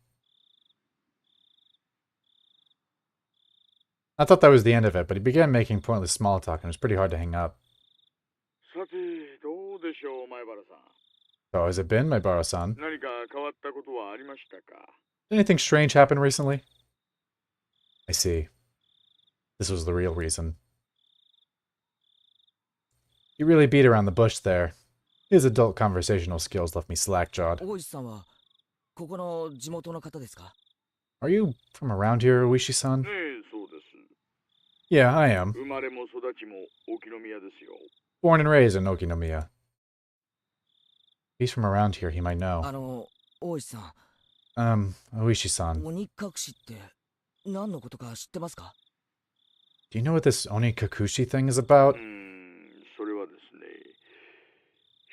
I thought that was the end of it, but he began making pointless small talk and it was pretty hard to hang up. さて、どうでしょう、前原さん。 So, has it been, my Baro-san? 何か変わったことはありましたか？ Did anything strange happen recently? I see. This was the real reason. He really beat around the bush there. His adult conversational skills left me slack-jawed. 大石さんはここの地元の方ですか？ Are you from around here, Uishi-san? ねえ、そうです。 Yeah, I am. 生まれも育ちも沖宮ですよ。 Born and raised in Okinomiya. If he's from around here, he might know. 大石さん、 Uishi-san. 鬼隠しって何のことか知ってますか？ Do you know what this Onikakushi thing is about? それはですね、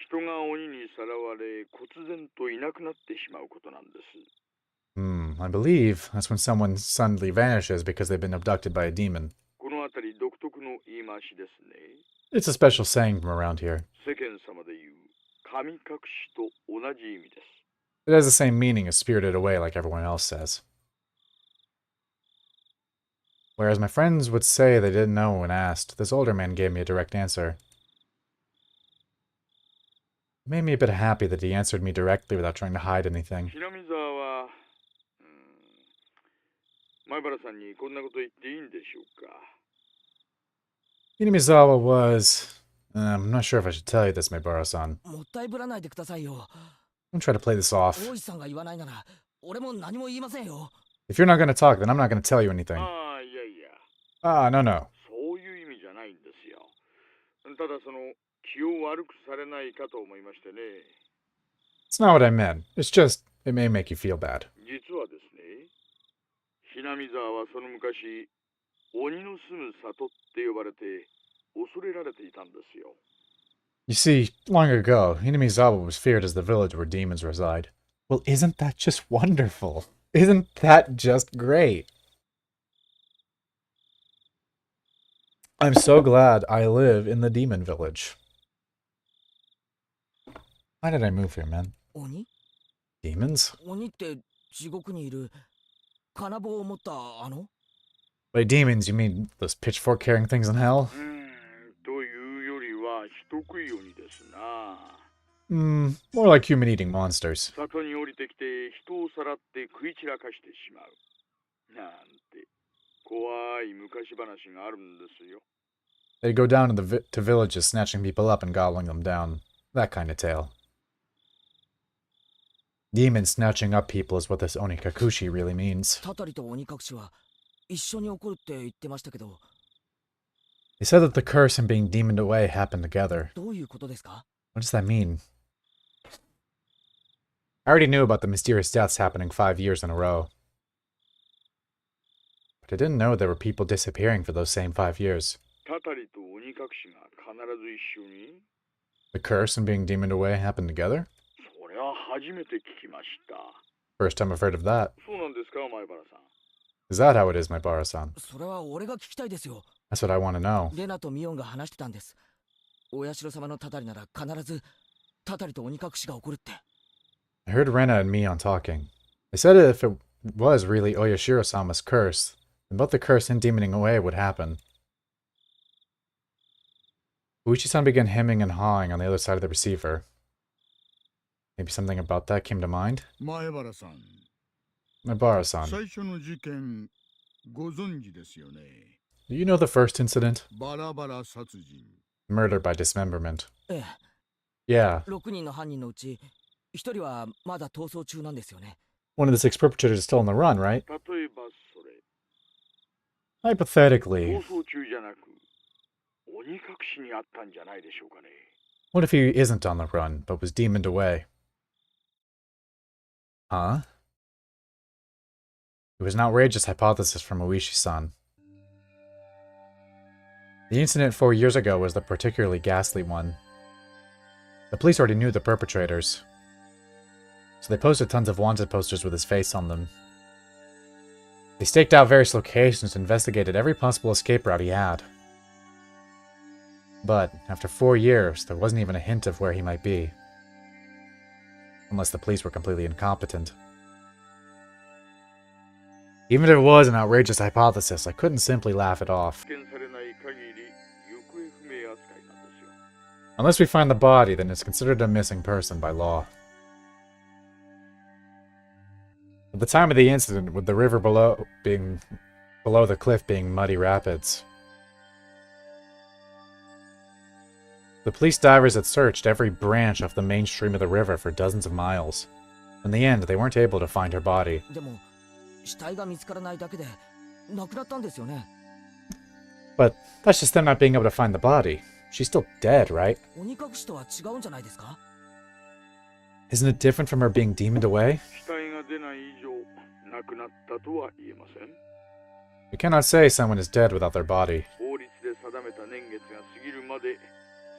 人が鬼にさらわれ、忽然といなくなってしまうことなんです。 I believe that's when someone suddenly vanishes because they've been abducted by a demon. このあたり独特の言い回しですね。 It's a special saying from around here. 世間様で言う神隠しと同じ意味です。 It has the same meaning as spirited away like everyone else says. Whereas my friends would say they didn't know when asked, this older man gave me a direct answer. It made me a bit happy that he answered me directly without trying to hide anything. 平見沢は、前原さんにこんなこと言っていいんでしょうか。 Hinamizawa was... I'm not sure if I should tell you this, Maibara-san. もったいぶらないでくださいよ。 Don't try to play this off. 大石さんが言わないなら俺も何も言いませんよ。 If you're not going to talk, then I'm not going to tell you anything. ああ、いやいや、 No, no. そういう意味じゃないんですよ。ただその気を悪くされないかと思いましてね。 It's not what I meant. It's just, it may make you feel bad. 実はですね、平見沢はその昔、鬼の住む里って呼ばれて恐れられていたんですよ。 You see, long ago, Hinamizawa was feared as the village where demons reside. Well, isn't that just wonderful? Isn't that just great? I'm so glad I live in the demon village. Why did I move here, man? 鬼？ Demons? 鬼って地獄にいる金棒を持ったあの？ By demons, you mean those pitchfork-carrying things in hell? というよりは人食い鬼ですな。 More like human-eating monsters. 里に降りてきて人をさらって食い散らかしてしまう。なんて怖い昔話があるんですよ。 They'd go down to villages, snatching people up and gobbling them down. That kind of tale. Demons snatching up people is what this Onikakushi really means. たたりと鬼隠しは一緒に起こるって言ってましたけど。 They said that the curse and being demoned away happened together. どういうことですか？ What does that mean? I already knew about the mysterious deaths happening 5 years in a row. But I didn't know there were people disappearing for those same 5 years. たたりと鬼隠しが必ず一緒に？ The curse and being demoned away happened together? それは初めて聞きました。 First time I've heard of that. そうなんですか、前原さん。 Is that how it is, my Bara-san? それは俺が聞きたいですよ。That's what I want to know. レナとミオンが話してたんです。お社様のたたりなら必ずたたりと鬼隠しが起こるって。I heard Rena and Mion talking. They said if it was really Oyashiro-sama's curse, then both the curse and demoning away would happen. Uichi-san began hemming and hawing on the other side of the receiver. Maybe something about that came to mind? 前原さん、 Nabara-san, 最初の事件ご存知ですよね。 do you know the first incident? バラバラ殺人。 Murder by dismemberment. ええ、 Yeah, 6人の犯人のうち1人はまだ逃走中なんですよね。 one of the 6 perpetrators is still on the run, right? 例えばそれ、 Hypothetically, 逃走中じゃなく、鬼隠しにあったんじゃないでしょうかね。 what if he isn't on the run, but was demoned away? Huh? It was an outrageous hypothesis from Uishi-san. The incident 4 years ago was the particularly ghastly one. The police already knew the perpetrators, so they posted tons of wanted posters with his face on them. They staked out various locations and investigated every possible escape route he had. But, after 4 years, there wasn't even a hint of where he might be. Unless the police were completely incompetent. Even if it was an outrageous hypothesis, I couldn't simply laugh it off. 発見されない限り行方不明扱いなんですよ。 Unless we find the body, then it's considered a missing person by law. At the time of the incident, with the river below the cliff being muddy rapids, the police divers had searched every branch off the main stream of the river for dozens of miles. In the end, they weren't able to find her body. でも死体が見つからないだけで亡くなったんですよね。 But that's just them not being able to find the body. She's still dead, right? 鬼隠しとは違うんじゃないですか？ Isn't it different from her being demoned away? 死体が出ない以上、亡くなったとは言えません。 We cannot say someone is dead without their body. 法律で定めた年月が過ぎるまで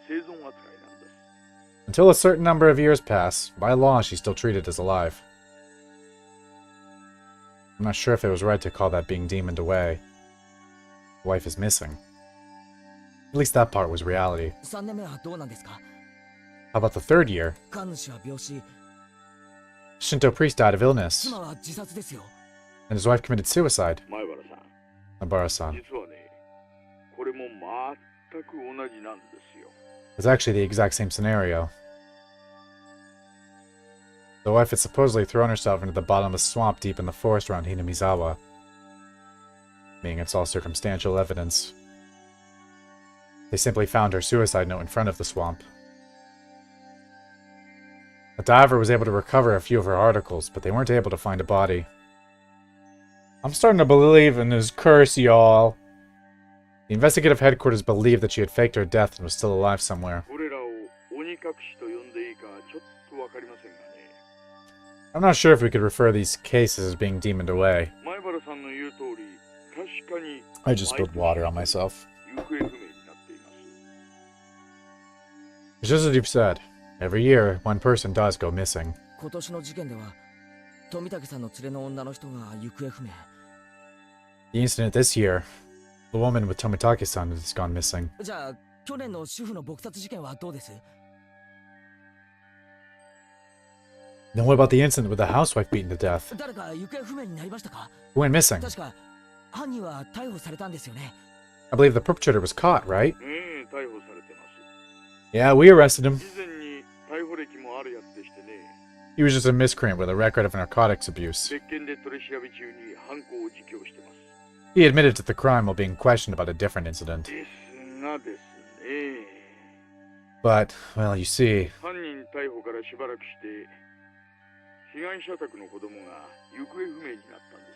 生存扱いなんです。 Until a certain number of years pass, by law she's still treated as alive. I'm not sure if it was right to call that being demoned away. The wife is missing. At least that part was reality. 3年目はどうなんですか？ How about the third year? 神主は病死、 Shinto priest died of illness, 妻は自殺ですよ。 and his wife committed suicide. 前原さん、 Nabara-san. 実はね、これも全く同じなんですよ。 It's actually the exact same scenario. The wife had supposedly thrown herself into the bottom of a swamp deep in the forest around Hinamizawa. Meaning it's all circumstantial evidence. They simply found her suicide note in front of the swamp. A diver was able to recover a few of her articles, but they weren't able to find a body. I'm starting to believe in this curse, y'all. The investigative headquarters believed that she had faked her death and was still alive somewhere. これらを鬼隠しと呼んでいいかちょっとわかりませんがね。 I'm not sure if we could refer these cases as being demoned away. 前原さんの言う通り、確かに I just spilled water on myself. 行方不明になっています。 It's just as you've said. Every year, one person does go missing. 今年の事件では富武さんの連れの女の人が行方不明。 The incident this year, the woman with Tomitake-san has gone missing. じゃあ去年の主婦の撲殺事件はどうです？ Then what about the incident with the housewife beaten to death? 誰か行方不明になりましたか？ Who went missing? 確か犯人は逮捕されたんですよね。 I believe the perpetrator was caught, right? 逮捕されてます。 Yeah, we arrested him. 以前に逮捕歴もあるやつでしてね。 He was just a miscreant with a record of narcotics abuse. 別件で取り調べ中に犯行を自供してます。 He admitted to the crime while being questioned about a different incident. ですがですね。 But, well, you see, 犯人逮捕からしばらくして被害者宅の子供が行方不明になったんで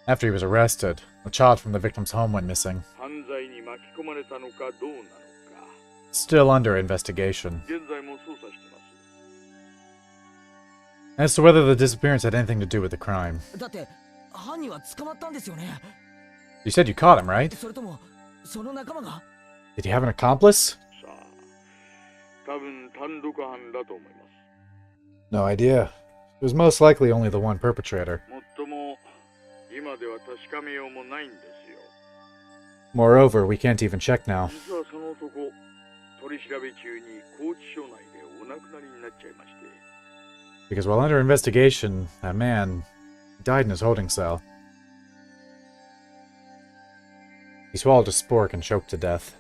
す。 after he was arrested, a child from the victim's home went missing. 犯罪に巻き込まれたのかどうなのか。 Still under investigation. 現在も捜査してます。 As to whether the disappearance had anything to do with the crime. だって犯人は捕まったんですよね。 You said you caught him, right? それともその仲間が？ Did he have an accomplice? さあ、多分単独犯だと思います。 No idea. It was most likely only the one perpetrator. もっとも今では確かめようもないんですよ。Moreover, we can't even check now. 実はその男、取り調べ中に拘置所内でお亡くなりになっちゃいまして。Because while under investigation, that man died in his holding cell. He swallowed a spork and choked to death.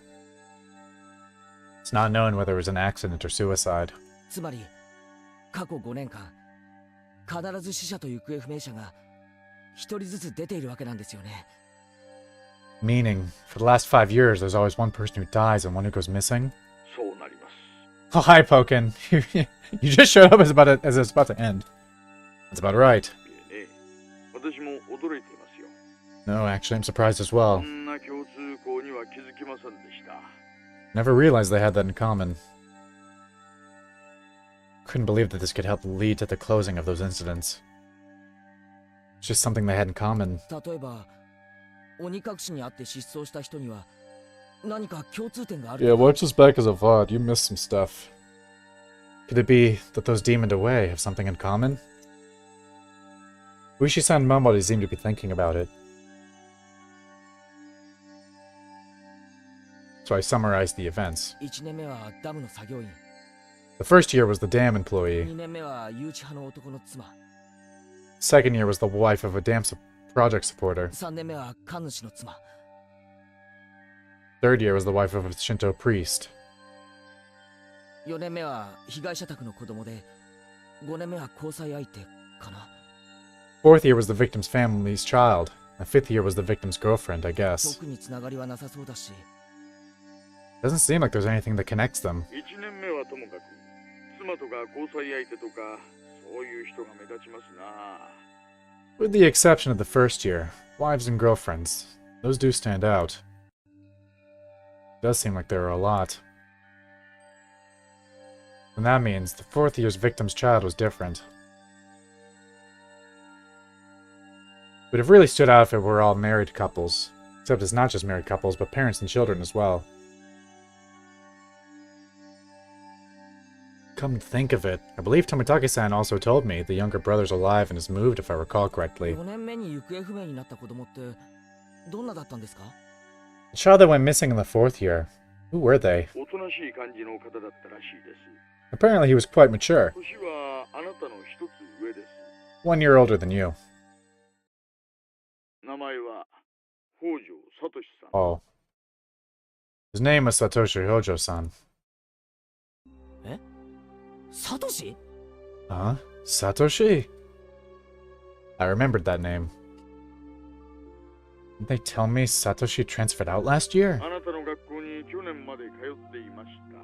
It's not known whether it was an accident or suicide. つまり過去5年間必ず死者と行方不明者が一人ずつ出ているわけなんですよね。 Meaning, for the last 5 years, there's always one person who dies and one who goes missing. そうなります。 Oh, hi, Pokin. You just showed up as it's about to end. That's about right. いえね、私も驚いていますよ。 No, actually, I'm surprised as well. こんな共通項には気づきませんでした。 Never realized they had that in common. Couldn't believe that this could help lead to the closing of those incidents. It's just something they had in common. 例えば鬼隠しにあって失踪した人には何か共通点がある。 Yeah, watch this back as a VOD. You missed some stuff. Could it be that those demoned away have something in common? Uishi-san and Momori seem to be thinking about it. So I summarized the events. 1年目はダムの作業員、 The first year was the dam employee. 2年目は誘致派の男の妻、 Second year was the wife of a dam project supporter. 3年目は神主の妻、 Third year was the wife of a Shinto priest. 4年目は被害者宅の子供で、5年目は交際相手かな。 Fourth year was the victim's family's child. The fifth year was the victim's girlfriend, I guess. 特につながりはなさそうだし、 Doesn't seem like there's anything that connects them. 1年目はともかく、妻とか交際相手とか、そういう人が目立ちますな。 With the exception of the first year, wives and girlfriends. Those do stand out. It does seem like there are a lot. And that means the fourth year's victim's child was different. Would have really stood out if it were all married couples. Except it's not just married couples, but parents and children as well. Come to think of it, I believe Tomitake-san also told me the younger brother's alive and has moved, if I recall correctly. 4年目に行方不明になった子供ってどんなだったんですか？ The child that went missing in the fourth year. Who were they? おとなしい感じの方だったらしいです。 Apparently he was quite mature. 年はあなたの一つ上です。 1 year older than you. 名前は北条聡さん。 Oh. His name was Satoshi Hojo-san. サトシ？ Huh? Satoshi? I remembered that name. Didn't they tell me Satoshi transferred out last year? あなたの学校に去年まで通っていました。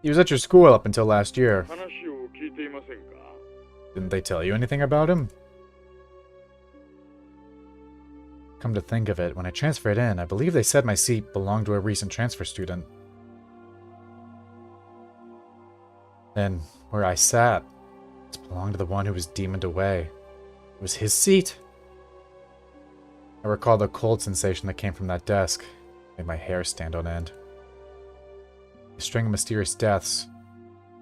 He was at your school up until last year. 話を聞いていませんか？ Didn't they tell you anything about him? Come to think of it, when I transferred in, I believe they said my seat belonged to a recent transfer student. Then, where I sat, it belonged to the one who was demoned away. It was his seat. I recall the cold sensation that came from that desk. Made my hair stand on end. A string of mysterious deaths.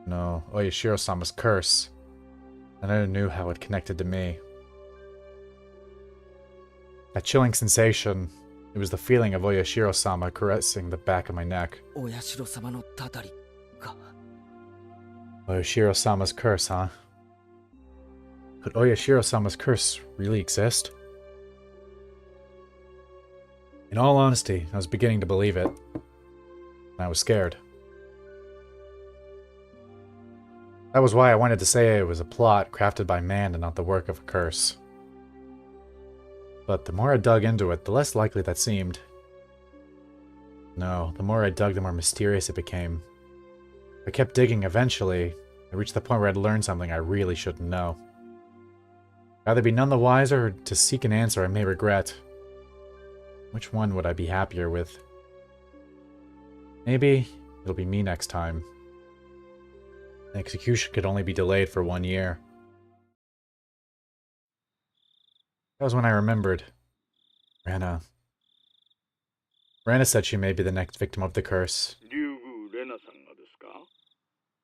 No, Oyashiro-sama's curse. I never knew how it connected to me. That chilling sensation, it was the feeling of Oyashiro-sama caressing the back of my neck. お社様のたたりか。 Oyashiro-sama's curse, huh? Could Oyashiro-sama's curse really exist? In all honesty, I was beginning to believe it. And I was scared. That was why I wanted to say it was a plot crafted by man and not the work of a curse. But the more I dug into it, the less likely that seemed. No, the more I dug, the more mysterious it became. I kept digging. Eventually, I reached the point where I'd learned something I really shouldn't know. Either be none the wiser or to seek an answer I may regret. Which one would I be happier with? Maybe it'll be me next time. The execution could only be delayed for 1 year. That was when I remembered. Rana. Rana said she may be the next victim of the curse. 竜宮レナさんがですか？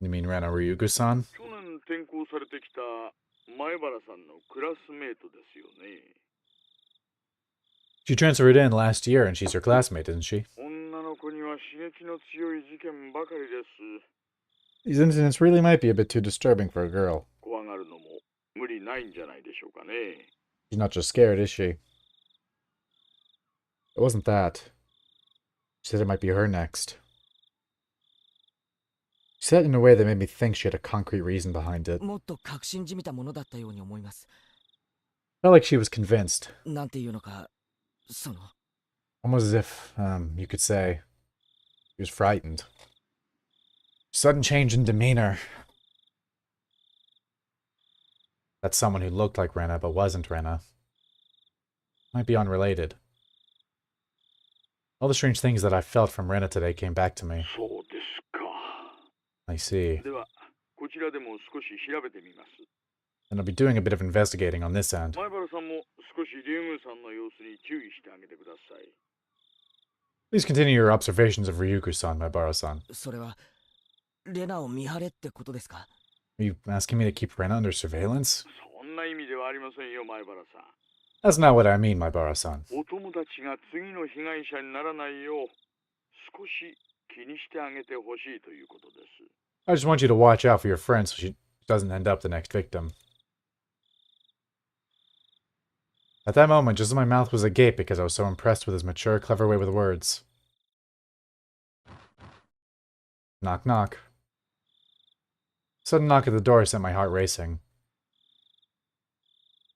You mean Rana Ryugu-san? 去年転校されてきた前原さんのクラスメートですよね。She transferred in last year and she's her classmate, isn't she? 女の子には刺激の強い事件ばかりです。 These incidents really might be a bit too disturbing for a girl. 怖がるのも無理ないんじゃないでしょうかね。 She's not just scared, is she? It wasn't that. She said it might be her next. She said it in a way that made me think she had a concrete reason behind it. もっと確信じみたものだったように思います。 Felt like she was convinced. なんていうのか、その。 Almost as if, you could say, she was frightened. Sudden change in demeanor. That's someone who looked like Rena but wasn't Rena. Might be unrelated. All the strange things that I felt from Rena today came back to me. そうですか。 I see. では、こちらでも少し調べてみます。 And I'll be doing a bit of investigating on this end. 前原さんも少しリュウグウさんの様子に注意してあげてください。 Please continue your observations of Ryugu-san, Maibara-san. それは、レナを見張れってことですか？ Are you asking me to keep Rena under surveillance? そんな意味ではありませんよ、前原さん。 That's not what I mean, Maibara-san. お友達が次の被害者にならないよう、少し気にしてあげてほしいということです。 I just want you to watch out for your friend so she doesn't end up the next victim. At that moment, just as my mouth was agape because I was so impressed with his mature, clever way with words. Knock, knock. Sudden knock at the door sent my heart racing.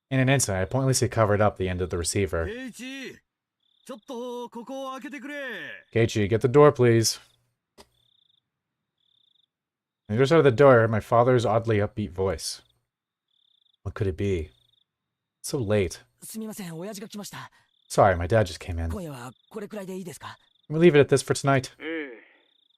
In an instant, I pointlessly covered up the end of the receiver. Keiichi, get the door, please. And just out of the door, I heard my father's oddly upbeat voice. What could it be? So late. すみません、親父が来ました。 Sorry, my dad just came in. 今夜はこれくらいでいいですか？ Can we leave it at this for tonight? え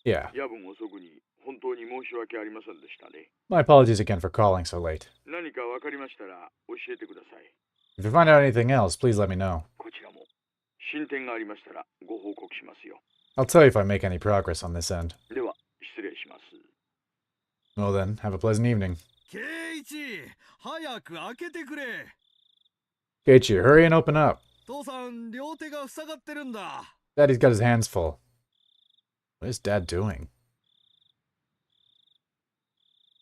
Yeah. え、夜分遅くに本当に申し訳ありませんでしたね。 My apologies again for calling so late. 何かわかりましたら教えてください。 If you find out anything else, please let me know. こちらも進展がありましたらご報告しますよ。 I'll tell you if I make any progress on this end. では、失礼します。 Well then, have a pleasant evening. ケイイチ、早く開けてくれ。 Keiichi, hurry and open up. 父さん、両手が塞がってるんだ。 Daddy's got his hands full. What is Dad doing?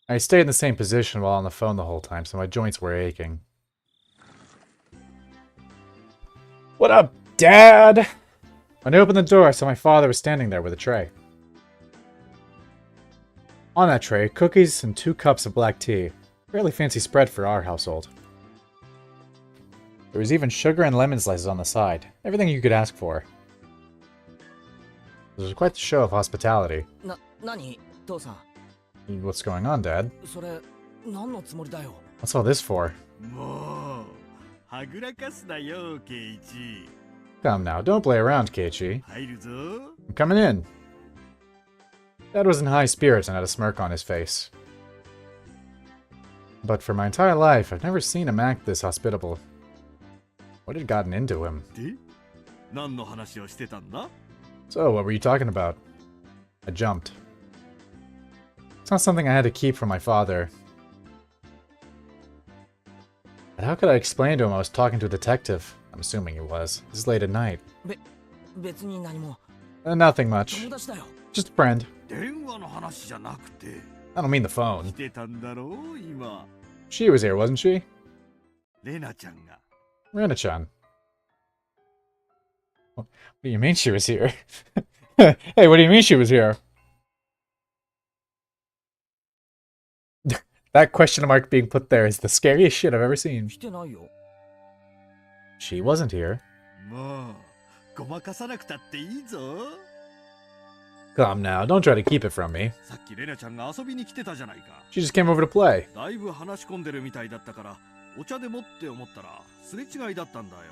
I stayed in the same position while on the phone the whole time, so my joints were aching. What up, Dad? When I opened the door, I saw my father was standing there with a tray. On that tray, cookies and 2 cups of black tea. Fairly fancy spread for our household. There was even sugar and lemon slices on the side. Everything you could ask for. This was quite the show of hospitality. 何？父さん。 What's going on, Dad? それ、何のつもりだよ？ What's all this for? もう、はぐらかすなよ、ケイイチ。 Come now, don't play around, Keiichi. 入るぞ。 I'm coming in. Dad was in high spirits and had a smirk on his face. But for my entire life, I've never seen him act this hospitable. What had gotten into him? で、何の話をしてたんだ？ So, what were you talking about? I jumped. It's not something I had to keep from my father. But how could I explain to him I was talking to a detective? I'm assuming he was. This is late at night. 別に何も。 Nothing much. 友達だよ。 Just a friend. 電話の話じゃなくて、 I don't mean the phone. 来てたんだろう、今。 She was here, wasn't she? レナちゃんが。 Rena-chan. What do you mean she was here? Hey, what do you mean she was here? That question mark being put there is the scariest shit I've ever seen. 来てないよ。 She wasn't here. もう、ごまかさなくたっていいぞ。 Come now, don't try to keep it from me. さっきレナちゃんが遊びに来てたじゃないか。 She just came over to play. だいぶ話し込んでるみたいだったから、お茶でもって思ったら、すれ違いだったんだよ。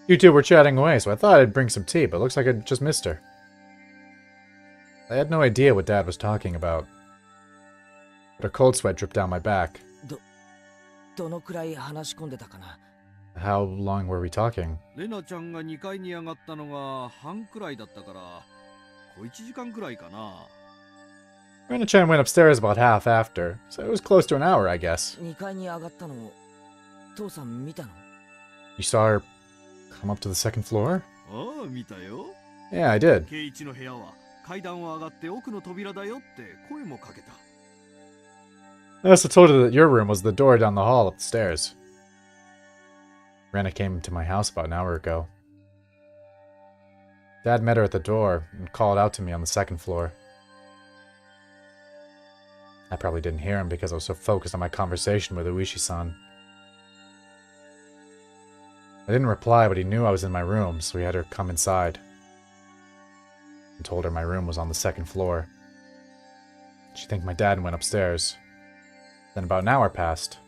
You two were chatting away, so I thought I'd bring some tea, but looks like I just missed her. I had no idea what Dad was talking about. But a cold sweat dripped down my back. どのくらい話し込んでたかな？ How long were we talking? レナちゃんが2階に上がったのが半くらいだったから、小1時間くらいかな。 Rena-chan went upstairs about half after, so it was close to an hour, I guess. 2階に上がったの、父さん見たの？ You saw her Come up to the second floor? ああ、見たよ。 Yeah, I did. ケイイチの部屋は階段を上がって奥の扉だよって声もかけた。 I also told her that your room was the door down the hall up the stairs. Rena came to my house about an hour ago. Dad met her at the door and called out to me on the second floor. I probably didn't hear him because I was so focused on my conversation with Uishi-san. I didn't reply, but he knew I was in my room, so he had her come inside. And told her my room was on the second floor. She thanked my dad and went upstairs. Then about an hour passed.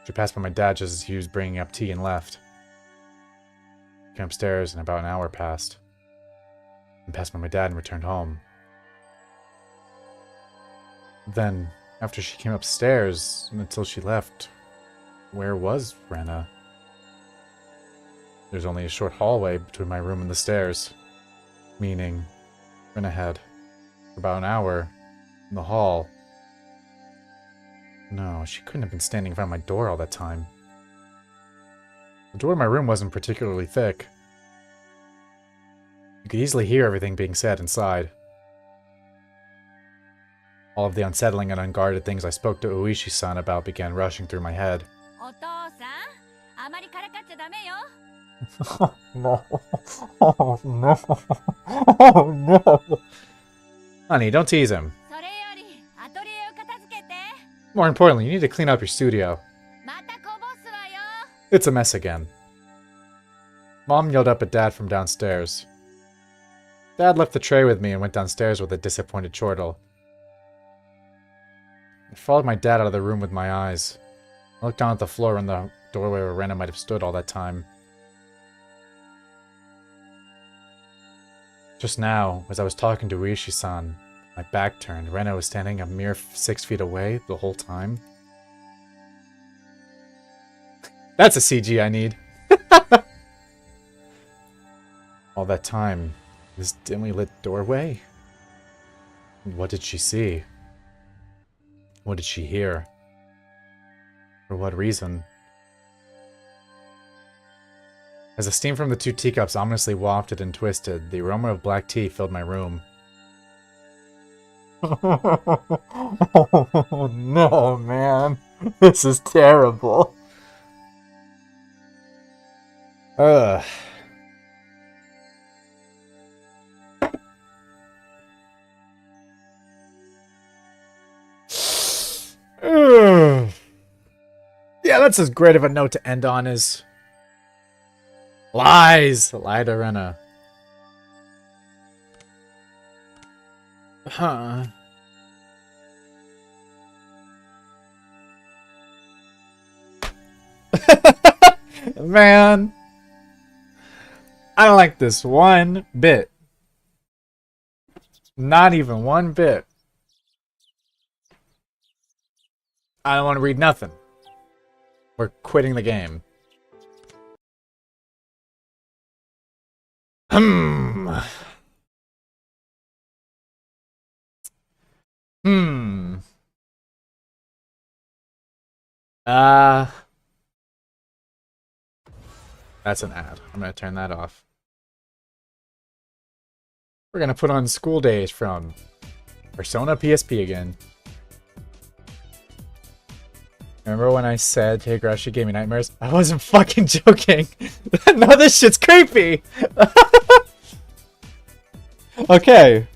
She passed by my dad just as he was bringing up tea and left. Came upstairs and about an hour passed. And passed by my dad and returned home. Then, after she came upstairs, and until she left, where was Rena? There's only a short hallway between my room and the stairs. Meaning, Rena had, for about an hour, in the hall. No, she couldn't have been standing in front of my door all that time. The door to my room wasn't particularly thick. You could easily hear everything being said inside. All of the unsettling and unguarded things I spoke to Uishi-san about began rushing through my head. Oh no. Oh no. Oh no. Honey, don't tease him. More importantly, you need to clean up your studio. It's a mess again. Mom yelled up at Dad from downstairs. Dad left the tray with me and went downstairs with a disappointed chortle. I followed my dad out of the room with my eyes. I looked down at the floor in the doorway where Rena might have stood all that time. Just now, as I was talking to Uishi-san, my back turned. Rena was standing a mere 6 feet away the whole time. That's a CG I need. All that time, this dimly lit doorway? What did she see? What did she hear? For what reason? As the steam from the 2 teacups ominously wafted and twisted, the aroma of black tea filled my room. Oh no, man. This is terrible. Ugh. Yeah, that's as great of a note to end on as lies. Lie to Rena. Huh. Man, I don't like this one bit. Not even one bit. I don't want to read nothing. We're quitting the game. That's an ad. I'm gonna turn that off. We're gonna put on School Days from Persona PSP again. Remember when I said Higurashi gave me nightmares? I wasn't fucking joking. No, this shit's creepy. Okay.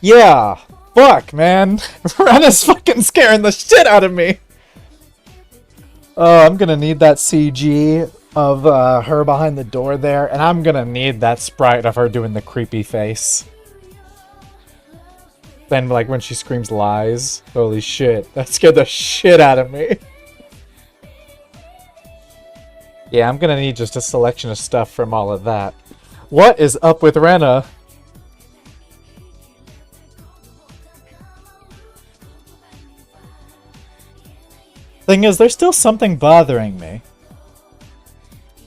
Yeah. Fuck, man. Rena's fucking scaring the shit out of me. I'm gonna need that CG of her behind the door there, and I'm gonna need that sprite of her doing the creepy face. Then, like, when she screams lies. Holy shit. That scared the shit out of me. Yeah, I'm gonna need just a selection of stuff from all of that. What is up with Rena? Thing is, there's still something bothering me.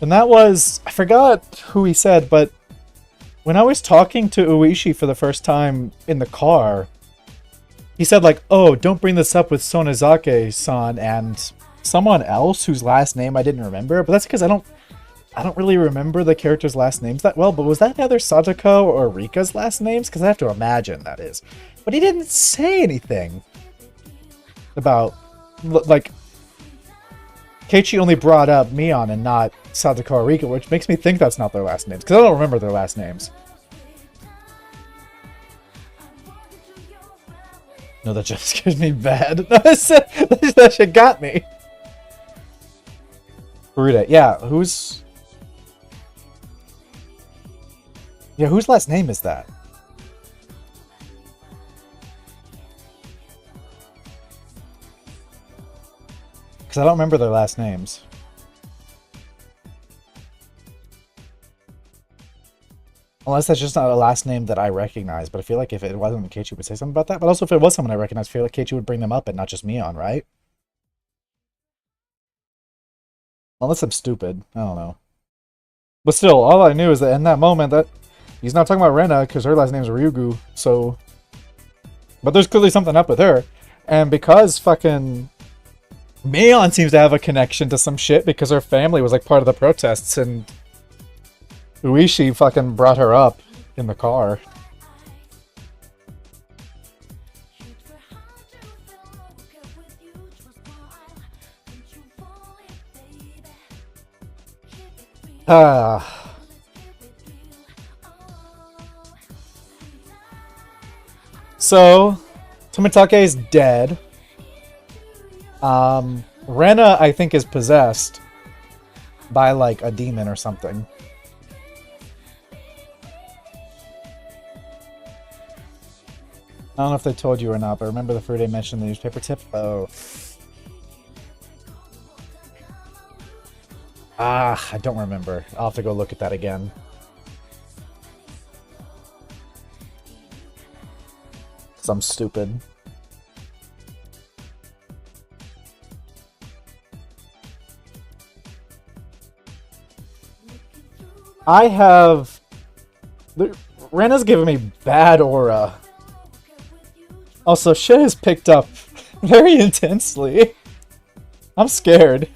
And that was, I forgot who he said, but when I was talking to Uishi for the first time in the car, he said like, "Oh, don't bring this up with Sonozake-san and someone else whose last name I didn't remember." But that's because I don't really remember the characters' last names that well. But was that either Sadako or Rika's last names? Because I have to imagine that is. But he didn't say anything about like. Keiichi only brought up Mion and not Sadako or Rika, which makes me think that's not their last names, because I don't remember their last names. No, that just scares me bad. That shit got me. Furude. Yeah, whose last name is that? Because I don't remember their last names. Unless that's just not a last name that I recognize. But I feel like if it wasn't, Keiichi would say something about that. But also if it was someone I recognize, I feel like Keiichi would bring them up and not just Mion, right? Unless I'm stupid. I don't know. But still, all I knew is that in that moment that he's not talking about Rena because her last name's Ryugu. So... But there's clearly something up with her. And because fucking... Mion seems to have a connection to some shit because her family was like part of the protests and Uishi fucking brought her up in the car. So, Tomitake is dead. Rena, I think, is possessed by, like, a demon or something. I don't know if they told you or not, but remember the Furude mentioned the newspaper tip? Oh. I don't remember. I'll have to go look at that again. Because I'm stupid. I have... Rena's giving me bad aura. Also, shit has picked up very intensely. I'm scared.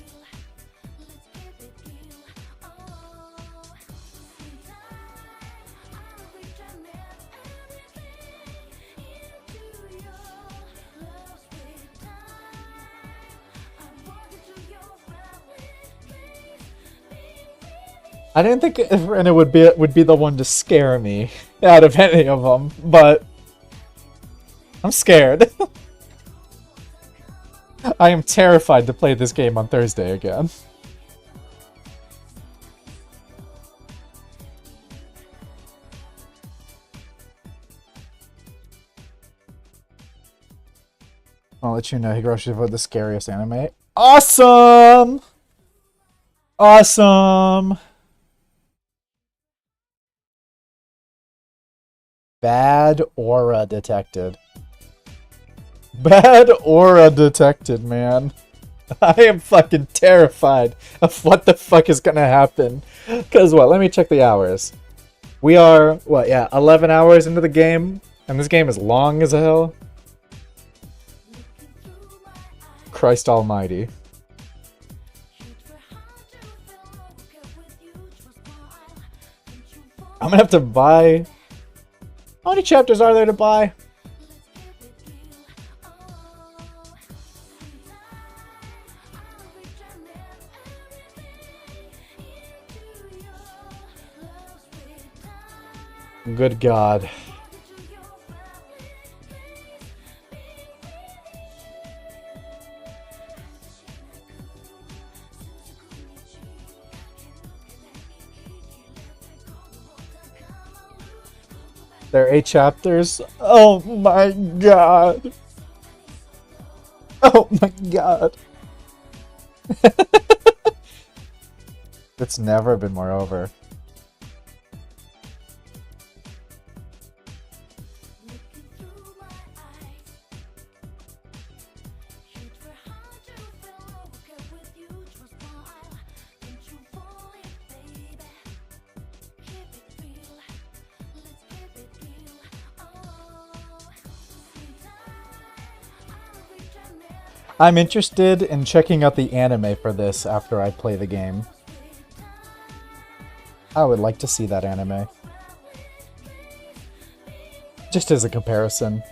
I didn't think Rena would be the one to scare me out of any of them, but I'm scared. I am terrified to play this game on Thursday again. I'll let you know Higurashi voted the scariest anime. Awesome! Awesome! Bad aura detected. Bad aura detected, man. I am fucking terrified of what the fuck is gonna happen. Cause what? Let me check the hours. We are, what, yeah, 11 hours into the game. And this game is long as hell. Christ almighty. I'm gonna have to buy... How many chapters are there to buy? Good God. There are 8 chapters. Oh my God. Oh my God. It's never been more over. I'm interested in checking out the anime for this after I play the game. I would like to see that anime. Just as a comparison.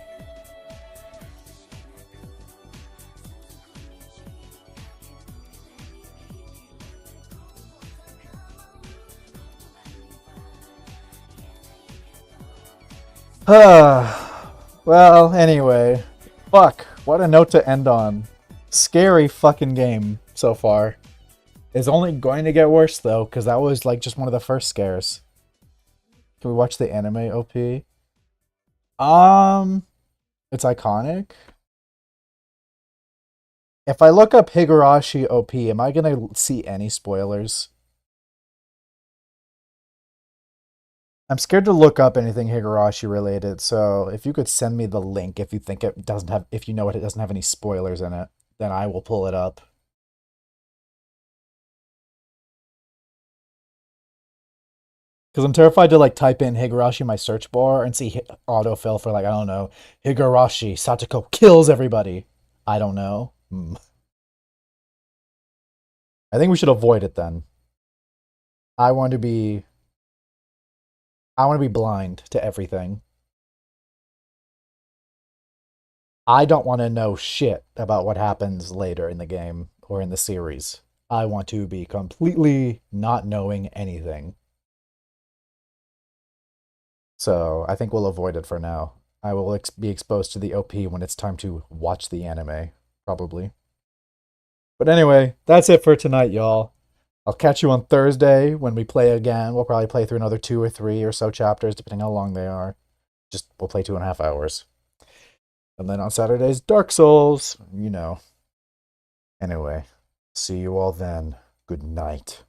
Well, anyway. Fuck. What a note to end on. Scary fucking game so far. It's only going to get worse though, because that was like just one of the first scares. Can we watch the anime OP? It's iconic. If I look up Higurashi OP, am I gonna see any spoilers? I'm scared to look up anything Higurashi related, so if you could send me the link if you think it doesn't have, if you know it doesn't have any spoilers in it, then I will pull it up. Because I'm terrified to like type in Higurashi in my search bar and see autofill for like, I don't know, Higurashi, Satoko kills everybody. I don't know. I think we should avoid it then. I want to be blind to everything. I don't want to know shit about what happens later in the game or in the series. I want to be completely not knowing anything. So I think we'll avoid it for now. I will be exposed to the OP when it's time to watch the anime, probably. But anyway, that's it for tonight, y'all. I'll catch you on Thursday when we play again. We'll probably play through another 2 or 3 or so chapters, depending how long they are. We'll play 2.5 hours. And then on Saturdays, Dark Souls, you know. Anyway, see you all then. Good night.